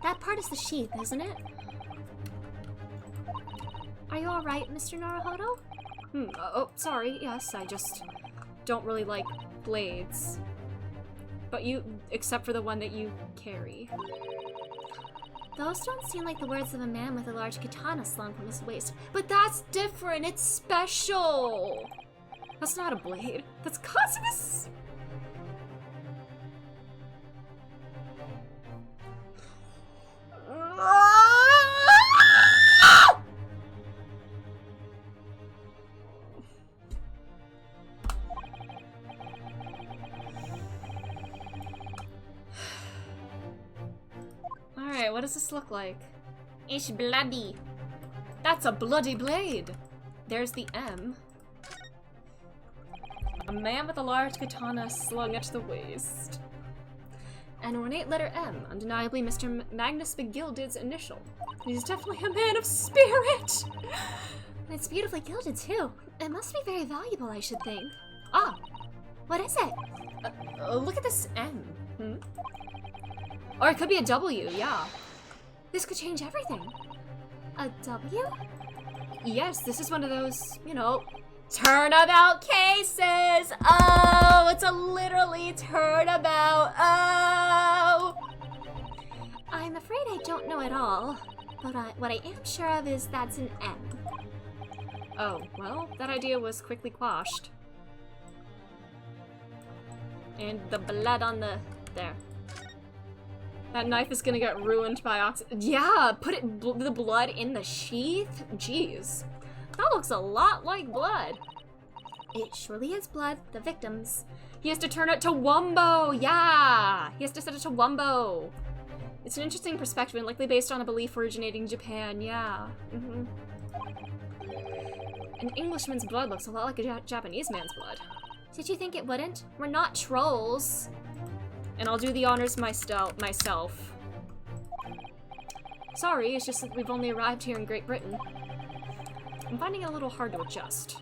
That part is the sheath, isn't it? Are you alright, Mr. Naruhodo? Oh, sorry. Yes, I just don't really like blades. But except for the one that you carry. Those don't seem like the words of a man with a large katana slung from his waist. But that's different. It's special. That's not a blade. That's cosmos. this look like? It's bloody. That's a bloody blade. There's the M. A man with a large katana slung at the waist. An ornate letter M, undeniably Mr. Magnus McGilded's initial. He's definitely a man of spirit! And it's beautifully gilded, too. It must be very valuable, I should think. Ah, what is it? Look at this M. Hmm? Or it could be a W, yeah. This could change everything. A W? Yes, this is one of those, you know, turnabout cases! Oh, it's a literally turnabout. Oh! I'm afraid I don't know it all, but what I am sure of is that's an M. Oh, well, that idea was quickly quashed. And the blood on the... there. That knife is gonna get ruined by yeah, put it the blood in the sheath? Jeez. That looks a lot like blood. It surely is blood, the victims. He has to turn it to Wumbo, yeah! He has to set it to Wumbo. It's an interesting perspective and likely based on a belief originating in Japan, yeah. Mm-hmm. An Englishman's blood looks a lot like a Japanese man's blood. Did you think it wouldn't? We're not trolls. And I'll do the honors myself. Sorry, it's just that we've only arrived here in Great Britain. I'm finding it a little hard to adjust.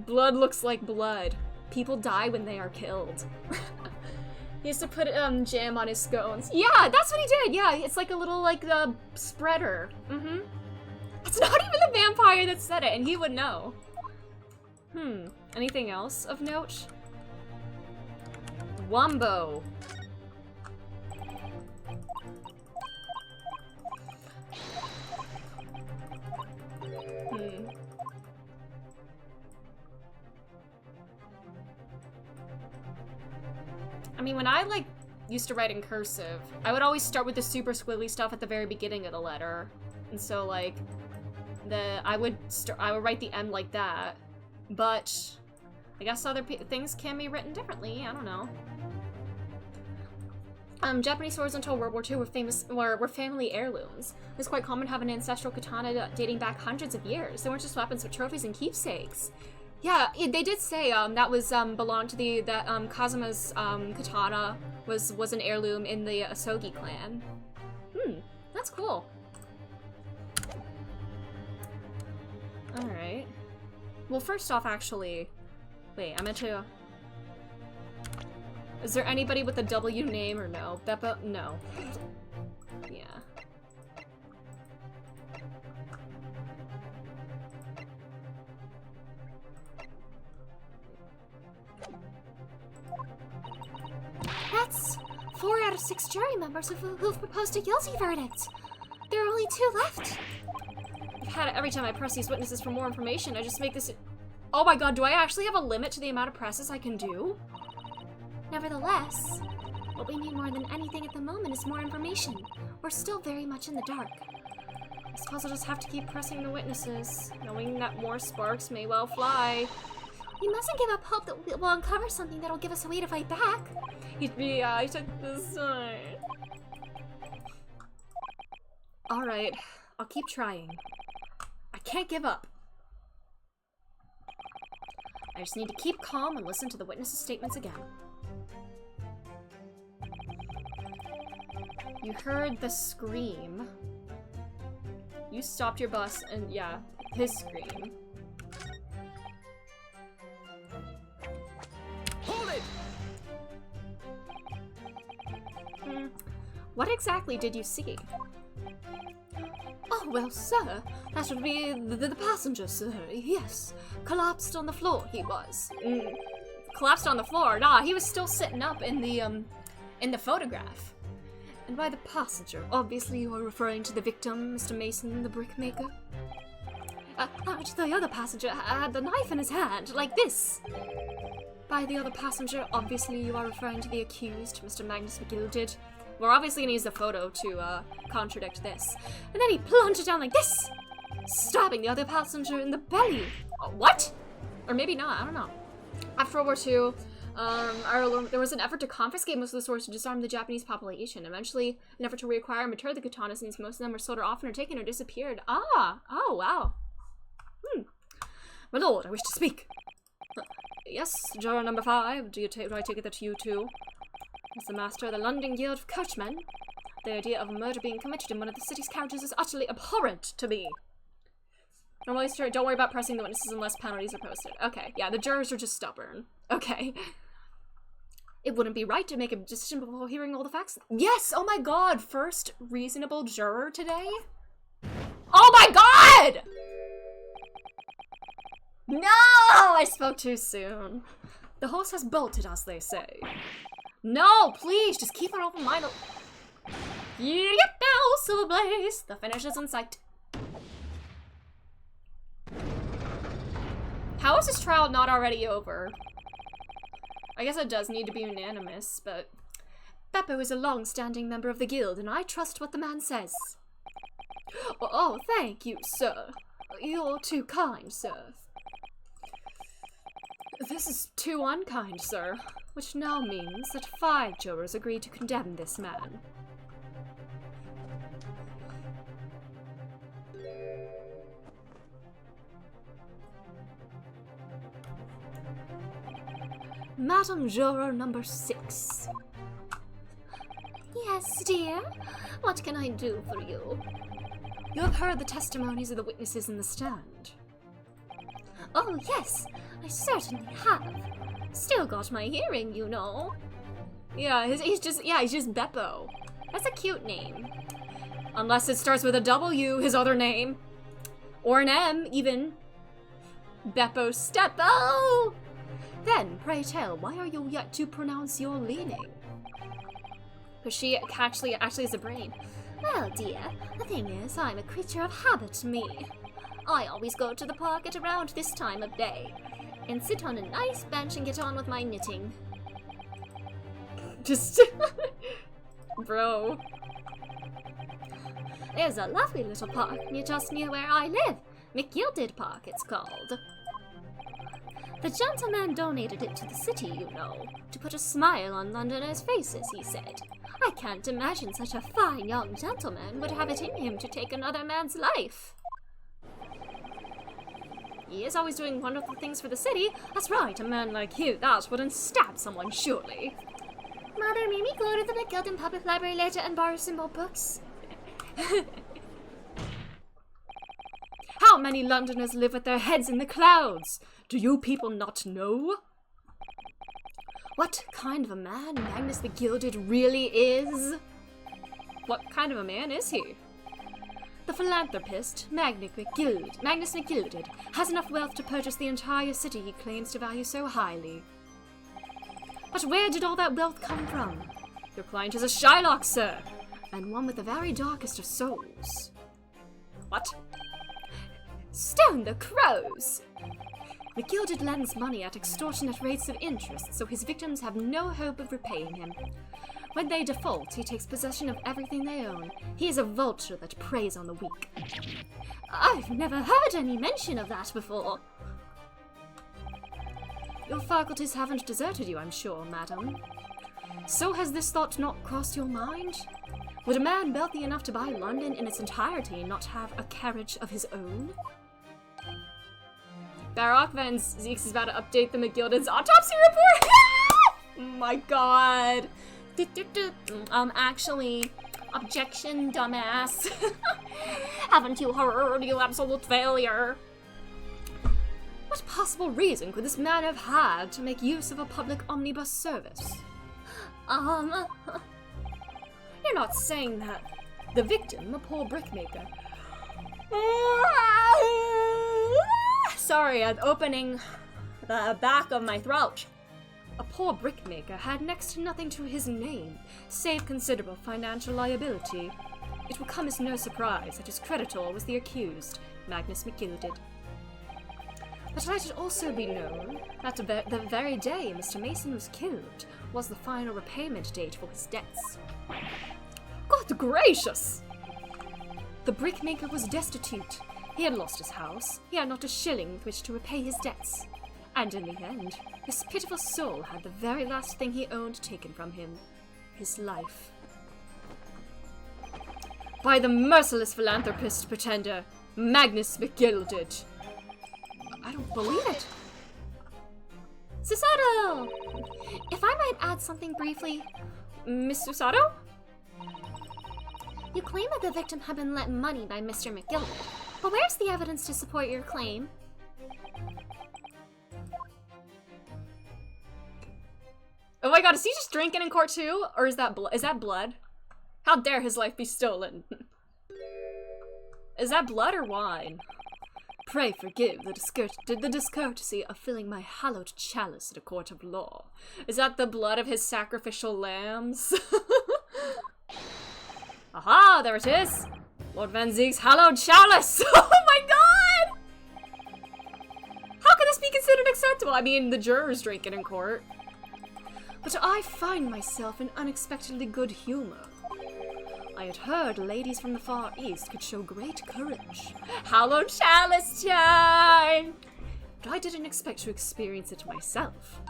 Blood looks like blood. People die when they are killed. He has to put jam on his scones. Yeah, that's what he did. Yeah, it's like a little like spreader. Mm-hmm. It's not even the vampire that said it, and he would know. Anything else of note? Wumbo. I mean, when I like used to write in cursive, I would always start with the super squiggly stuff at the very beginning of the letter, and so like I would write the M like that. But I guess other things can be written differently. I don't know. Japanese swords until World War II were family heirlooms. It was quite common to have an ancestral katana dating back hundreds of years. They weren't just weapons, but trophies and keepsakes. Yeah, they did say that was belonged to Kazuma's katana was an heirloom in the Asogi clan. That's cool. All right. Well, first off, actually, wait, I meant to. Is there anybody with a W name or no? Beppa? No. Yeah. That's 4 out of 6 jury members who've proposed a guilty verdict. There are only 2 left. I've had it every time I press these witnesses for more information. I just make this. Oh my god, do I actually have a limit to the amount of presses I can do? Nevertheless, what we need more than anything at the moment is more information. We're still very much in the dark. I suppose I'll just have to keep pressing the witnesses, knowing that more sparks may well fly. We mustn't give up hope that we'll uncover something that'll give us a way to fight back. Yeah, I took this side. Alright, I'll keep trying. I can't give up. I just need to keep calm and listen to the witnesses' statements again. You heard the scream. You stopped your bus and, yeah, his scream. Hold it! What exactly did you see? Oh, well, sir, that would be the passenger, sir. Yes. Collapsed on the floor, he was. Collapsed on the floor? Nah, he was still sitting up in the photograph. And by the passenger, obviously you are referring to the victim, Mr. Mason, the brickmaker? The other passenger had the knife in his hand, like this. By the other passenger, obviously you are referring to the accused, Mr. Magnus McGilded. We're obviously gonna use the photo to contradict this. And then he plunged it down like this, stabbing the other passenger in the belly. What? Or maybe not, I don't know. After World War II, There was an effort to confiscate most of the swords to disarm the Japanese population. Eventually, an effort to reacquire and mature the katana, since most of them were sold or often or taken or disappeared. Ah! Oh, wow. My lord, I wish to speak. Yes, juror number 5. Do I take it that you too? As the master of the London Guild of Coachmen, the idea of a murder being committed in one of the city's couches is utterly abhorrent to me. Normally, don't worry about pressing the witnesses unless penalties are posted. Okay, yeah, the jurors are just stubborn. Okay. It wouldn't be right to make a decision before hearing all the facts. Yes! Oh my god! First reasonable juror today? Oh my god! No! I spoke too soon. The horse has bolted, as they say. No, please, just keep an open mind. Yep, now, Silver Blaze. The finish is in sight. How is this trial not already over? I guess it does need to be unanimous, but... Beppo is a long-standing member of the guild, and I trust what the man says. Oh, thank you, sir. You're too kind, sir. This is too unkind, sir, which now means that 5 jurors agreed to condemn this man. Madam Juror number 6. Yes, dear? What can I do for you? You have heard the testimonies of the witnesses in the stand. Oh, yes, I certainly have. Still got my hearing, you know. Yeah, he's just Beppo. That's a cute name. Unless it starts with a W, his other name. Or an M, even. Beppo Steppo! Then, pray tell, why are you yet to pronounce your leaning? Because she actually has a brain. Well, dear, the thing is, I'm a creature of habit, me. I always go to the park at around this time of day, and sit on a nice bench and get on with my knitting. Just... Bro. There's a lovely little park just near where I live. McGilded Park, it's called. The gentleman donated it to the city, you know, to put a smile on Londoners' faces, he said. I can't imagine such a fine young gentleman would have it in him to take another man's life. He is always doing wonderful things for the city. That's right, a man like you, that wouldn't stab someone, surely. Mother made me go to the McGilded Public Library later and borrow some more books. How many Londoners live with their heads in the clouds? Do you people not know? What kind of a man Magnus the Gilded really is? What kind of a man is he? The philanthropist, Magnus McGilded, has enough wealth to purchase the entire city he claims to value so highly. But where did all that wealth come from? Your client is a Shylock, sir, and one with the very darkest of souls. What? Stone the crows! McGilded lends money at extortionate rates of interest, so his victims have no hope of repaying him. When they default, he takes possession of everything they own. He is a vulture that preys on the weak. I've never heard any mention of that before. Your faculties haven't deserted you, I'm sure, madam. So has this thought not crossed your mind? Would a man wealthy enough to buy London in its entirety not have a carriage of his own? Baroque Van Zeeks is about to update the McGilded's autopsy report! Oh my god! Actually, objection, dumbass. Haven't you heard, you absolute failure? What possible reason could this man have had to make use of a public omnibus service? You're not saying that the victim, a poor brickmaker... Sorry, I'm opening the back of my throat. A poor brickmaker had next to nothing to his name, save considerable financial liability. It will come as no surprise that his creditor was the accused, Magnus McGilded. But let it also be known that the very day Mr. Mason was killed was the final repayment date for his debts. Good gracious! The brickmaker was destitute. He had lost his house. He had not a shilling with which to repay his debts. And in the end, this pitiful soul had the very last thing he owned taken from him, his life. By the merciless philanthropist pretender, Magnus McGilded. I don't believe it. Susato! If I might add something briefly, Miss Susato? you claim that the victim had been lent money by Mr. McGilded, but where's the evidence to support your claim? Oh my god, is he just drinking in court too? Or is that blood? How dare his life be stolen? Is that blood or wine? Pray forgive the discourtesy of filling my hallowed chalice in a court of law. Is that the blood of his sacrificial lambs? Aha, there it is! Lord Van Zieg's hallowed chalice! Oh my god! How can this be considered acceptable? I mean, the jurors drink it in court. But I find myself in unexpectedly good humor. I had heard ladies from the Far East could show great courage. Hallowed chalice time! But I didn't expect to experience it myself.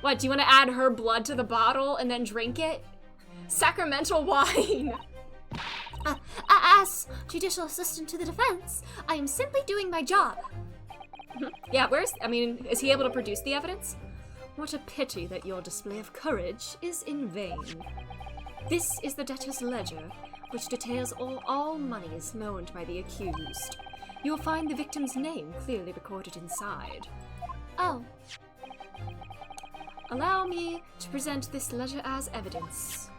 What, do you want to add her blood to the bottle and then drink it? Sacramental wine! As judicial assistant to the defense, I am simply doing my job. Yeah, is he able to produce the evidence? What a pity that your display of courage is in vain. This is the debtor's ledger, which details all monies loaned by the accused. You will find the victim's name clearly recorded inside. Oh, Allow me to present this ledger as evidence.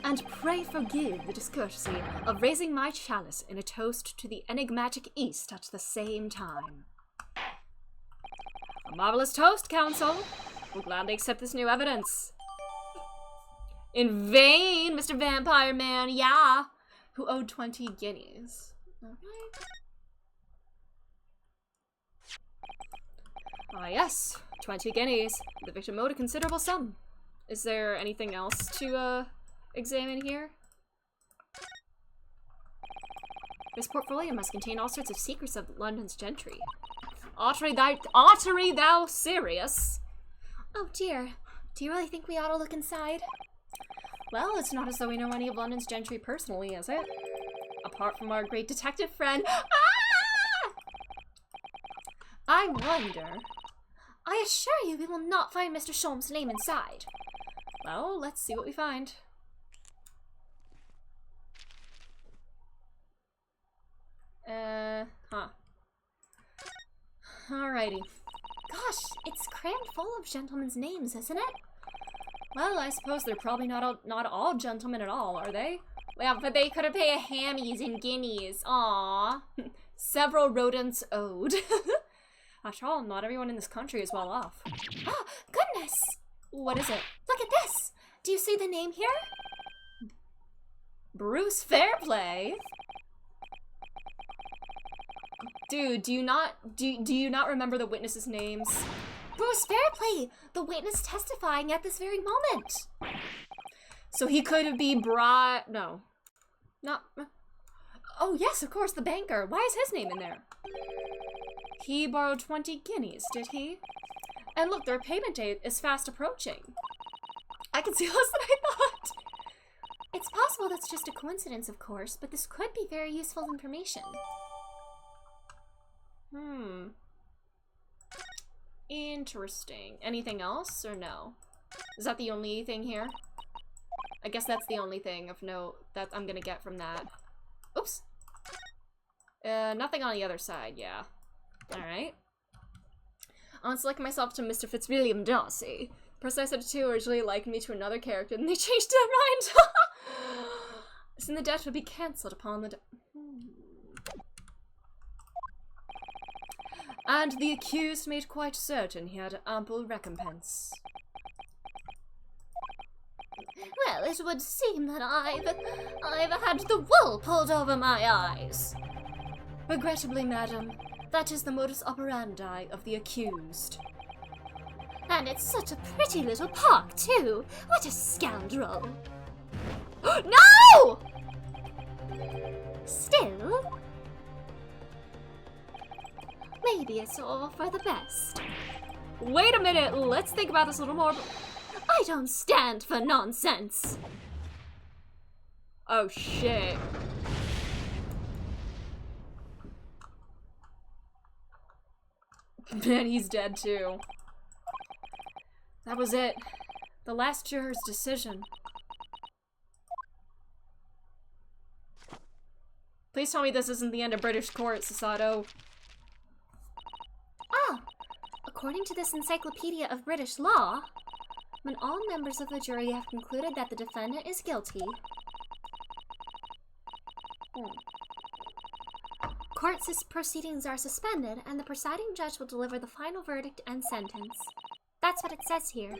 And pray forgive the discourtesy of raising my chalice in a toast to the enigmatic East at the same time. A marvelous toast, Counsel. We'll gladly accept this new evidence. In vain, Mr. Vampire Man, yeah, who owed 20 guineas. Alright. Ah, yes, 20 guineas. The victim owed a considerable sum. Is there anything else to, examine here? This portfolio must contain all sorts of secrets of London's gentry. Ottery thou serious? oh dear. Do you really think we ought to look inside? Well, it's not as though we know any of London's gentry personally, is it? Apart from our great detective friend. Ah! I wonder. I assure you we will not find Mr. Sholm's name inside. Well, let's see what we find. Alrighty. Gosh, it's crammed full of gentlemen's names, isn't it? Well, I suppose they're probably not all gentlemen at all, are they? Well, but they could have paid hammies and guineas. Aww. Several rodents owed. After all, not everyone in this country is well off. Oh, goodness! What is it? Look at this! Do you see the name here? Bruce Fairplay? Dude, do you not remember the witnesses' names? Bruce Fairplay! The witness testifying at this very moment! So he could be no. Not... Oh, yes, of course, the banker. Why is his name in there? He borrowed 20 guineas, did he? And look, their payment date is fast approaching. I can see less than I thought. It's possible that's just a coincidence, of course, but this could be very useful information. Interesting. Anything else, or no? Is that the only thing here? I guess that's the only thing of note that I'm gonna get from that. Oops. Nothing on the other side, yeah. Alright. I'm selecting myself to Mr. Fitzwilliam Darcy. The person I said it to originally liked me to another character, and they changed their mind! Then the debt would be cancelled upon the And the accused made quite certain he had ample recompense. Well, it would seem that I've had the wool pulled over my eyes. Regrettably, madam, that is the modus operandi of the accused. And it's such a pretty little park, too. What a scoundrel. No! Still... maybe it's all for the best. Wait a minute, let's think about this a little more. I don't stand for nonsense. Oh shit. Man, he's dead too. That was it. The last juror's decision. Please tell me this isn't the end of British court, Sasato. Ah, according to this Encyclopedia of British Law, when all members of the jury have concluded that the defendant is guilty, court proceedings are suspended and the presiding judge will deliver the final verdict and sentence. That's what it says here.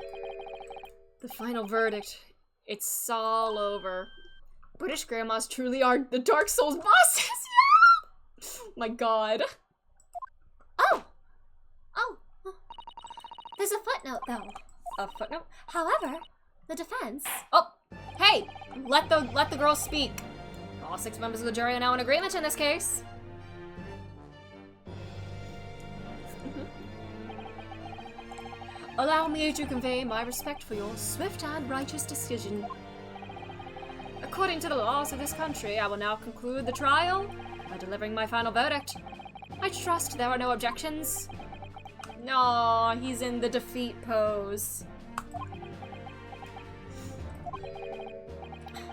The final verdict. It's all over. British grandmas truly are the Dark Souls bosses! Yeah! My god. Oh! There's a footnote, though. A footnote? However, the defense... Oh! Hey! Let the girl speak. All 6 members of the jury are now in agreement in this case. Allow me to convey my respect for your swift and righteous decision. According to the laws of this country, I will now conclude the trial by delivering my final verdict. I trust there are no objections. No, he's in the defeat pose.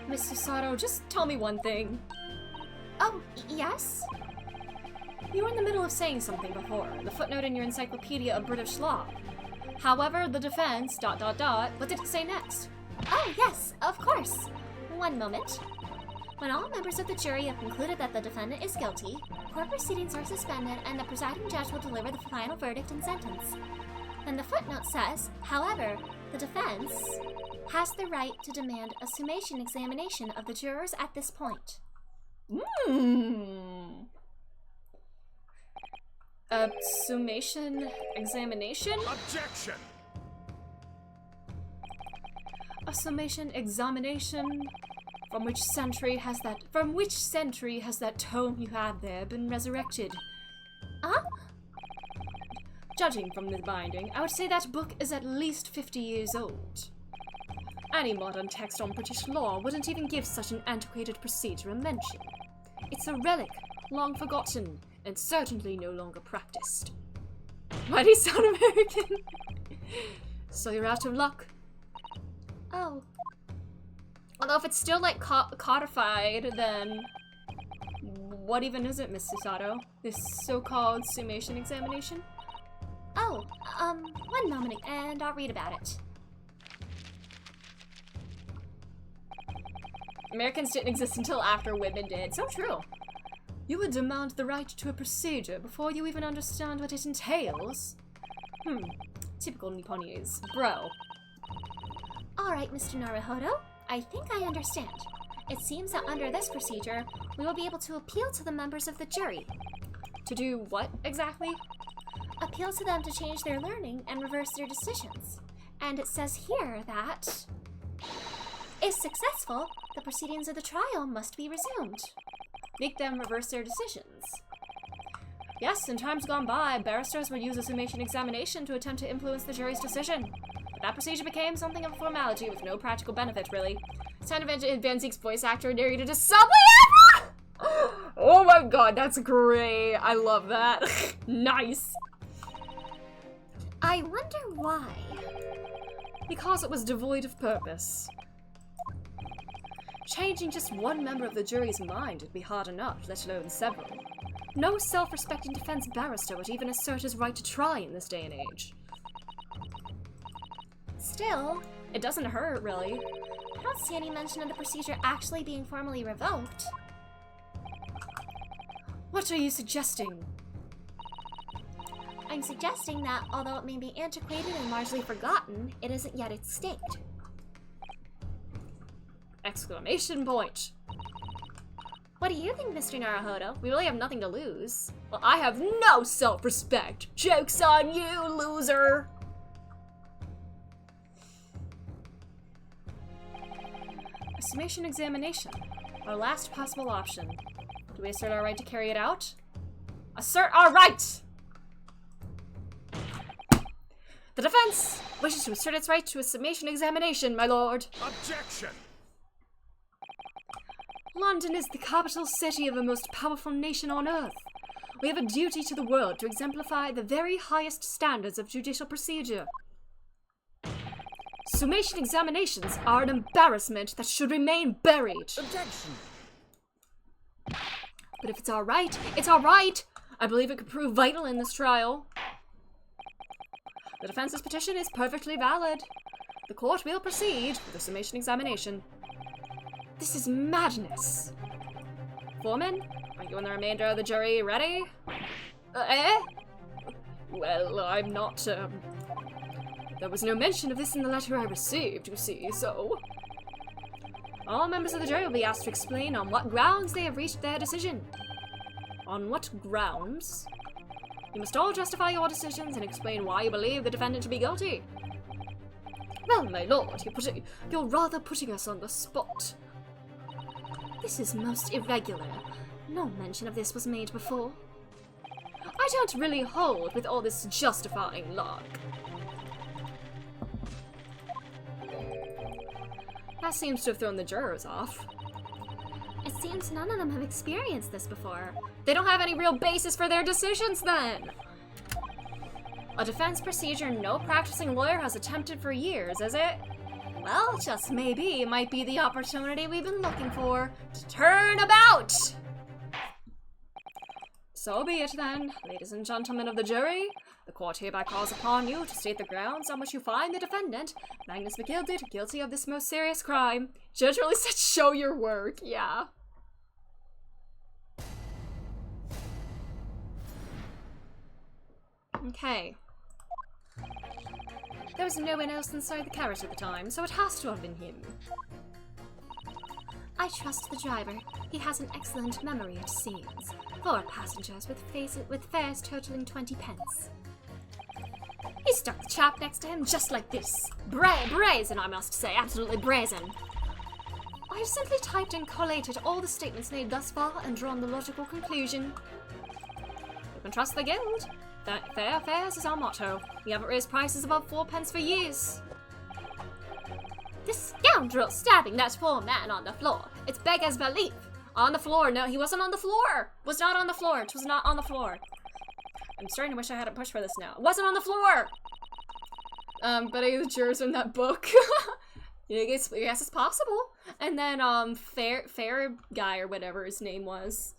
Miss Sasato, just tell me one thing. Oh, yes? You were in the middle of saying something before, the footnote in your Encyclopedia of British Law. However, the defense, ... what did it say next? Oh, yes, of course. One moment. When all members of the jury have concluded that the defendant is guilty, court proceedings are suspended and the presiding judge will deliver the final verdict and sentence. Then the footnote says, however, the defense has the right to demand a summation examination of the jurors at this point. A summation examination? Objection! A summation examination? From which century has that tome you have there been resurrected? Huh? Judging from the binding, I would say that book is at least 50 years old. Any modern text on British law wouldn't even give such an antiquated procedure a mention. It's a relic, long forgotten, and certainly no longer practiced. Why do you sound American? So you're out of luck. Oh. Although if it's still like codified, then what even is it, Miss Sasato? This so-called summation examination? Oh, one moment and I'll read about it. Americans didn't exist until after women did. So true. You would demand the right to a procedure before you even understand what it entails? Typical Nipponese. Bro. Alright, Mr. Naruhodo. I think I understand. It seems that under this procedure, we will be able to appeal to the members of the jury. To do what, exactly? Appeal to them to change their learning and reverse their decisions. And it says here that, if successful, the proceedings of the trial must be resumed. Make them reverse their decisions. Yes, in times gone by, barristers would use a summation examination to attempt to influence the jury's decision. But that procedure became something of a formality with no practical benefit, really. It's time to Van Zeke's voice actor narrated a Subway ad! Oh my god, that's great. I love that. Nice. I wonder why. Because it was devoid of purpose. Changing just one member of the jury's mind would be hard enough, let alone several. No self-respecting defense barrister would even assert his right to try in this day and age. Still, it doesn't hurt, really. I don't see any mention of the procedure actually being formally revoked. What are you suggesting? I'm suggesting that, although it may be antiquated and largely forgotten, it isn't yet extinct. Exclamation point. What do you think, Mr. Naruhodo? We really have nothing to lose. Well, I have no self-respect. Joke's on you, loser! A summation examination. Our last possible option. Do we assert our right to carry it out? Assert our right! The defense wishes to assert its right to a summation examination, my lord. Objection! London is the capital city of the most powerful nation on earth. We have a duty to the world to exemplify the very highest standards of judicial procedure. Summation examinations are an embarrassment that should remain buried. Objection! But if it's alright, it's alright! I believe it could prove vital in this trial. The defense's petition is perfectly valid. The court will proceed with the summation examination. This is madness. Foreman, are you and the remainder of the jury ready? Well, I'm not, There was no mention of this in the letter I received, you see, so... All members of the jury will be asked to explain on what grounds they have reached their decision. On what grounds? You must all justify your decisions and explain why you believe the defendant to be guilty. Well, my lord, you're rather putting us on the spot. This is most irregular. No mention of this was made before. I don't really hold with all this justifying lark. That seems to have thrown the jurors off. It seems none of them have experienced this before. They don't have any real basis for their decisions then! A defense procedure no practicing lawyer has attempted for years, is it? Well, just maybe it might be the opportunity we've been looking for to turn about! So be it then, ladies and gentlemen of the jury. The court hereby calls upon you to state the grounds on which you find the defendant, Magnus McGilded, guilty of this most serious crime. Judge really said show your work, yeah. Okay. There was no one else inside the carriage at the time, so it has to have been him. I trust the driver. He has an excellent memory, it seems. 4 passengers with fares totaling 20 pence. He stuck the chap next to him just like this. Brazen, I must say. Absolutely brazen. I have simply typed and collated all the statements made thus far and drawn the logical conclusion. You can trust the guild. Fair fares is our motto. We haven't raised prices above 4 pence for years. This scoundrel stabbing that poor man on the floor. It's beggars belief. On the floor. No, he wasn't on the floor. Was not on the floor. It was not on the floor. I'm starting to wish I hadn't pushed for this now. It wasn't on the floor! But I the jurors in that book. Yes, it's possible. And then, fair guy or whatever his name was.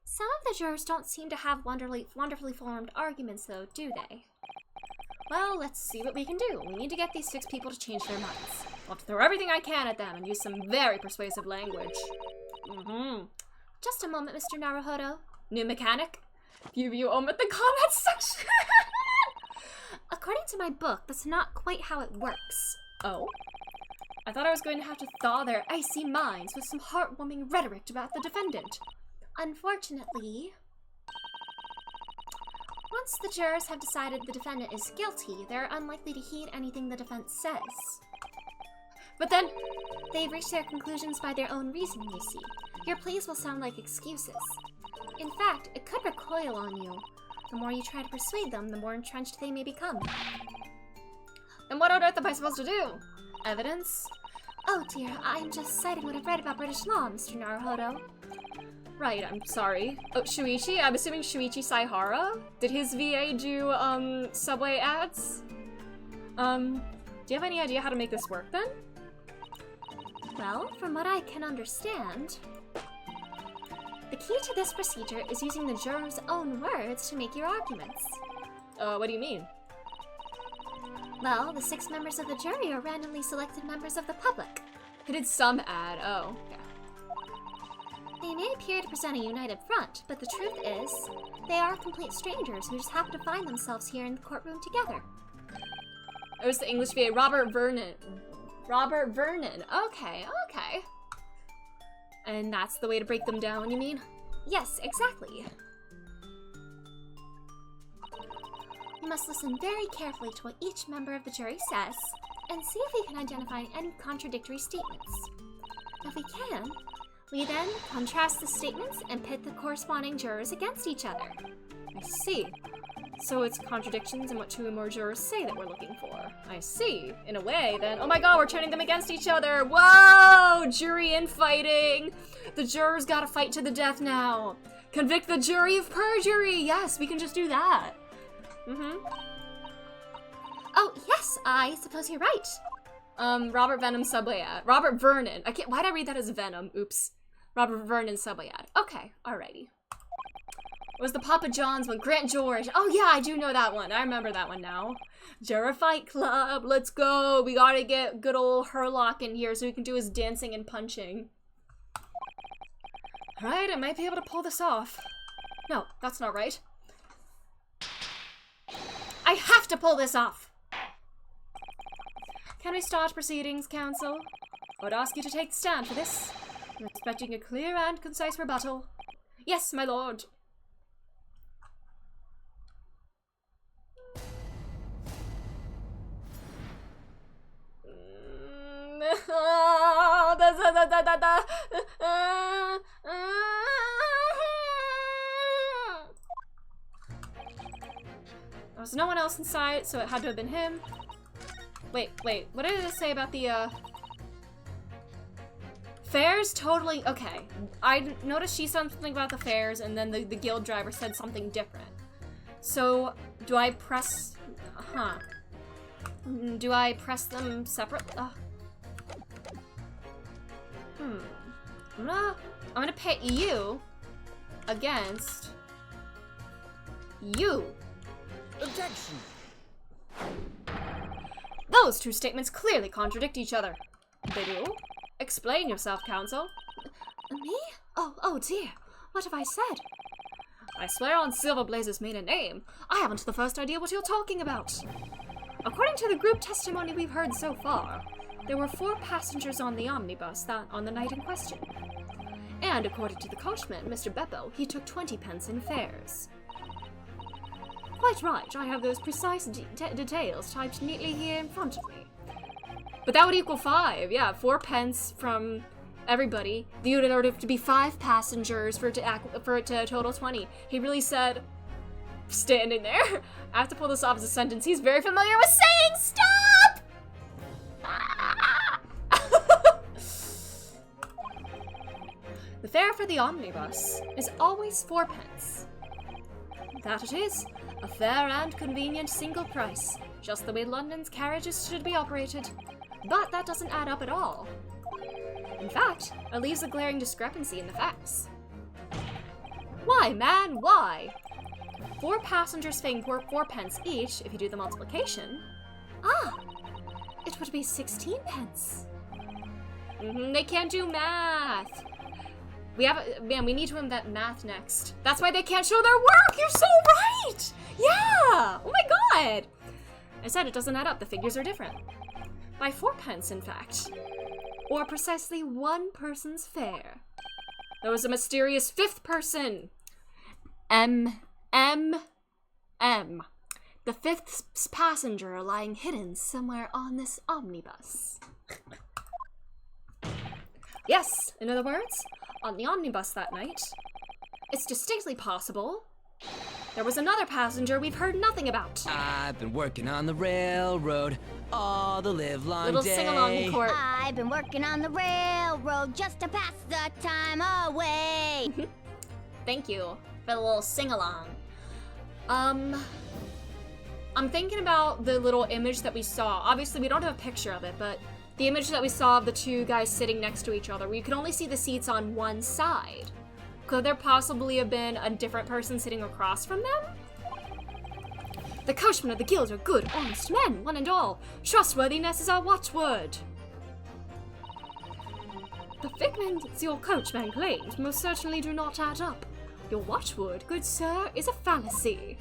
Some of the jurors don't seem to have wonderfully formed arguments, though, do they? Well, let's see what we can do. We need to get these 6 people to change their minds. I'll have to throw everything I can at them and use some very persuasive language. Just a moment, Mr. Naruhodo. New mechanic? You omit the comments section! According to my book, that's not quite how it works. Oh? I thought I was going to have to thaw their icy minds with some heartwarming rhetoric about the defendant. Unfortunately, once the jurors have decided the defendant is guilty, they're unlikely to heed anything the defense says. But then, they've reached their conclusions by their own reasoning, you see. Your pleas will sound like excuses. In fact, it could recoil on you. The more you try to persuade them, the more entrenched they may become. Then what on earth am I supposed to do? Evidence? Oh dear, I'm just citing what I've read about British law, Mr. Naruhodo. Right, I'm sorry. Oh, Shuichi? I'm assuming Shuichi Saihara? Did his VA do, Subway ads? Do you have any idea how to make this work, then? Well, from what I can understand, the key to this procedure is using the jurors' own words to make your arguments. What do you mean? Well, the 6 members of the jury are randomly selected members of the public. I did some ad, oh, yeah. They may appear to present a united front, but the truth is, they are complete strangers who just happen to find themselves here in the courtroom together. It was the English VA, Robert Vernon. Robert Vernon, okay. And that's the way to break them down, you mean? Yes, exactly. You must listen very carefully to what each member of the jury says, and see if we can identify any contradictory statements. If we can, we then contrast the statements and pit the corresponding jurors against each other. I see. So it's contradictions in what two or more jurors say that we're looking for. I see. In a way, then. Oh my god, we're turning them against each other! Whoa! Jury infighting! The jurors gotta fight to the death now. Convict the jury of perjury! Yes, we can just do that. Oh, yes, I suppose you're right. Robert Venom subway ad. Robert Vernon. Why'd I read that as Venom? Oops. Robert Vernon subway ad. Okay, alrighty. It was the Papa John's one. Grant George. Oh yeah, I do know that one. I remember that one now. Juror Fight Club. Let's go. We gotta get good old Herlock in here so he can do his dancing and punching. Alright, I might be able to pull this off. No, that's not right. I have to pull this off! Can we start proceedings, counsel? I would ask you to take the stand for this. I'm expecting a clear and concise rebuttal. Yes, my lord. There was no one else in sight, so it had to have been him. Wait, what did it say about the, Fares? Totally, okay. I noticed she said something about the fares, and then the guild driver said something different. So, do I press, do I press them separately? I'm gonna pit you against you. Objection! Those two statements clearly contradict each other. They do? Explain yourself, counsel. Me? Oh dear. What have I said? I swear on Silverblaze's maiden name, I haven't the first idea what you're talking about. According to the group testimony we've heard so far, there were 4 passengers on the omnibus on the night in question. And according to the coachman, Mr. Beppo, he took 20 pence in fares. Quite right, I have those precise details typed neatly here in front of me. But that would equal 5, yeah, 4 pence from everybody. In order to be 5 passengers for it to total 20. He really said, standing there. I have to pull this off as a sentence. He's very familiar with saying stop! The fare for the omnibus is always 4 pence. That it is, a fair and convenient single price, just the way London's carriages should be operated. But that doesn't add up at all. In fact, it leaves a glaring discrepancy in the facts. Why, man, why? 4 passengers paying 4 pence each, if you do the multiplication. It would be 16 pence. They can't do math. We need to invent math next. That's why they can't show their work! You're so right! Yeah! Oh my god! I said it doesn't add up, the figures are different. By 4 pence, in fact. Or precisely 1 person's fare. There was a mysterious 5th person. M. The 5th passenger lying hidden somewhere on this omnibus. Yes, in other words, on the omnibus that night, it's distinctly possible there was another passenger we've heard nothing about. I've been working on the railroad all the livelong Little day. sing-along court. I've been working on the railroad just to pass the time away. Thank you for the little sing-along. I'm thinking about the little image that we saw. Obviously, we don't have a picture of it, but the image that we saw of the 2 guys sitting next to each other, where you could only see the seats on one side. Could there possibly have been a different person sitting across from them? The coachmen of the guild are good, honest men, one and all. Trustworthiness is our watchword. The figments your coachman claims most certainly do not add up. Your watchword, good sir, is a fallacy.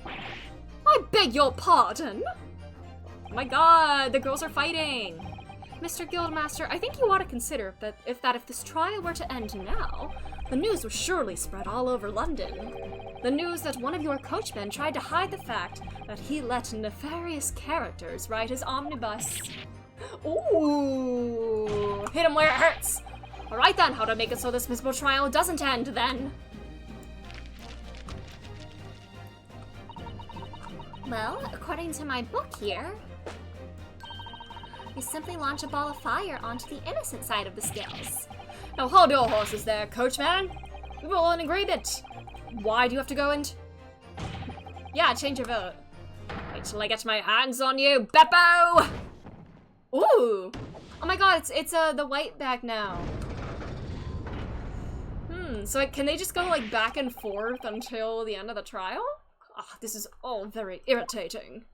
I beg your pardon. Oh my god, the girls are fighting. Mr. Guildmaster, I think you ought to consider that if this trial were to end now, the news would surely spread all over London. The news that one of your coachmen tried to hide the fact that he let nefarious characters ride his omnibus. Ooh, hit him where it hurts. All right then, how to make it so this miserable trial doesn't end then. Well, according to my book here, you simply launch a ball of fire onto the innocent side of the scales. Now hold your horses there, coachman. We're all in agreement. Why do you have to go and... Yeah, change your vote. Wait till I get my hands on you, Beppo! Ooh! Oh my god, it's the white bag now. So can they just go like back and forth until the end of the trial? Ah, this is all very irritating.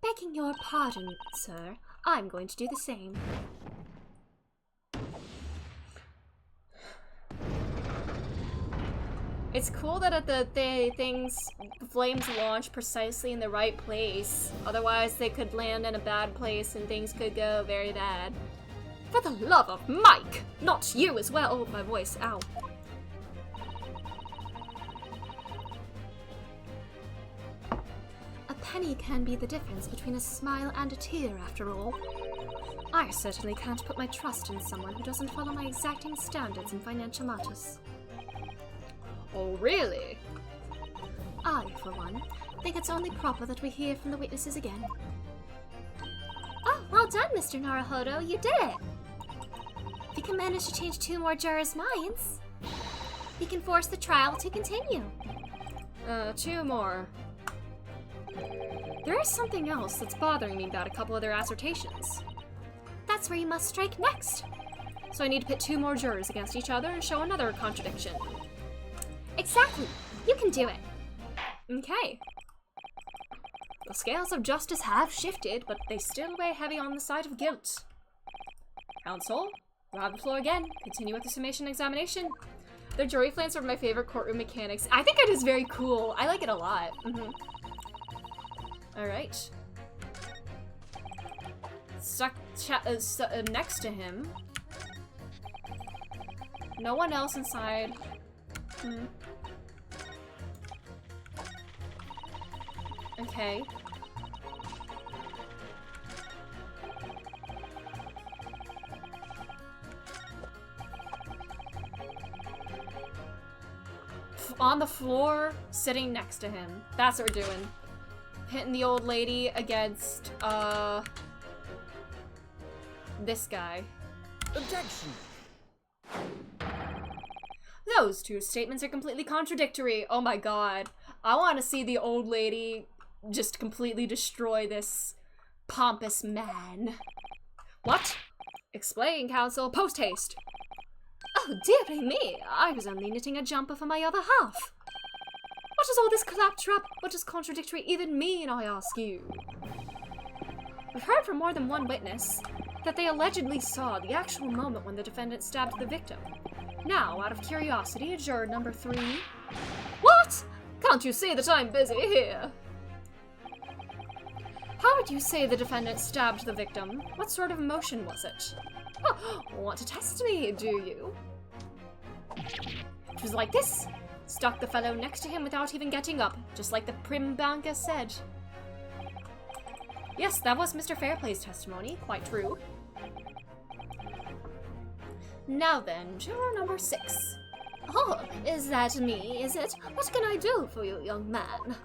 Begging your pardon, sir, I'm going to do the same. It's cool that the flames launch precisely in the right place. Otherwise, they could land in a bad place and things could go very bad. For the love of Mike! Not you as well! Oh, my voice, ow. A penny can be the difference between a smile and a tear, after all. I certainly can't put my trust in someone who doesn't follow my exacting standards in financial matters. Oh, really? I, for one, think it's only proper that we hear from the witnesses again. Oh, well done, Mr. Naruhodo, you did it! If you can manage to change 2 more jurors' minds, you can force the trial to continue. 2 more. There is something else that's bothering me about a couple of their assertions. That's where you must strike next. So I need to pit 2 more jurors against each other and show another contradiction. Exactly. You can do it. Okay. The scales of justice have shifted, but they still weigh heavy on the side of guilt. Counsel, you'll have the floor again. Continue with the summation examination. Their jury flames are my favorite courtroom mechanics. I think it is very cool. I like it a lot. Alright. Stuck next to him. No one else inside. Okay. On the floor, sitting next to him. That's what we're doing. Hitting the old lady against, this guy. Objection! Those 2 statements are completely contradictory. Oh my god. I want to see the old lady just completely destroy this pompous man. What? Explain, counsel. Post haste. Oh, dearie me, I was only knitting a jumper for my other half. What does all this claptrap? What does contradictory even mean, I ask you? We've heard from more than one witness that they allegedly saw the actual moment when the defendant stabbed the victim. Now, out of curiosity, juror number 3... What? Can't you see that I'm busy here? How would you say the defendant stabbed the victim? What sort of motion was it? Oh, want to test me, do you? It was like this. Stuck the fellow next to him without even getting up, just like the prim banker said. Yes, that was Mr. Fairplay's testimony. Quite true. Now then, juror number 6. Oh, is that me, is it? What can I do for you, young man?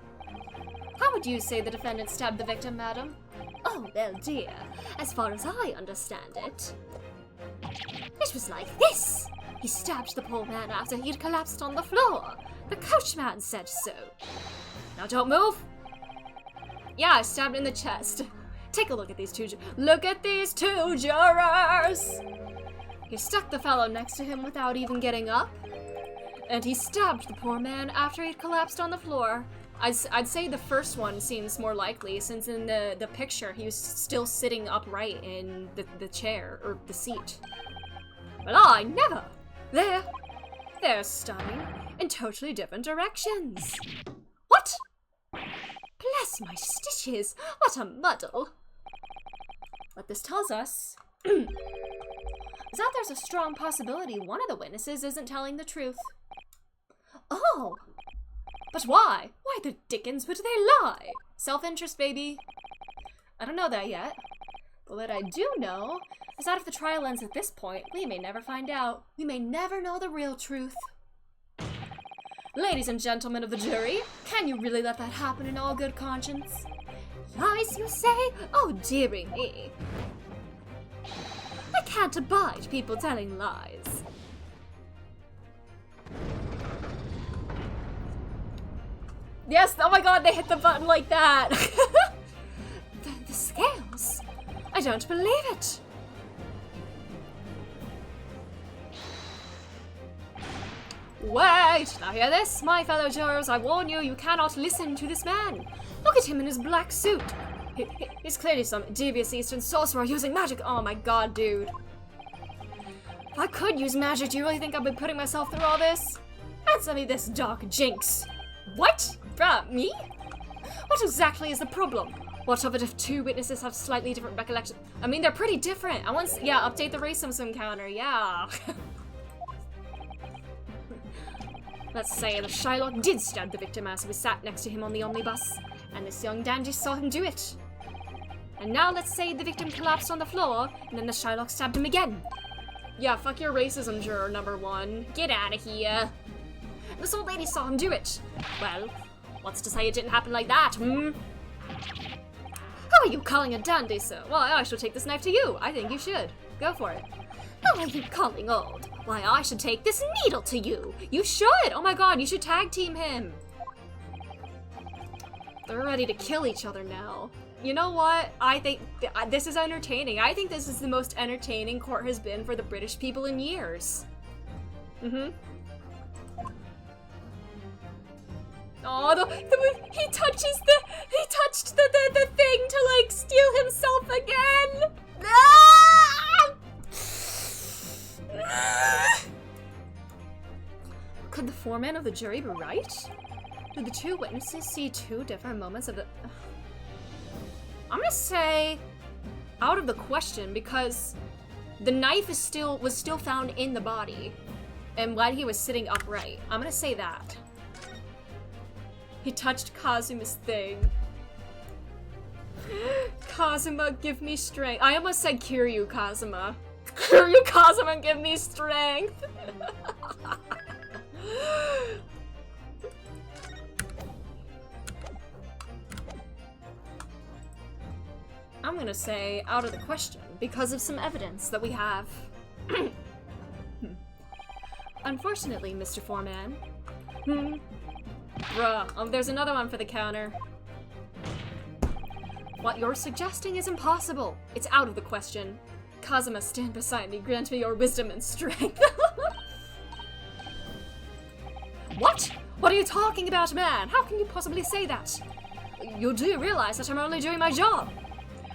How would you say the defendant stabbed the victim, madam? Oh, well, dear, as far as I understand it, it was like this. He stabbed the poor man after he'd collapsed on the floor. The coachman said so. Now don't move. Yeah, stabbed in the chest. Take a look at these 2 Look at these 2 jurors! He stuck the fellow next to him without even getting up. And he stabbed the poor man after he'd collapsed on the floor. I'd say the first one seems more likely, since in the picture he was still sitting upright in the chair, or the seat. But I never! They're stabbing in totally different directions. What? Bless my stitches, what a muddle. What this tells us is that there's a strong possibility one of the witnesses isn't telling the truth. Oh! But why? Why the dickens would they lie? Self-interest, baby. I don't know that yet. But what I do know is that if the trial ends at this point, we may never find out. We may never know the real truth. Ladies and gentlemen of the jury, can you really let that happen in all good conscience? Lies, you say? Oh, dearie me. I can't abide people telling lies. Yes, oh my god, they hit the button like that! the scales? I don't believe it! Wait, now hear this, my fellow jurors, I warn you, you cannot listen to this man. Look at him in his black suit. He's clearly some devious Eastern sorcerer using magic. Oh my god, dude. If I could use magic, do you really think I've been putting myself through all this? Answer me this, dark jinx. What? Bruh, me? What exactly is the problem? What of it if two witnesses have slightly different recollections? I mean, they're pretty different. Yeah, update the racism counter, yeah. Let's say that Shylock did stab the victim as he was sat next to him on the omnibus, and this young dandy saw him do it. And now let's say the victim collapsed on the floor, and then the Shylock stabbed him again. Yeah, fuck your racism, juror number 1. Get out of here. This old lady saw him do it. Well, what's to say it didn't happen like that, hmm? Who are you calling a dandy, sir? Well, I shall take this knife to you. I think you should. Go for it. Who are you calling old? Why, I should take this needle to you. You should! Oh my god, you should tag team him. They're ready to kill each other now. You know what? I think this is entertaining. I think this is the most entertaining court has been for the British people in years. Mm-hmm. Oh, he touched the thing to like steal himself again. Could the foreman of the jury be right? Did the two witnesses see two different moments of the... I'm gonna say out of the question because the knife was still found in the body and while he was sitting upright. I'm gonna say that. He touched Kazuma's thing. Kazuma, give me strength. I almost said Kiryu Kazuma. Kiryu Kazuma, give me strength. I'm gonna say out of the question because of some evidence that we have. Unfortunately, Mr. Foreman. Bruh, there's another one for the counter. What you're suggesting is impossible. It's out of the question. Kazuma, stand beside me. Grant me your wisdom and strength. What? What are you talking about, man? How can you possibly say that? You do realize that I'm only doing my job.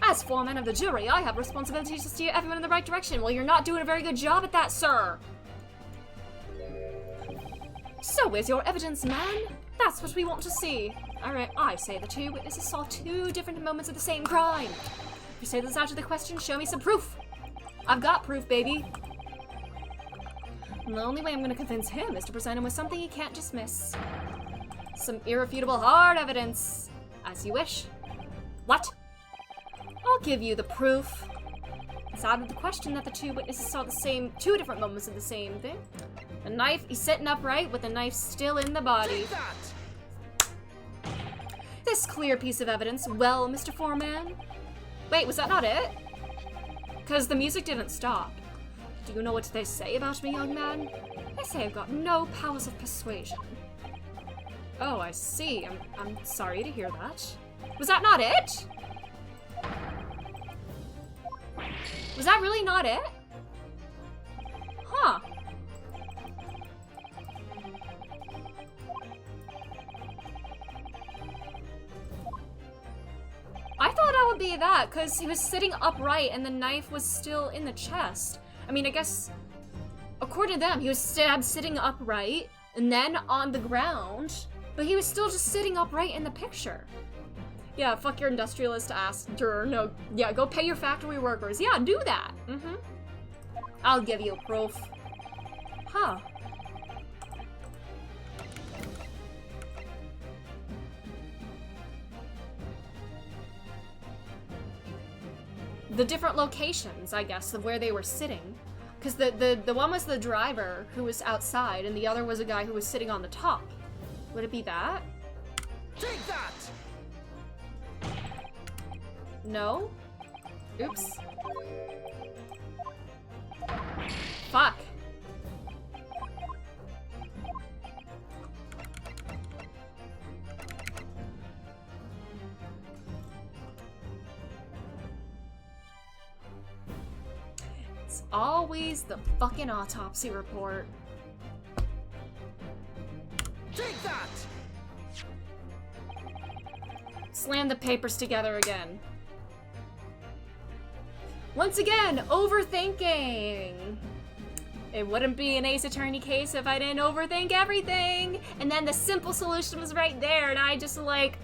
As foreman of the jury, I have responsibility to steer everyone in the right direction. Well, you're not doing a very good job at that, sir. So where's your evidence, man? That's what we want to see. Alright, I say the two witnesses saw two different moments of the same crime. If you say this out of the question, show me some proof. I've got proof, baby. And the only way I'm gonna convince him is to present him with something he can't dismiss. Some irrefutable hard evidence. As you wish. What? I'll give you the proof. It's out of the question that the two witnesses saw two different moments of the same thing. The knife, he's sitting upright with the knife still in the body. This clear piece of evidence, well, Mr. Foreman. Wait, was that not it? Because the music didn't stop. Do you know what they say about me, young man? They say I've got no powers of persuasion. Oh, I see. I'm sorry to hear that. Was that not it? Was that really not it? Huh. I thought that would be that, because he was sitting upright and the knife was still in the chest. I mean, I guess, according to them, he was stabbed sitting upright and then on the ground, but he was still just sitting upright in the picture. Yeah, fuck your industrialist ass juror. No, yeah, go pay your factory workers. Yeah, do that. I'll give you proof. Huh. The different locations, I guess, of where they were sitting. Because the one was the driver who was outside, and the other was a guy who was sitting on the top. Would it be that? Take that! No? Oops. Fuck. It's always the fucking autopsy report. Take that! Slam the papers together again. Once again, overthinking. It wouldn't be an Ace Attorney case if I didn't overthink everything. And then the simple solution was right there, and I just like,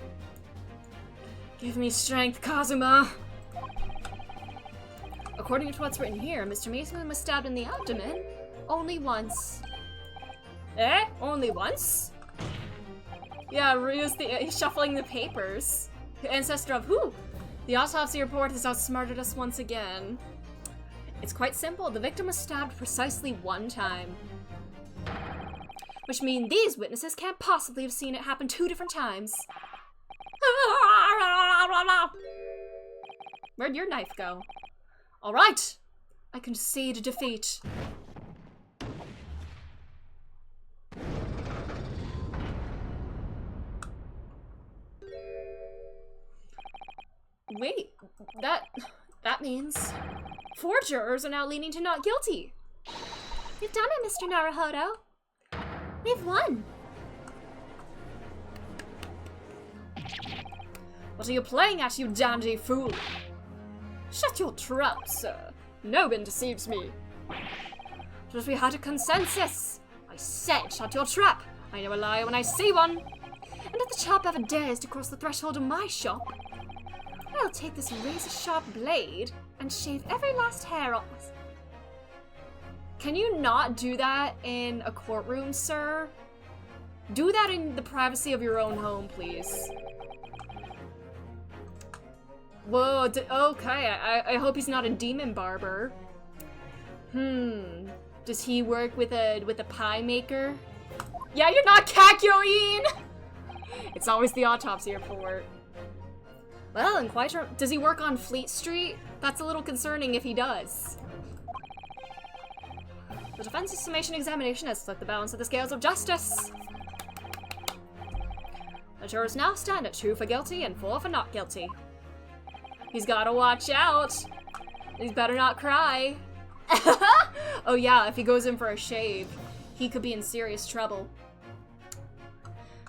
give me strength, Kazuma. According to what's written here, Mr. Mason was stabbed in the abdomen only once. Eh? Only once? Yeah, Ryu's he's shuffling the papers. Ancestor of who? The autopsy report has outsmarted us once again. It's quite simple. The victim was stabbed precisely one time. Which means these witnesses can't possibly have seen it happen 2 different times. Where'd your knife go? Alright! I concede defeat. Wait, that means 4 jurors are now leaning to not guilty. We've done it, Mr. Naruhodo. We've won. What are you playing at, you dandy fool? Shut your trap, sir. No one deceives me. But we had a consensus. I said shut your trap. I know a liar when I see one. And if the chap ever dares to cross the threshold of my shop, I'll take this razor-sharp blade and shave every last hair off. Can you not do that in a courtroom, sir? Do that in the privacy of your own home, please. Whoa, okay, I hope he's not a demon barber. Does he work with a pie maker? Yeah, you're not Kakyoin! It's always the autopsy report. Well, and quite sure. Does he work on Fleet Street? That's a little concerning if he does. The defense's summation examination has flipped the balance of the scales of justice. The jurors now stand at 2 for guilty and 4 for not guilty. He's gotta watch out. He's better not cry. Oh yeah, if he goes in for a shave, he could be in serious trouble.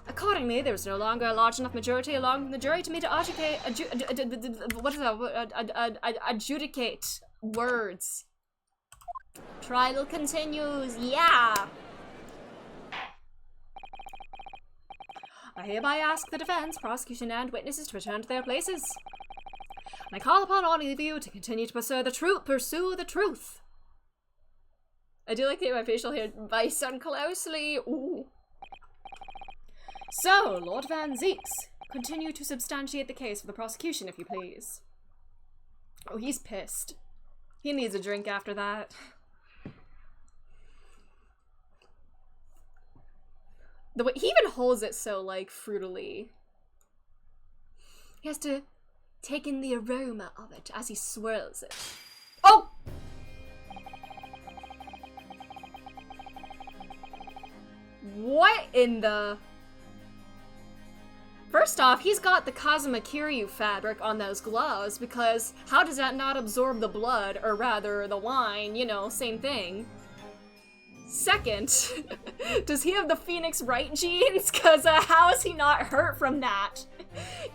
Accordingly, there was no longer a large enough majority along the jury to me to adjudicate words. Trial continues, yeah! I hereby ask the defense, prosecution, and witnesses to return to their places. And I call upon all of you to continue to pursue the truth. I do like the my facial hair. Listen closely. Ooh. So, Lord Van Zeeks, continue to substantiate the case for the prosecution, if you please. Oh, he's pissed. He needs a drink after that. The way he even holds it so, like, fruitily. He has to take in the aroma of it as he swirls it. Oh! What in the... First off, he's got the Kazuma Kiryu fabric on those gloves because how does that not absorb the blood, or rather the wine, you know, same thing. Second, does he have the Phoenix Wright genes? Because how is he not hurt from that?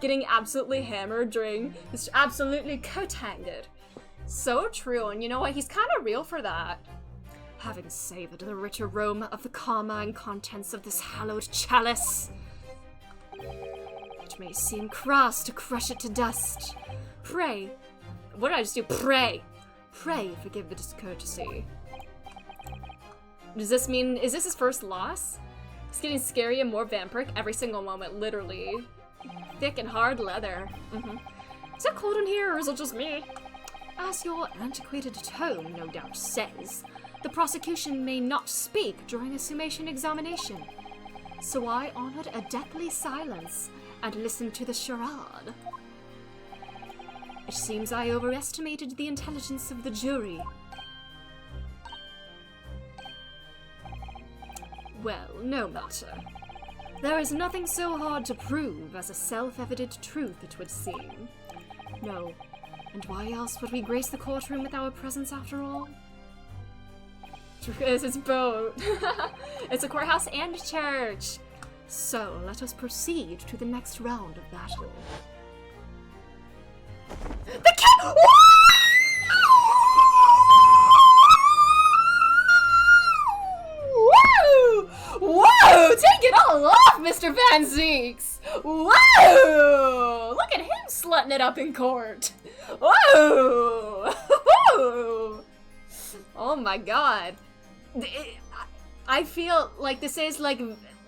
Getting absolutely hammered during this absolutely coat-hanged. So true, and you know what? He's kind of real for that. Having savored the rich aroma of the carmine contents of this hallowed chalice, it may seem crass to crush it to dust. Pray. What did I just do? Pray. Pray forgive the discourtesy. Does this mean, is this his first loss? It's getting scary and more vampiric every single moment, literally. Thick and hard leather. Is it cold in here, or is it just me? As your antiquated tone no doubt says, the prosecution may not speak during a summation examination. So I honored a deathly silence and listened to the charade. It seems I overestimated the intelligence of the jury. Well, no matter. There is nothing so hard to prove as a self-evident truth, it would seem. No, and why else would we grace the courtroom with our presence after all? Because it's both. It's a courthouse and a church. So, let us proceed to the next round of battle. The cat! Whoa! Whoa! Take it all off, Mr. Van Zeeks! Whoa! Look at him slutting it up in court! Whoa! Oh my god. I feel like this is like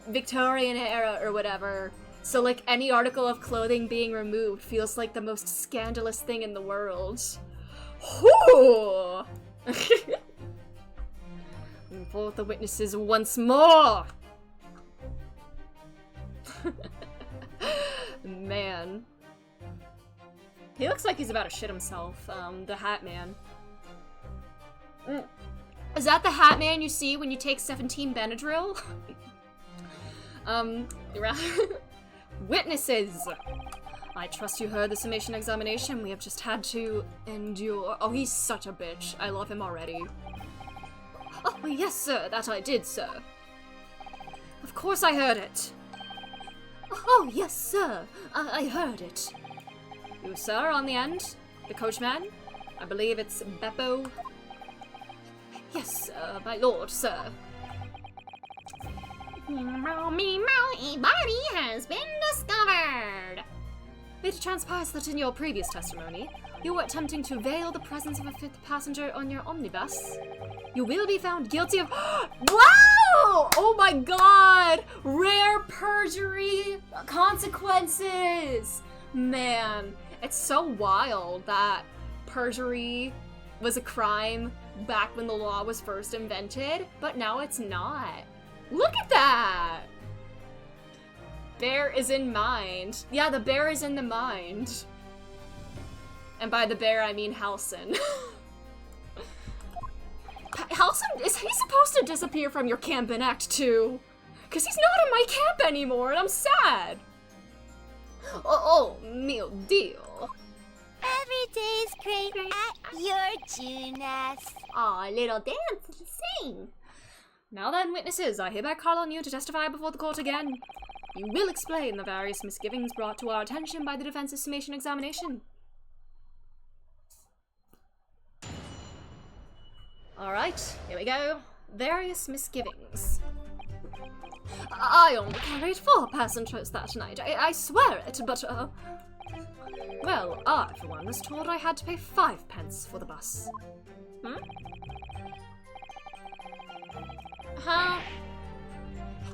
Victorian era or whatever. So like any article of clothing being removed feels like the most scandalous thing in the world. Whoo! Before the witnesses once more. Man. He looks like he's about to shit himself, the Hat Man. Is that the Hat Man you see when you take 17 Benadryl? Witnesses! I trust you heard the summation examination we have just had to endure. Oh, he's such a bitch. I love him already. Oh, yes, sir. That I did, sir. Of course I heard it. Oh, yes, sir. I heard it. You, sir, on the end? The coachman? I believe it's Beppo. Yes, my lord, sir. A body has been discovered! It transpires that in your previous testimony, you were attempting to veil the presence of a fifth passenger on your omnibus. You will be found guilty of— Wow! Oh my god! Rare perjury consequences! Man, it's so wild that perjury was a crime back when the law was first invented, but now it's not. Look at that! Bear is in mind. Yeah, the bear is in the mind. And by the bear, I mean Halson. Halson, is he supposed to disappear from your camp in Act 2? Because he's not in my camp anymore, and I'm sad. Oh, mio Dio. Every day's great at your Junas. Aw, little dance, sing. Now then, witnesses, I hereby call on you to testify before the court again. You will explain the various misgivings brought to our attention by the defense's summation examination. Alright, here we go. Various misgivings. I only carried 4 passengers that night. I swear it, but, well, I, for one, was told I had to pay 5 pence for the bus. Huh?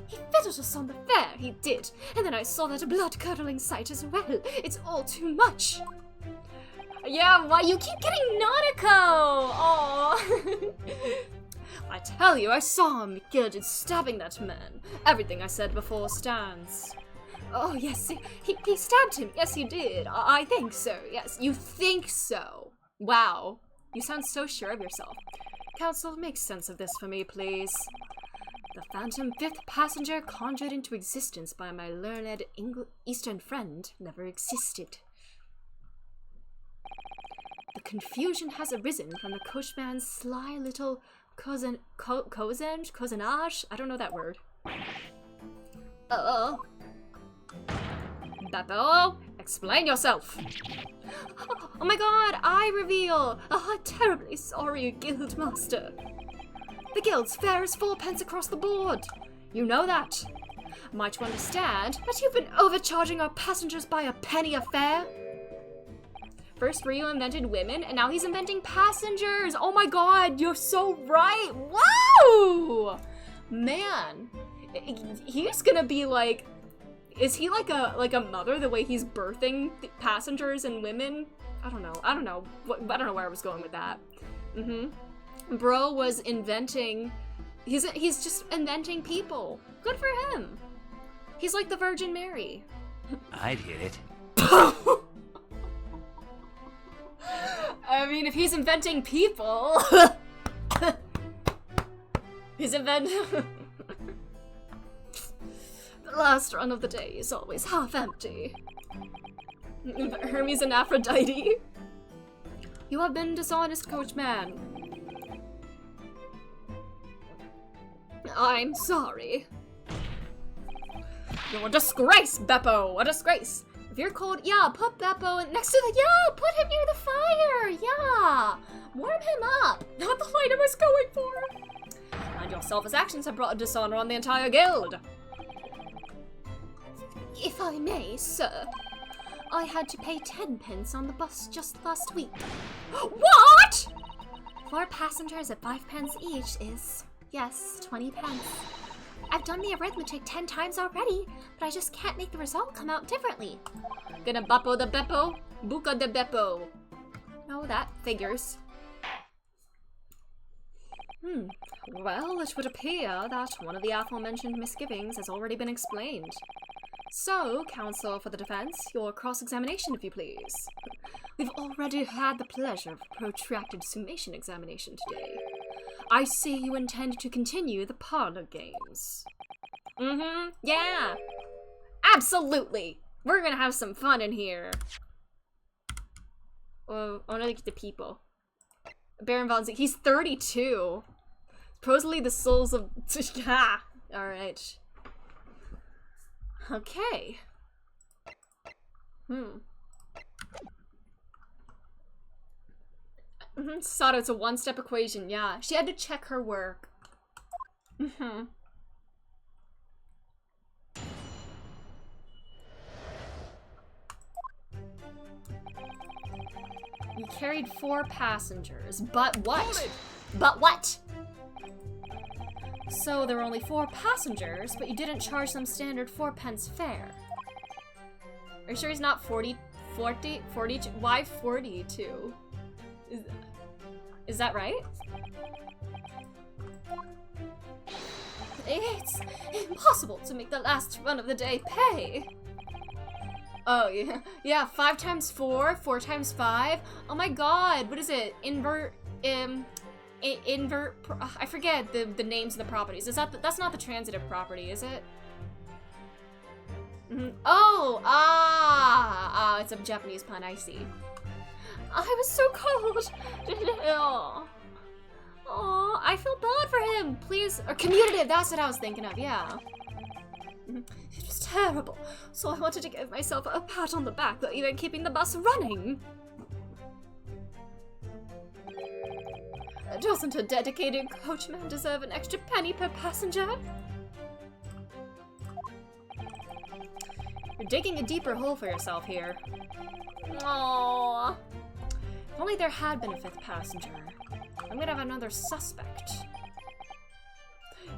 He fitted us on the fare, he did. And then I saw that blood-curdling sight as well. It's all too much. Yeah, why you keep getting Nautico? Aww. I tell you, I saw him, Gilded, stabbing that man. Everything I said before stands. Oh, yes, he stabbed him. Yes, he did. I think so. Yes, you think so. Wow. You sound so sure of yourself. Counsel, make sense of this for me, please. The phantom 5th passenger conjured into existence by my learned Eastern friend never existed. The confusion has arisen from the coachman's sly little cousinage? I don't know that word. Beppo, explain yourself. Oh my god, I reveal! Terribly sorry, Guildmaster. The Guild's fare is 4 pence across the board. You know that. Might you understand that you've been overcharging our passengers by a penny a fare? First Rio invented women, and now he's inventing passengers! Oh my god, you're so right! Wow! Man, he's gonna be like... Is he like a mother, the way he's birthing passengers and women? I don't know. I don't know where I was going with that. Bro was inventing... He's just inventing people. Good for him. He's like the Virgin Mary. I'd hit it. I mean, if he's inventing people... he's inventing... The last run of the day is always half empty. Hermes and Aphrodite. You have been dishonest, coachman. I'm sorry. You're a disgrace, Beppo! A disgrace! If you're cold, yeah, put Beppo next to the— yeah, put him near the fire! Yeah! Warm him up! Not the light I was going for! And your selfish actions have brought dishonor on the entire guild. If I may, sir, I had to pay 10 pence on the bus just last week. What?! 4 passengers at 5 pence each is, yes, 20 pence. I've done the arithmetic 10 times already, but I just can't make the result come out differently. Gonna Beppo the Beppo? Buca de Beppo. No, that figures. Well, it would appear that one of the aforementioned misgivings has already been explained. So, counsel for the defense, your cross-examination, if you please. We've already had the pleasure of a protracted summation examination today. I see you intend to continue the parlor games. Yeah. Absolutely. We're gonna have some fun in here. Oh, I wanna look at the people. Baron von Zeke, he's 32. Supposedly the souls of... ah, alright. Okay. Sato, it's a one-step equation, yeah. She had to check her work. You carried 4 passengers, but what? But what? So there were only 4 passengers, but you didn't charge them standard 4 pence fare. Are you sure he's not 42? Why 42? Is that right? It's impossible to make the last run of the day pay. Oh, yeah. Yeah, 5 times 4, 4 times 5. Oh my god, what is it? I forget the names of the properties. Is that that's not the transitive property, is it? Oh, it's a Japanese pun, I see. I was so cold. Oh, I feel bad for him. Please, or commutative, that's what I was thinking of, yeah. It was terrible, so I wanted to give myself a pat on the back for even keeping the bus running. Doesn't a dedicated coachman deserve an extra penny per passenger? You're digging a deeper hole for yourself here. Aww. If only there had been a 5th passenger. I'm gonna have another suspect.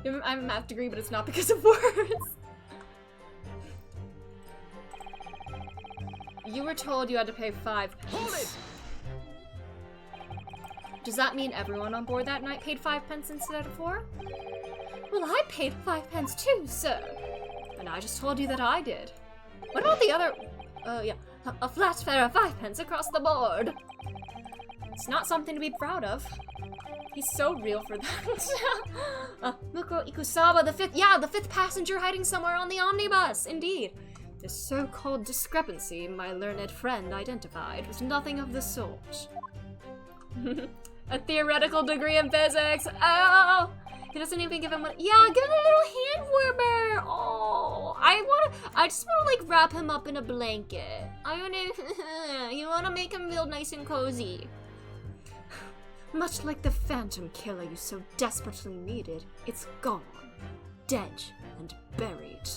I'm a math degree, but it's not because of words. You were told you had to pay 5 pence. Hold it! Does that mean everyone on board that night paid 5 pence instead of 4? Well, I paid 5 pence too, sir. And I just told you that I did. What about the other... yeah. A flat fare of 5 pence across the board. It's not something to be proud of. He's so real for that. Muko Ikusawa, the 5th... Yeah, the 5th passenger hiding somewhere on the omnibus. Indeed. This so-called discrepancy my learned friend identified was nothing of the sort. A theoretical degree in physics. Oh, he doesn't even give him one. Yeah, give him a little hand warmer. Oh, I just wanna like wrap him up in a blanket. You wanna make him feel nice and cozy. Much like the phantom killer you so desperately needed, it's gone, dead and buried.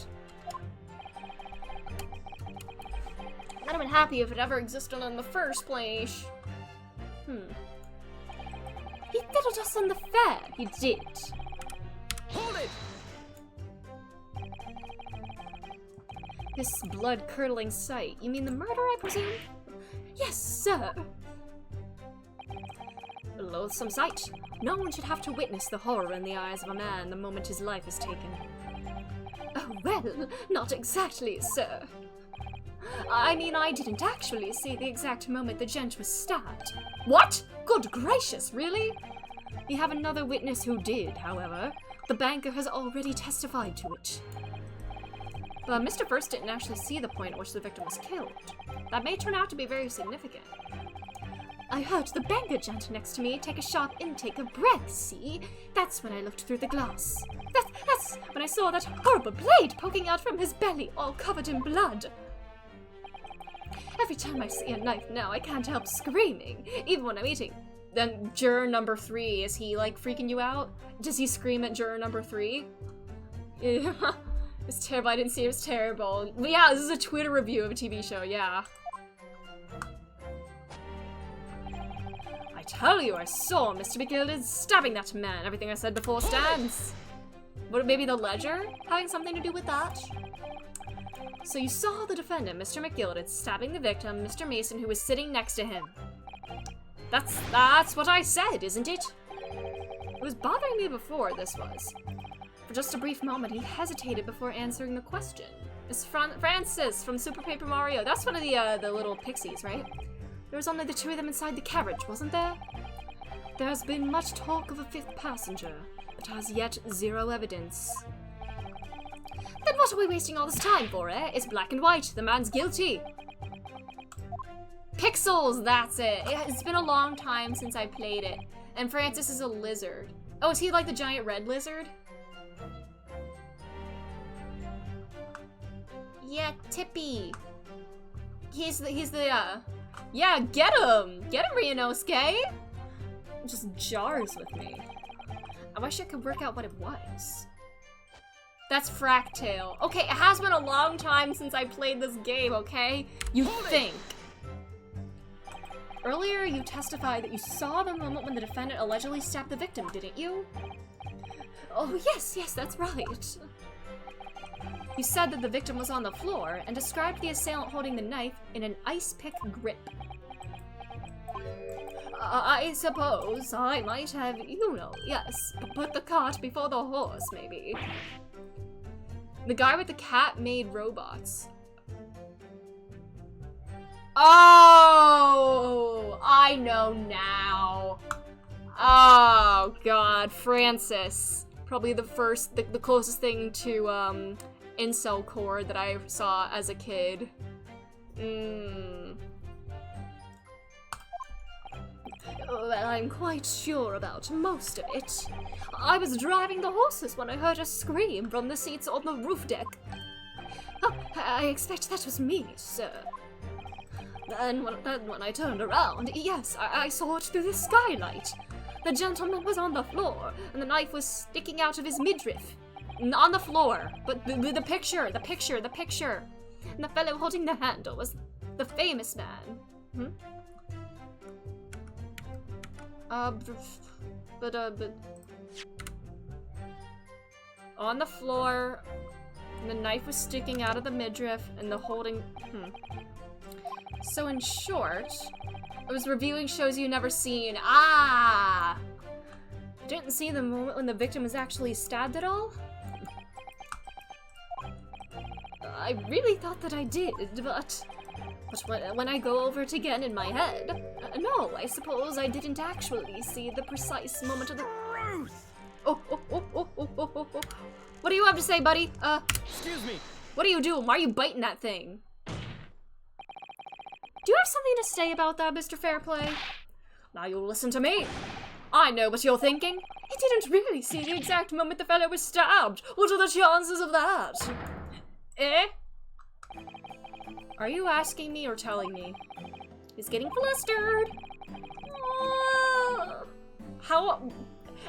I'd have been happy if it ever existed in the first place. He fiddled us on the fare. He did. Hold it! This blood-curdling sight. You mean the murder, I presume? Yes, sir. A loathsome sight. No one should have to witness the horror in the eyes of a man the moment his life is taken. well, not exactly, sir. I mean, I didn't actually see the exact moment the gent was stabbed. What? Good gracious, really? We have another witness who did, however. The banker has already testified to it. But Mr. First didn't actually see the point at which the victim was killed. That may turn out to be very significant. I heard the banker gent next to me take a sharp intake of breath, see? That's when I looked through the glass. That's when I saw that horrible blade poking out from his belly, all covered in blood. Every time I see a knife now, I can't help screaming, even when I'm eating. Then juror number 3, is he like freaking you out? Does he scream at juror number 3? Yeah, it's terrible. I didn't see it. It was terrible. But yeah, this is a Twitter review of a TV show, yeah. I tell you, I saw Mr. McGillis stabbing that man. Everything I said before stands. Would maybe the ledger having something to do with that? So you saw the defendant, Mr. McGillis, stabbing the victim, Mr. Mason, who was sitting next to him. That's what I said, isn't it? It was bothering me before, this was. For just a brief moment, he hesitated before answering the question. It's Francis from Super Paper Mario. That's one of the little pixies, right? There was only the 2 of them inside the carriage, wasn't there? There has been much talk of a 5th passenger, but as yet 0 evidence. Then what are we wasting all this time for, eh? It's black and white. The man's guilty. Pixels, that's it. It's been a long time since I played it. And Francis is a lizard. Oh, is he like the giant red lizard? Yeah, Tippy. He's the yeah, get him! Get him, Ryunosuke! It just jars with me. I wish I could work out what it was. That's Fractale. Okay, it has been a long time since I played this game, okay? You think. Earlier, you testified that you saw the moment when the defendant allegedly stabbed the victim, didn't you? Oh, yes, that's right. You said that the victim was on the floor and described the assailant holding the knife in an ice pick grip. I suppose I might have, yes, put the cart before the horse, maybe. The guy with the cat made robots. Oh, I know now. Oh god, Francis. Probably the closest thing to incel core that I saw as a kid. Well, I'm quite sure about most of it. I was driving the horses when I heard a scream from the seats on the roof deck. Oh, I expect that was me, sir. Then when I turned around, yes, I saw it through the skylight. The gentleman was on the floor, and the knife was sticking out of his midriff. On the floor, but the picture. And the fellow holding the handle was the famous man. But on the floor, and the knife was sticking out of the midriff, and the holding, So in short, I was reviewing shows you've never seen. Ah! I didn't see the moment when the victim was actually stabbed at all? I really thought that I did, but when I go over it again in my head, no, I suppose I didn't actually see the precise moment of the— Oh. What do you have to say, buddy? Excuse me. What are you doing? Why are you biting that thing? Do you have something to say about that, Mr. Fairplay? Now you listen to me. I know what you're thinking. He didn't really see the exact moment the fellow was stabbed. What are the chances of that? Eh? Are you asking me or telling me? He's getting flustered.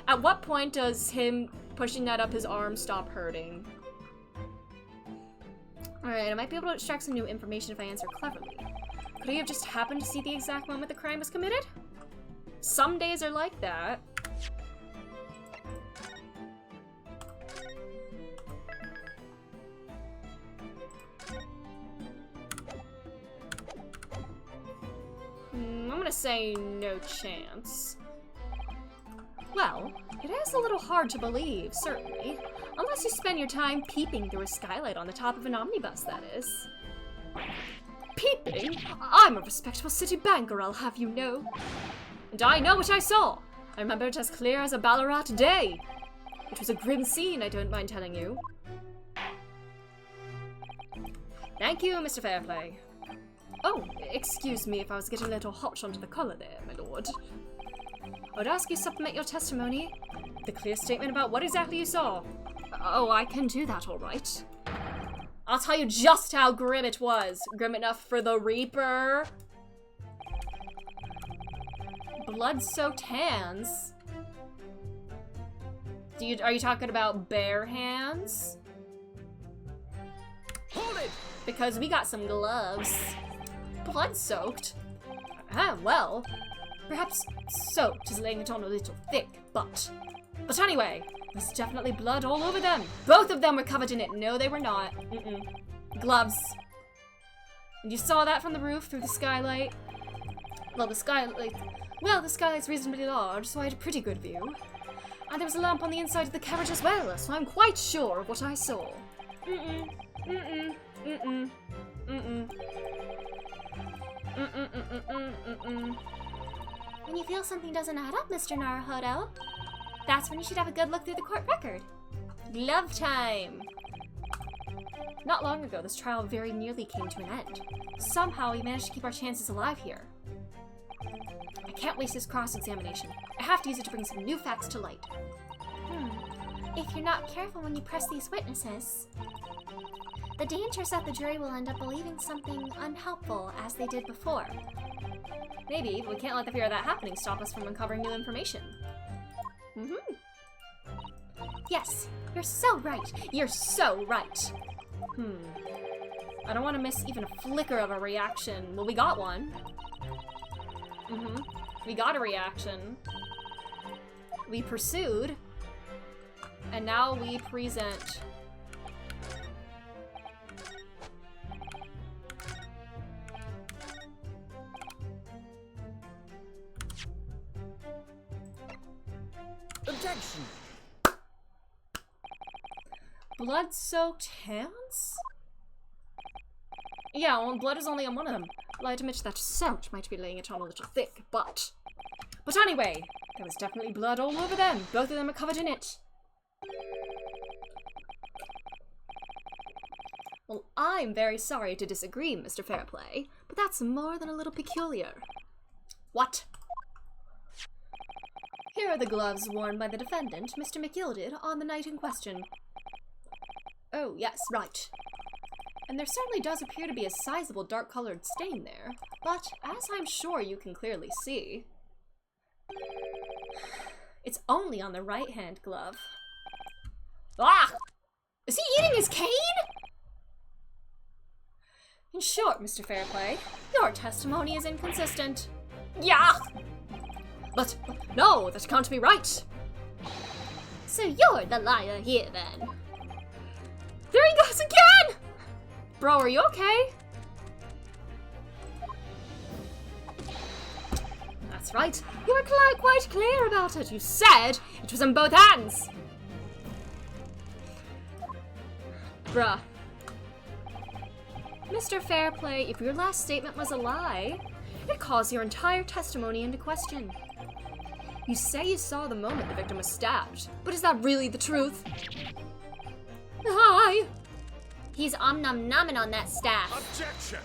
At what point does him pushing that up his arm stop hurting? Alright, I might be able to extract some new information if I answer cleverly. Could he have just happened to see the exact moment the crime was committed? Some days are like that. I'm gonna say no chance. Well, it is a little hard to believe, certainly. Unless you spend your time peeping through a skylight on the top of an omnibus, that is. Peeping? I'm a respectable city banker, I'll have you know. And I know what I saw. I remember it as clear as a Ballarat day. It was a grim scene, I don't mind telling you. Thank you, Mr. Fairplay. Oh, excuse me if I was getting a little hot under the collar there, my lord. I would ask you to supplement your testimony with a clear statement about what exactly you saw. Oh, I can do that, all right. I'll tell you just how grim it was. Grim enough for the Reaper. Blood-soaked hands. Are you talking about bare hands? Hold it! Because we got some gloves. Blood-soaked? Ah, well. Perhaps soaked is laying it on a little thick, but anyway, there's definitely blood all over them. Both of them were covered in it. No, they were not. Gloves. And you saw that from the roof through the skylight? Well, the skylight's reasonably large, so I had a pretty good view. And there was a lamp on the inside of the carriage as well, so I'm quite sure of what I saw. When you feel something doesn't add up, Mr. Naruhodo, that's when you should have a good look through the court record. Glove time! Not long ago, this trial very nearly came to an end. Somehow, we managed to keep our chances alive here. I can't waste this cross-examination. I have to use it to bring some new facts to light. If you're not careful when you press these witnesses, the danger is that the jury will end up believing something unhelpful, as they did before. Maybe, but we can't let the fear of that happening stop us from uncovering new information. Yes, you're so right. You're so right. I don't want to miss even a flicker of a reaction. Well, we got one. We got a reaction. We pursued. And now we present. Objection! Blood-soaked hands? Yeah, well, blood is only on one of them. Well, I'd admit that soaked might be laying it on a little thick, but anyway, there was definitely blood all over them. Both of them are covered in it. Well, I'm very sorry to disagree, Mr. Fairplay, but that's more than a little peculiar. What? Here are the gloves worn by the defendant, Mr. McGilded, on the night in question. Oh, yes, right. And there certainly does appear to be a sizable dark-colored stain there, but as I'm sure you can clearly see, it's only on the right-hand glove. Ah! Is he eating his cane? In short, Mr. Fairplay, your testimony is inconsistent. Yeah! But no, that can't be right. So you're the liar here, then. There he goes again! Bro, are you okay? That's right. You were quite clear about it. You said it was in both hands. Bruh. Mr. Fairplay, if your last statement was a lie, it calls your entire testimony into question. You say you saw the moment the victim was stabbed, but is that really the truth? Hi! He's om-nom-nomming on that staff. Objection!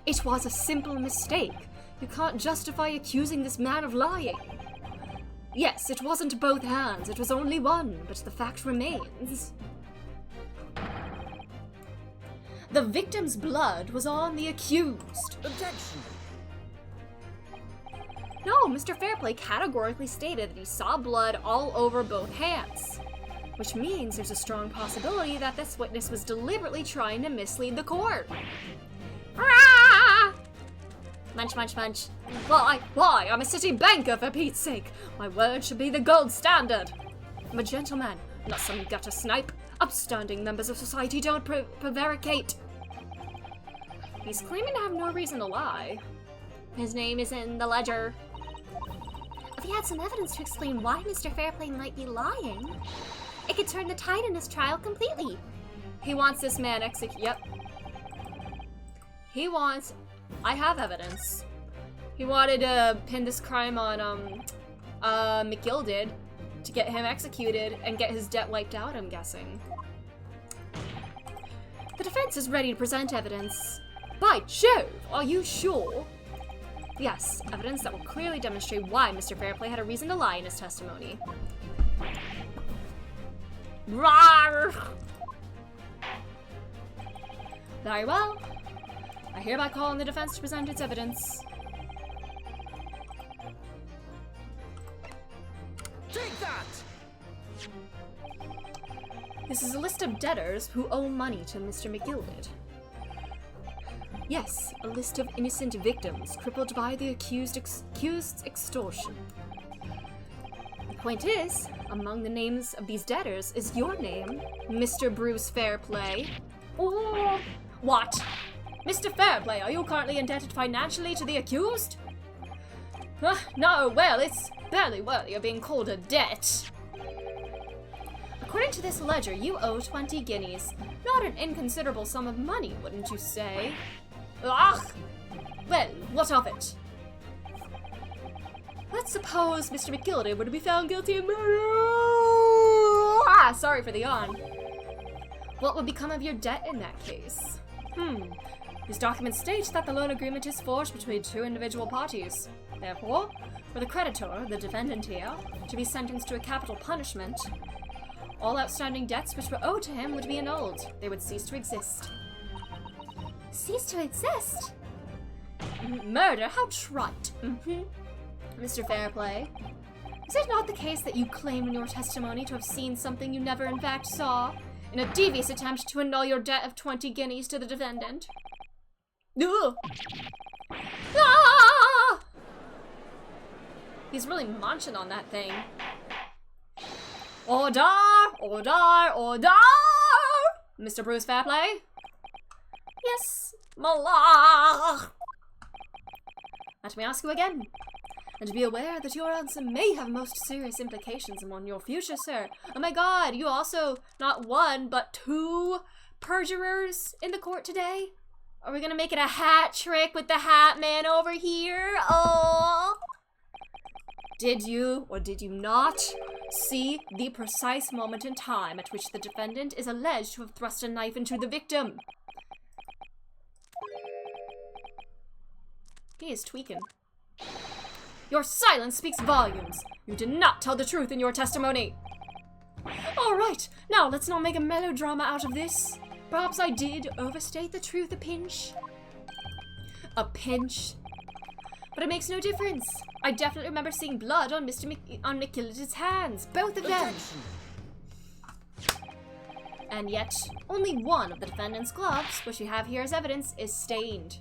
It was a simple mistake. You can't justify accusing this man of lying. Yes, it wasn't both hands, it was only one, but the fact remains. The victim's blood was on the accused. Objection! No, Mr. Fairplay categorically stated that he saw blood all over both hands, which means there's a strong possibility that this witness was deliberately trying to mislead the court. Ah! Munch, munch, munch. Why? I'm a city banker, for Pete's sake. My word should be the gold standard. I'm a gentleman, not some gutter snipe. Upstanding members of society don't prevaricate. He's claiming to have no reason to lie. His name is in the ledger. If he had some evidence to explain why Mr. Fairplay might be lying, it could turn the tide in his trial completely. He wants this man Yep. He wants... I have evidence. He wanted to pin this crime on, McGilded to get him executed and get his debt wiped out, I'm guessing. The defense is ready to present evidence. By Jove, are you sure? Yes, evidence that will clearly demonstrate why Mr. Fairplay had a reason to lie in his testimony. Rawr! Very well. I hereby call on the defense to present its evidence. Take that! This is a list of debtors who owe money to Mr. McGilded. Yes, a list of innocent victims crippled by the accused's extortion. The point is, among the names of these debtors is your name, Mr. Bruce Fairplay. Oh, what? Mr. Fairplay, are you currently indebted financially to the accused? No, well, it's barely worthy of being called a debt. According to this ledger, you owe 20 guineas. Not an inconsiderable sum of money, wouldn't you say? Ugh! Well, what of it? Let's suppose Mr. McGilded were to be found guilty of murder. Sorry for the yawn. What would become of your debt in that case? These documents state that the loan agreement is forged between two individual parties. Therefore, for the creditor, the defendant here, to be sentenced to a capital punishment, all outstanding debts which were owed to him would be annulled. They would cease to exist. Cease to exist? Murder? How trite. Mr. Fairplay, is it not the case that you claim in your testimony to have seen something you never in fact saw, in a devious attempt to annul your debt of 20 guineas to the defendant? Ugh. Ah! He's really munching on that thing. Order! Order! Order! Mr. Bruce Fairplay? Yes, Malach! Let me ask you again. And be aware that your answer may have most serious implications on your future, sir. Oh my god, you also, not one, but two perjurers in the court today? Are we gonna make it a hat trick with the hat man over here? Oh! Did you, or did you not, see the precise moment in time at which the defendant is alleged to have thrust a knife into the victim? He is tweaking. Your silence speaks volumes. You did not tell the truth in your testimony. All right, now let's not make a melodrama out of this. Perhaps I did overstate the truth a pinch. A pinch? But it makes no difference. I definitely remember seeing blood on on McGilded's hands, both of them. And yet, only one of the defendant's gloves, which we have here as evidence, is stained.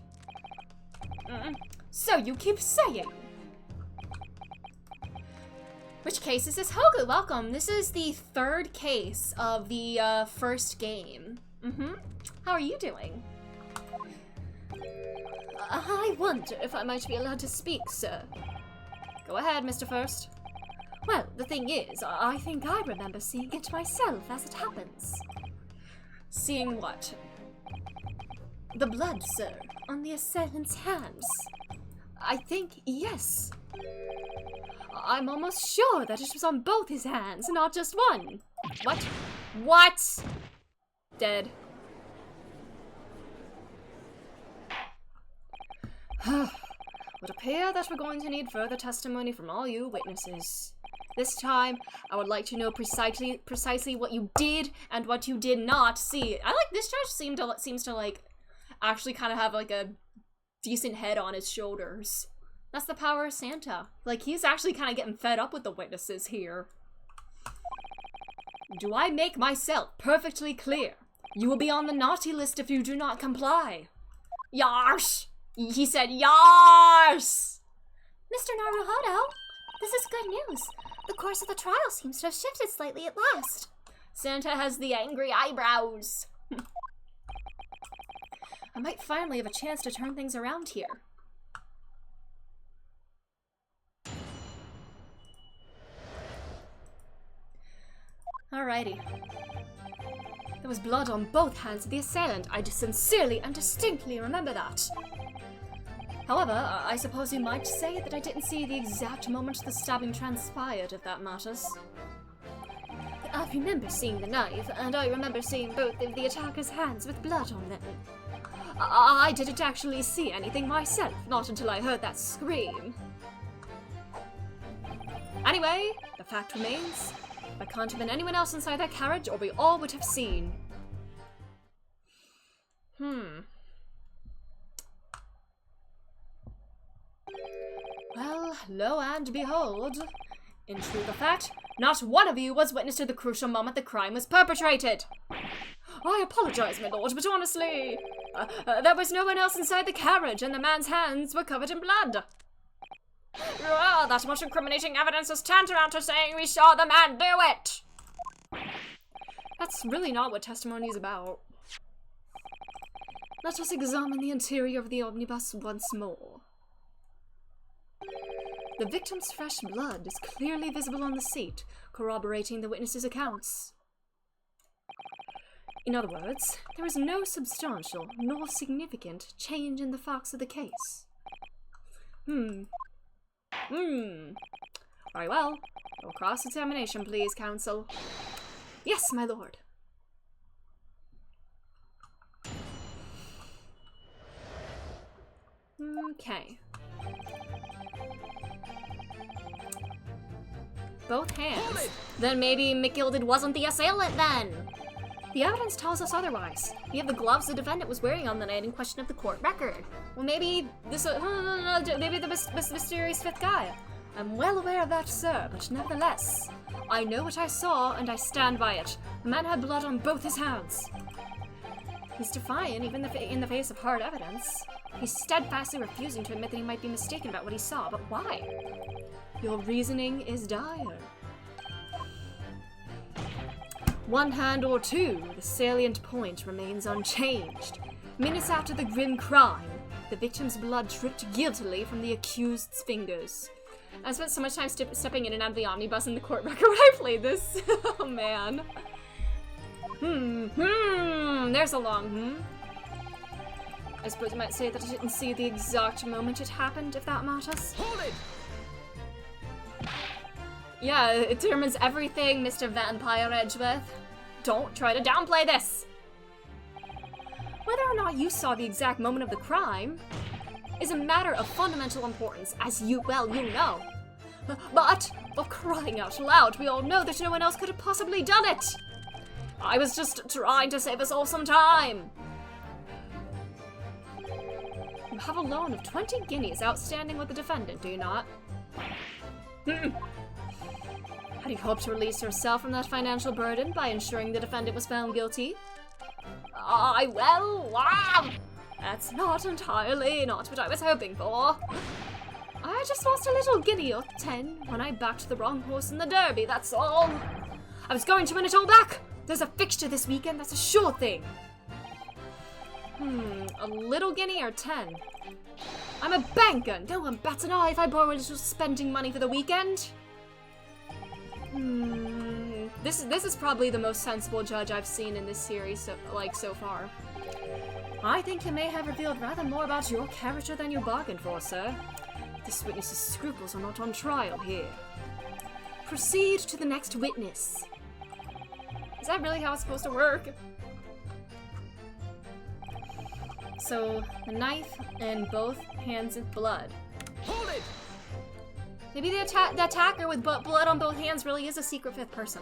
So you keep saying. Which case is this? Hogu, welcome. This is the third case of the first game. How are you doing? I wonder if I might be allowed to speak, sir. Go ahead, Mr. First. Well, the thing is, I think I remember seeing it myself as it happens. Seeing what? The blood, sir, on the assailant's hands. I think, yes. I'm almost sure that it was on both his hands, not just one. What? What? Dead. Would appear that we're going to need further testimony from all you witnesses. This time, I would like to know precisely what you did and what you did not see. I like this judge seems to like actually kind of have like a decent head on his shoulders. That's the power of Santa. Like, he's actually kind of getting fed up with the witnesses here. Do I make myself perfectly clear? You will be on the naughty list if you do not comply. Yarsh! He said yarsh! Mr. Naruhodo, this is good news. The course of the trial seems to have shifted slightly at last. Santa has the angry eyebrows. I might finally have a chance to turn things around here. Alrighty. There was blood on both hands of the assailant. I just sincerely and distinctly remember that. However, I suppose you might say that I didn't see the exact moment the stabbing transpired, if that matters. I remember seeing the knife, and I remember seeing both of the attacker's hands with blood on them. I didn't actually see anything myself, not until I heard that scream. Anyway, the fact remains, there can't have been anyone else inside that carriage, or we all would have seen. Well, lo and behold, in truth of fact, not one of you was witness to the crucial moment the crime was perpetrated. I apologize, my lord, but honestly, there was no one else inside the carriage, and the man's hands were covered in blood. That much incriminating evidence is tantamount to saying we saw the man do it! That's really not what testimony is about. Let us examine the interior of the omnibus once more. The victim's fresh blood is clearly visible on the seat, corroborating the witnesses' accounts. In other words, there is no substantial nor significant change in the facts of the case. Very well. No cross-examination, please, counsel. Yes, my lord. Okay. Both hands. Then maybe McGilded wasn't the assailant then. The evidence tells us otherwise. We have the gloves the defendant was wearing on the night in question of the court record. Well, maybe this, maybe the mysterious fifth guy. I'm well aware of that, sir, but nevertheless, I know what I saw and I stand by it. The man had blood on both his hands. He's defiant, even in the face of hard evidence. He's steadfastly refusing to admit that he might be mistaken about what he saw, but why? Your reasoning is dire. One hand or two, the salient point remains unchanged. Minutes after the grim crime, the victim's blood dripped guiltily from the accused's fingers. I spent so much time stepping in and out of the omnibus in the court record when I played this. Oh man. There's a long I suppose you might say that I didn't see the exact moment it happened, if that matters. Hold it! Yeah, it determines everything, Mr. Vampire Edgeworth. Don't try to downplay this! Whether or not you saw the exact moment of the crime is a matter of fundamental importance, as you know. But, for crying out loud, we all know that no one else could have possibly done it! I was just trying to save us all some time! You have a loan of 20 guineas outstanding with the defendant, do you not? How do you hope to release yourself from that financial burden by ensuring the defendant was found guilty? That's not entirely not what I was hoping for. I just lost a little guinea or 10 when I backed the wrong horse in the derby, that's all. I was going to win it all back. There's a fixture this weekend, that's a sure thing. A little guinea or 10? I'm a banker, no one bats an eye if I borrow a little spending money for the weekend. This is probably the most sensible judge I've seen in this series so far. I think you may have revealed rather more about your character than you bargained for, sir. This witness's scruples are not on trial here. Proceed to the next witness. Is that really how it's supposed to work? So, the knife and both hands with blood. Hold it! Maybe the attacker with blood on both hands really is a secret fifth person.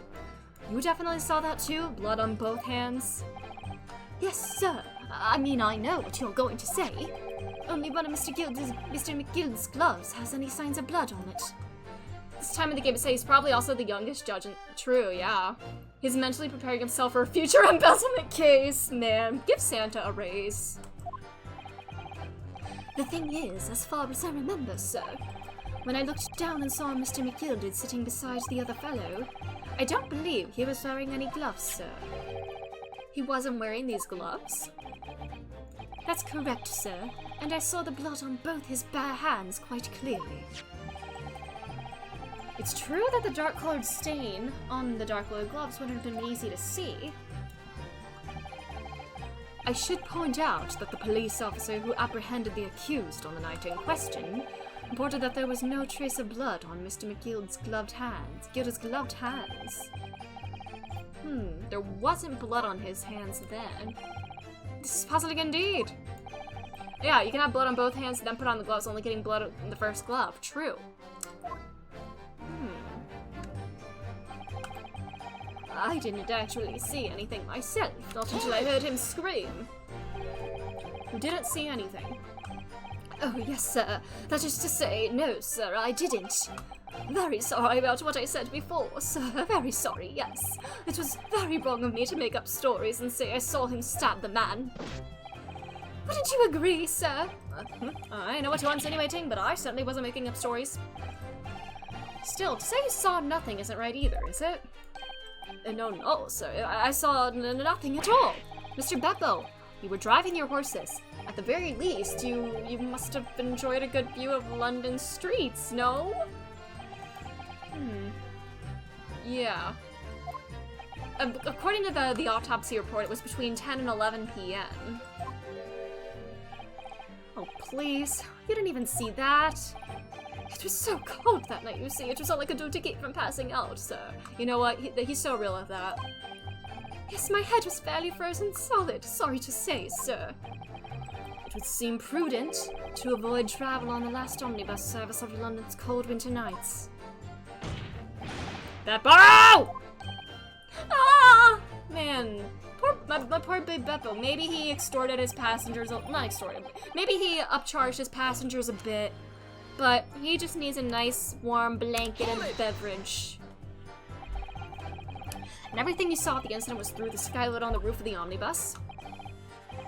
You definitely saw that too? Blood on both hands? Yes, sir. I mean, I know what you're going to say. Only one of Mr. McGild's gloves has any signs of blood on it. This time in the game, it says he's probably also the youngest judge. True, yeah. He's mentally preparing himself for a future embezzlement case. Man, give Santa a raise. The thing is, as far as I remember, sir, when I looked down and saw Mr. McGilded sitting beside the other fellow, I don't believe he was wearing any gloves, sir. He wasn't wearing these gloves? That's correct, sir, and I saw the blood on both his bare hands quite clearly. It's true that the dark-colored stain on the dark-colored gloves wouldn't have been easy to see. I should point out that the police officer who apprehended the accused on the night in question reported that there was no trace of blood on Mr. McGilda's gloved hands. There wasn't blood on his hands then. This is puzzling indeed. Yeah, you can have blood on both hands and then put on the gloves, only getting blood in the first glove. True. I didn't actually see anything myself, not until I heard him scream. You didn't see anything? Oh, yes, sir. That is to say, no, sir, I didn't. Very sorry about what I said before, sir. Very sorry, yes. It was very wrong of me to make up stories and say I saw him stab the man. Wouldn't you agree, sir? I know what you're insinuating, but I certainly wasn't making up stories. Still, to say you saw nothing isn't right either, is it? No, sir. I saw nothing at all. Mr. Beppo, you were driving your horses. At the very least, you must have enjoyed a good view of London streets, no? Yeah. According to the autopsy report, it was between 10 and 11 p.m. Oh, please. You didn't even see that. It was so cold that night, you see. It was all I could do to keep from passing out, sir. You know what? He's so real of that. Yes, my head was fairly frozen solid. Sorry to say, sir. It would seem prudent to avoid travel on the last omnibus service of London's cold winter nights. Beppo! Ah! Man. My poor big Beppo. Maybe he extorted his passengers. Not extorted. Maybe he upcharged his passengers a bit. But he just needs a nice warm blanket and beverage. And everything you saw at the incident was through the skylight on the roof of the omnibus.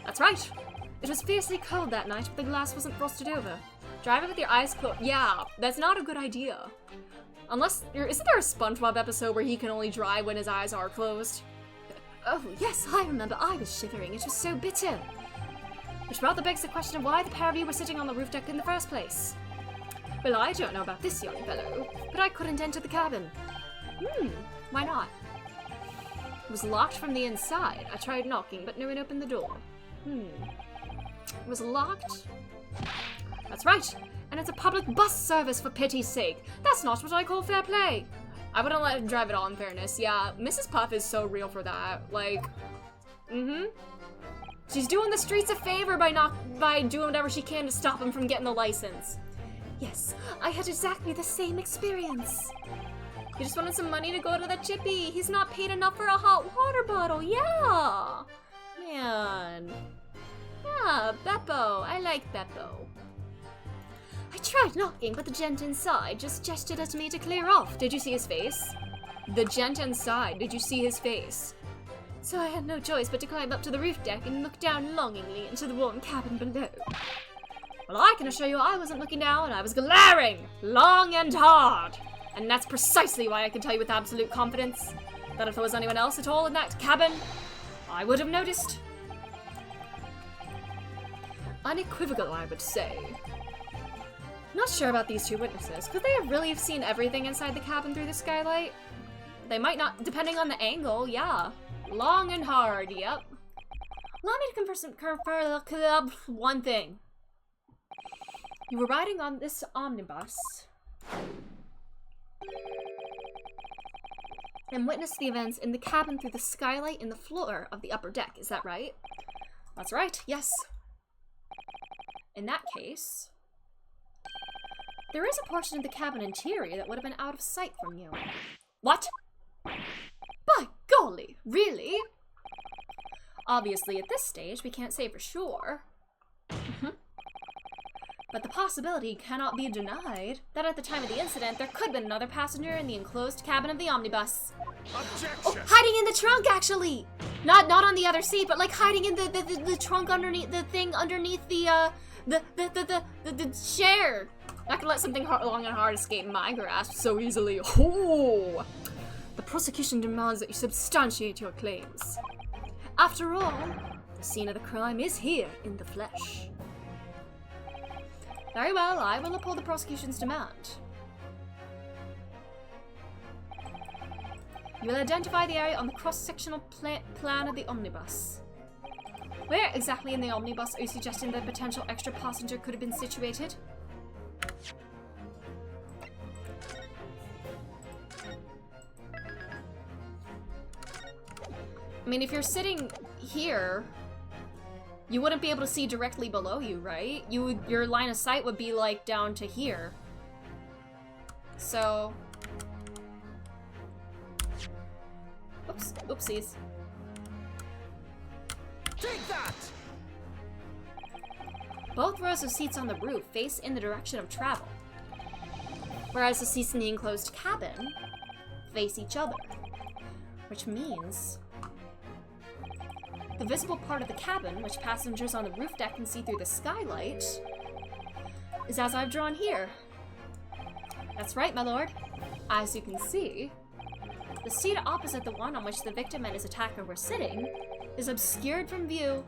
That's right. It was fiercely cold that night, but the glass wasn't frosted over. Driving with your eyes closed. Yeah, that's not a good idea. Unless, isn't there a SpongeBob episode where he can only drive when his eyes are closed? Oh, yes, I remember. I was shivering. It was so bitter. Which rather begs the question of why the pair of you were sitting on the roof deck in the first place. Well, I don't know about this young fellow, but I couldn't enter the cabin. Why not? It was locked from the inside. I tried knocking, but no one opened the door. It was locked? That's right, and it's a public bus service for pity's sake. That's not what I call fair play. I wouldn't let him drive at all, in fairness. Yeah, Mrs. Puff is so real for that. Like, She's doing the streets a favor by doing whatever she can to stop him from getting the license. Yes, I had exactly the same experience. He just wanted some money to go to the chippy. He's not paid enough for a hot water bottle. Yeah. Man. Yeah, Beppo. I like Beppo. I tried knocking, but the gent inside just gestured at me to clear off. Did you see his face? The gent inside. Did you see his face? So I had no choice but to climb up to the roof deck and look down longingly into the warm cabin below. Well, I can assure you I wasn't looking down. I was glaring long and hard. And that's precisely why I can tell you with absolute confidence that if there was anyone else at all in that cabin, I would have noticed. Unequivocal, I would say. Not sure about these two witnesses. Could they have really seen everything inside the cabin through the skylight? They might not, depending on the angle, yeah. Long and hard, yep. Allow me to confirm one thing. You were riding on this omnibus and witnessed the events in the cabin through the skylight in the floor of the upper deck, is that right? That's right, yes. In that case, there is a portion of the cabin interior that would have been out of sight from you. What? By golly, really? Obviously, at this stage, we can't say for sure. But the possibility cannot be denied that at the time of the incident, there could have been another passenger in the enclosed cabin of the omnibus. Objection! Oh, hiding in the trunk, actually! Not on the other seat, but like hiding in the trunk underneath the thing underneath the chair. Not gonna let something long and hard escape my grasp so easily. Oh! The prosecution demands that you substantiate your claims. After all, the scene of the crime is here in the flesh. Very well, I will uphold the prosecution's demand. You will identify the area on the cross-sectional plan of the omnibus. Where exactly in the omnibus are you suggesting that a potential extra passenger could have been situated? I mean, if you're sitting here, you wouldn't be able to see directly below you, right? Your line of sight would be like down to here. So, oops, oopsies. Take that! Both rows of seats on the roof face in the direction of travel, whereas the seats in the enclosed cabin face each other, which means the visible part of the cabin, which passengers on the roof deck can see through the skylight, is as I've drawn here. That's right, my lord. As you can see, the seat opposite the one on which the victim and his attacker were sitting is obscured from view.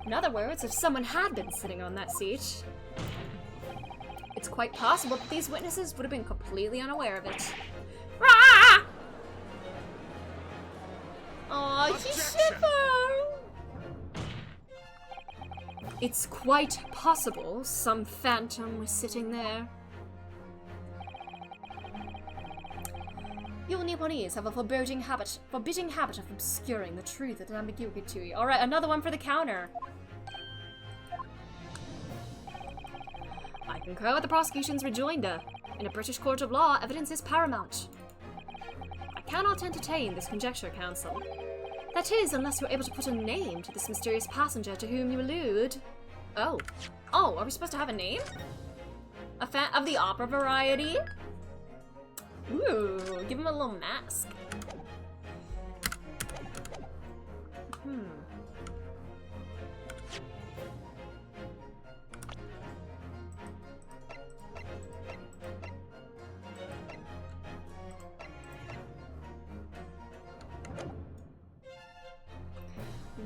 In other words, if someone had been sitting on that seat, it's quite possible that these witnesses would have been completely unaware of it. Rah! Aw, he shipper! It's quite possible some phantom was sitting there. You Nipponese have a forbidding habit of obscuring the truth and ambiguity. Alright, another one for the counter. I concur with the prosecution's rejoinder. In a British court of law, evidence is paramount. I cannot entertain this conjecture, counsel. That is, unless you're able to put a name to this mysterious passenger to whom you allude. Oh. Oh, are we supposed to have a name? A fan of the opera variety? Ooh, give him a little mask.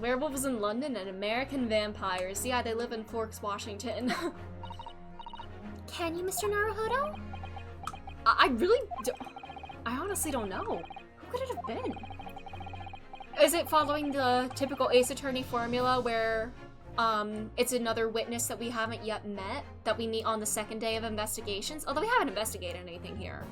Werewolves in London and American vampires. Yeah, they live in Forks, Washington. Can you, Mr. Naruhodo? I really don't... I honestly don't know. Who could it have been? Is it following the typical Ace Attorney formula where it's another witness that we haven't yet met that we meet on the second day of investigations? Although we haven't investigated anything here.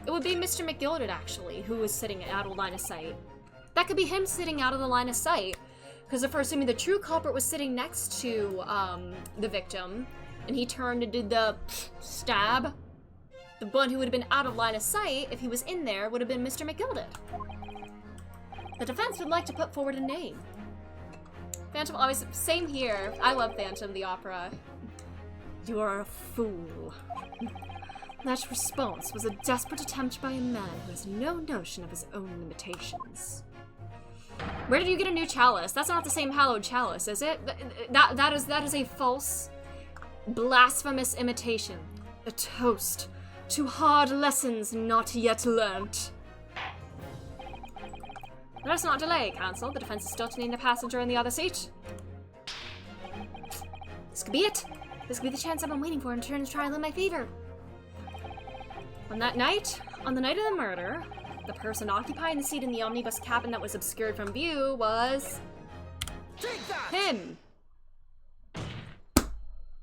It would be Mr. McGilded, actually, who was sitting out of line of sight. That could be him sitting out of the line of sight, because if we're assuming the true culprit was sitting next to the victim, and he turned and did the stab, the one who would have been out of line of sight, if he was in there, would have been Mr. McGilded. The defense would like to put forward a name. Phantom always... Same here. I love Phantom the Opera. You are a fool. That response was a desperate attempt by a man who has no notion of his own limitations. Where did you get a new chalice? That's not the same hallowed chalice, is it? That is a false, blasphemous imitation. A toast to hard lessons not yet learnt. Let us not delay, counsel. The defense is still detaining the passenger in the other seat. This could be it. This could be the chance I've been waiting for and turn the trial in my favor. On the night of the murder, the person occupying the seat in the omnibus cabin that was obscured from view was... Take that! him!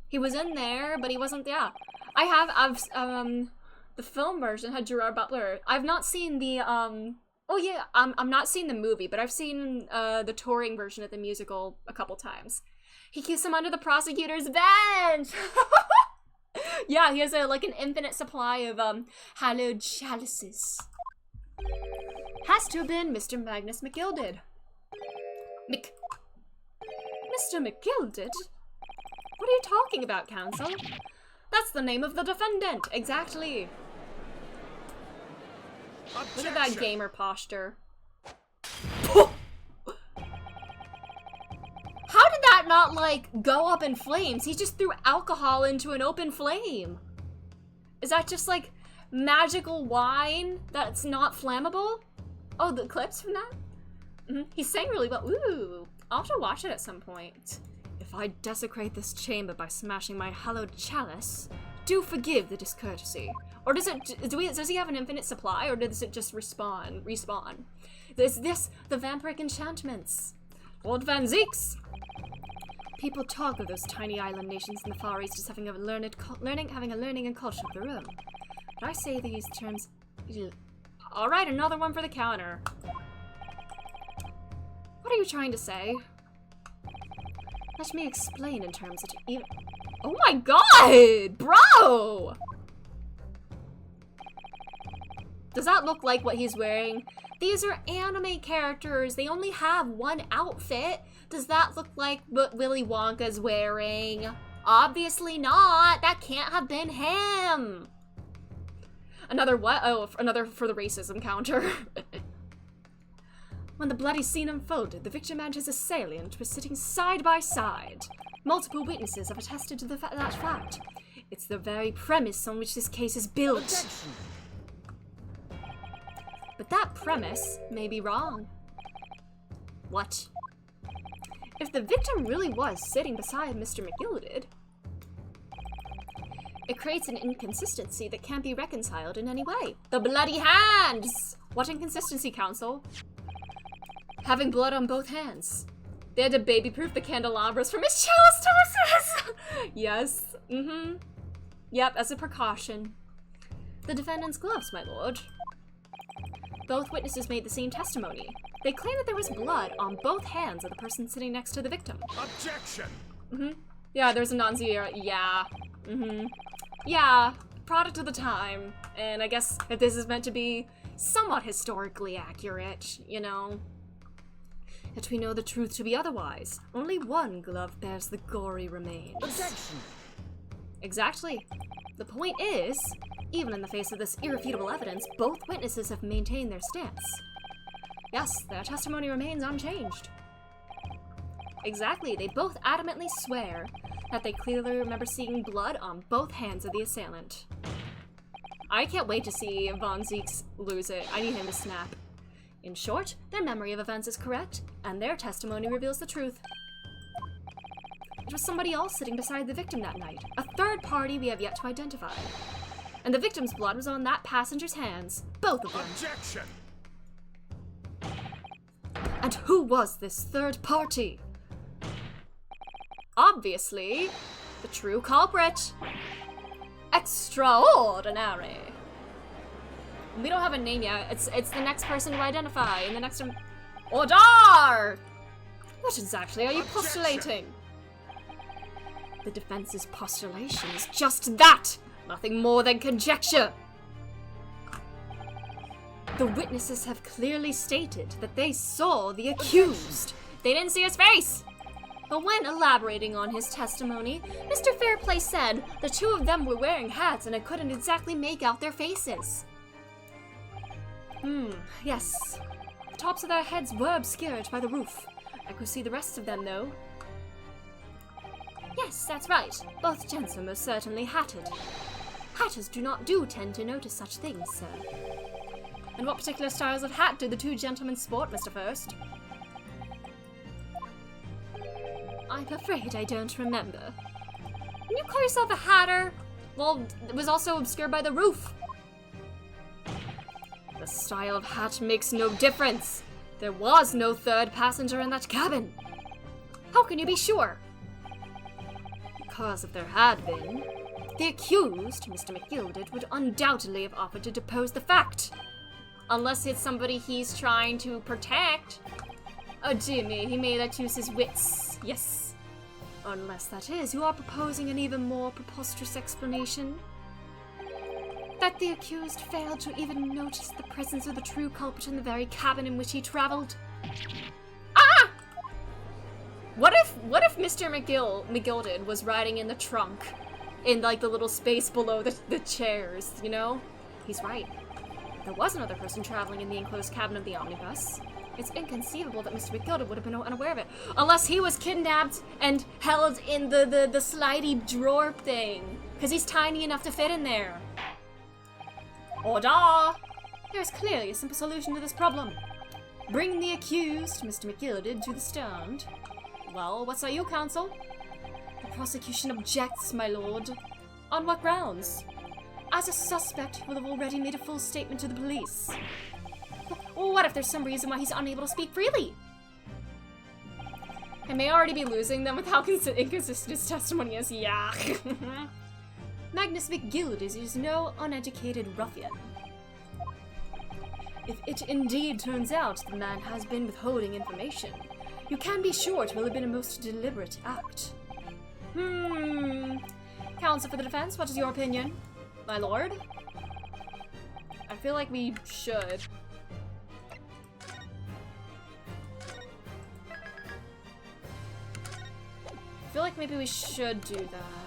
He was in there, but he wasn't, yeah. I've the film version had Gerard Butler. I've not seen the, oh yeah, I'm not seeing the movie, but I've seen, the touring version of the musical a couple times. He keeps him under the prosecutor's bench! Yeah, he has like an infinite supply of hallowed chalices. Has to have been Mr. Magnus McGilded. Mr. McGilded? What are you talking about, counsel? That's the name of the defendant, exactly. Objection. Look at that gamer posture. How did that not, like, go up in flames? He just threw alcohol into an open flame. Is that just, like, magical wine that's not flammable. Oh, the clips from that? He sang really well. Ooh, I'll have to watch it at some point. If I desecrate this chamber by smashing my hallowed chalice, do forgive the discourtesy. Or does it, does he have an infinite supply, or does it just respawn? Is this the vampiric enchantments? Lord Van Zeeks! People talk of those tiny island nations in the Far East as having a learning and culture of their own. But I say these terms... Alright, another one for the counter. What are you trying to say? Let me explain in terms that even... Oh my god! Bro! Does that look like what he's wearing? These are anime characters. They only have one outfit. Does that look like what Willy Wonka's wearing? Obviously not. That can't have been him. Another what? Oh, another for the racism counter. When the bloody scene unfolded, the victim and his assailant were sitting side by side. Multiple witnesses have attested to that fact. It's the very premise on which this case is built. Objection. But that premise may be wrong. What? If the victim really was sitting beside Mr. McGilded, it creates an inconsistency that can't be reconciled in any way. The bloody hands! What inconsistency, counsel? Having blood on both hands. They had to baby-proof the candelabras from his chalice tosses! Yes. Yep, as a precaution. The defendant's gloves, my lord. Both witnesses made the same testimony. They claim that there was blood on both hands of the person sitting next to the victim. Objection! Yeah, there's a non-zero. Yeah. Yeah, product of the time. And I guess if this is meant to be somewhat historically accurate, you know. Yet we know the truth to be otherwise. Only one glove bears the gory remains. Objection! Exactly. The point is, even in the face of this irrefutable evidence, both witnesses have maintained their stance. Yes, their testimony remains unchanged. Exactly, they both adamantly swear that they clearly remember seeing blood on both hands of the assailant. I can't wait to see Von Zeeks lose it. I need him to snap. In short, their memory of events is correct, and their testimony reveals the truth. It was somebody else sitting beside the victim that night, a third party we have yet to identify. And the victim's blood was on that passenger's hands, both of them. Objection! And who was this third party? Obviously, the true culprit. Extraordinary. We don't have a name yet. It's the next person to identify, and the next one... Order! What exactly are you postulating? The defense's postulation is just that! Nothing more than conjecture! The witnesses have clearly stated that they saw the accused. They didn't see his face! But when elaborating on his testimony, Mr. Fairplay said the two of them were wearing hats and I couldn't exactly make out their faces. Yes. The tops of their heads were obscured by the roof. I could see the rest of them, though. Yes, that's right. Both gents were most certainly hatted. Hatters do tend to notice such things, sir. And what particular styles of hat did the two gentlemen sport, Mr. First? I'm afraid I don't remember. Can you call yourself a hatter? Well, it was also obscured by the roof. The style of hat makes no difference. There was no third passenger in that cabin. How can you be sure? Because if there had been, the accused, Mr. McGilded, would undoubtedly have offered to depose the fact. Unless it's somebody he's trying to protect. Oh dear me, he may let use his wits. Yes. Unless that is, you are proposing an even more preposterous explanation. That the accused failed to even notice the presence of the true culprit in the very cabin in which he traveled. Ah! What if Mr. McGilded was riding in the trunk, in like the little space below the chairs, you know? He's right. There was another person traveling in the enclosed cabin of the omnibus. It's inconceivable that Mr. McGilded would have been unaware of it, unless he was kidnapped and held in the slidey drawer thing, because he's tiny enough to fit in there. Order! There's clearly a simple solution to this problem. Bring the accused, Mr. McGilded, to the stand. Well, what say you, counsel? The prosecution objects, my lord. On what grounds? As a suspect who will have already made a full statement to the police. What if there's some reason why he's unable to speak freely? I may already be losing them with how inconsistent his testimony is. Yeah. Magnus McGilded is no uneducated ruffian. If it indeed turns out the man has been withholding information, you can be sure it will have been a most deliberate act. Counsel for the defense, what is your opinion? My lord? I feel like we should. I feel like maybe we should do that.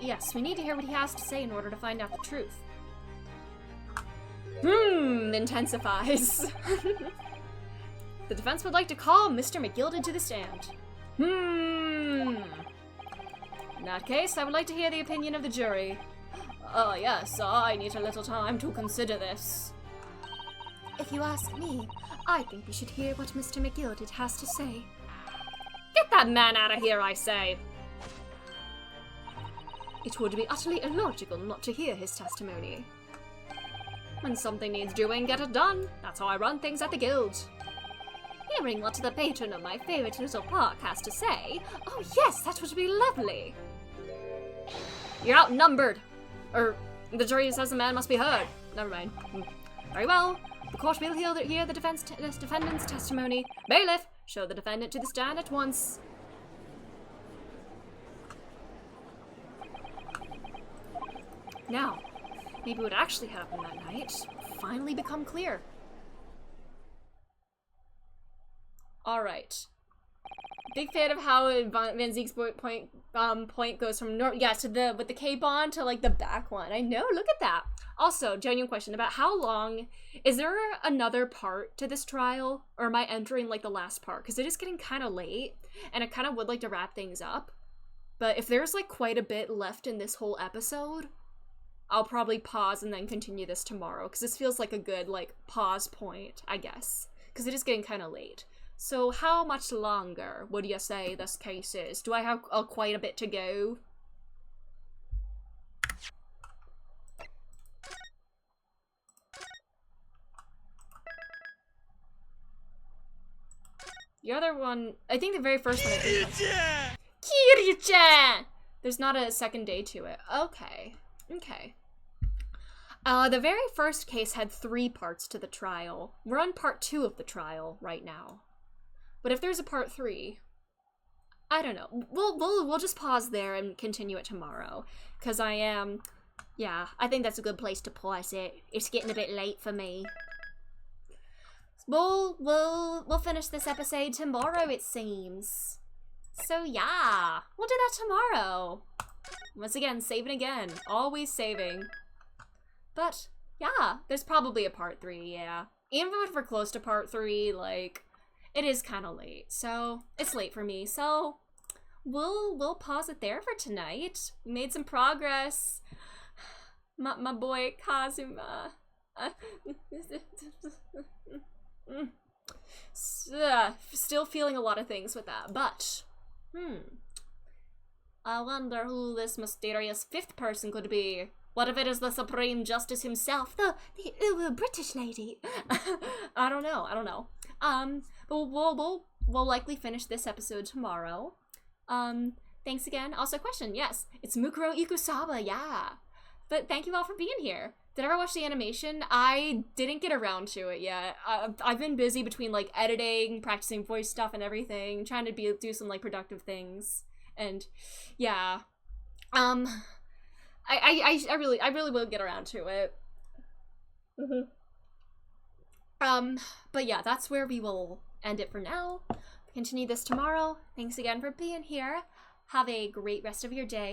Yes, we need to hear what he has to say in order to find out the truth. Intensifies. The defense would like to call Mr. McGilded to the stand. In that case, I would like to hear the opinion of the jury. Yes, I need a little time to consider this. If you ask me, I think we should hear what Mr. McGilded has to say. Get that man out of here, I say! It would be utterly illogical not to hear his testimony. When something needs doing, get it done. That's how I run things at the guild. Hearing what the patron of my favorite little park has to say. Oh yes, that would be lovely. You're outnumbered. The jury says the man must be heard. Never mind. Very well. The court will hear the defendant's testimony. Bailiff, show the defendant to the stand at once. Now, maybe what actually happened that night will finally become clear. Alright. Big fan of how Van Zeke's point goes from with the K-bond to like the back one. I know, look at that. Also, genuine question about how long, is there another part to this trial? Or am I entering like the last part? Because it is getting kind of late and I kind of would like to wrap things up. But if there's like quite a bit left in this whole episode, I'll probably pause and then continue this tomorrow. Because this feels like a good like pause point, I guess. Because it is getting kind of late. So how much longer would you say this case is? Do I have quite a bit to go? The other one, I think the very first one. Kiryu-chan! There's not a second day to it. Okay. Okay. The very first case had 3 parts to the trial. We're on part 2 of the trial right now. But if there's a part 3, I don't know. We'll just pause there and continue it tomorrow. Cause I think that's a good place to pause it. It's getting a bit late for me. We'll finish this episode tomorrow, it seems. So yeah, we'll do that tomorrow. Once again, saving again. Always saving. But yeah, there's probably a part 3, yeah. Even if we're close to part 3, like, it is kind of late, so it's late for me. So we'll pause it there for tonight. We made some progress. My boy Kazuma. Still feeling a lot of things with that, but I wonder who this mysterious 5th person could be. What if it is the Supreme Justice himself, the British lady? I don't know. But we'll likely finish this episode tomorrow. Thanks again. Also, question, yes, it's Mukuro Ikusawa, yeah. But thank you all for being here. Did I ever watch the animation? I didn't get around to it yet. I've been busy between like editing, practicing voice stuff and everything, trying to do some like productive things. And yeah. I really will get around to it. But yeah, that's where we will end it for now. Continue this tomorrow. Thanks again for being here. Have a great rest of your day.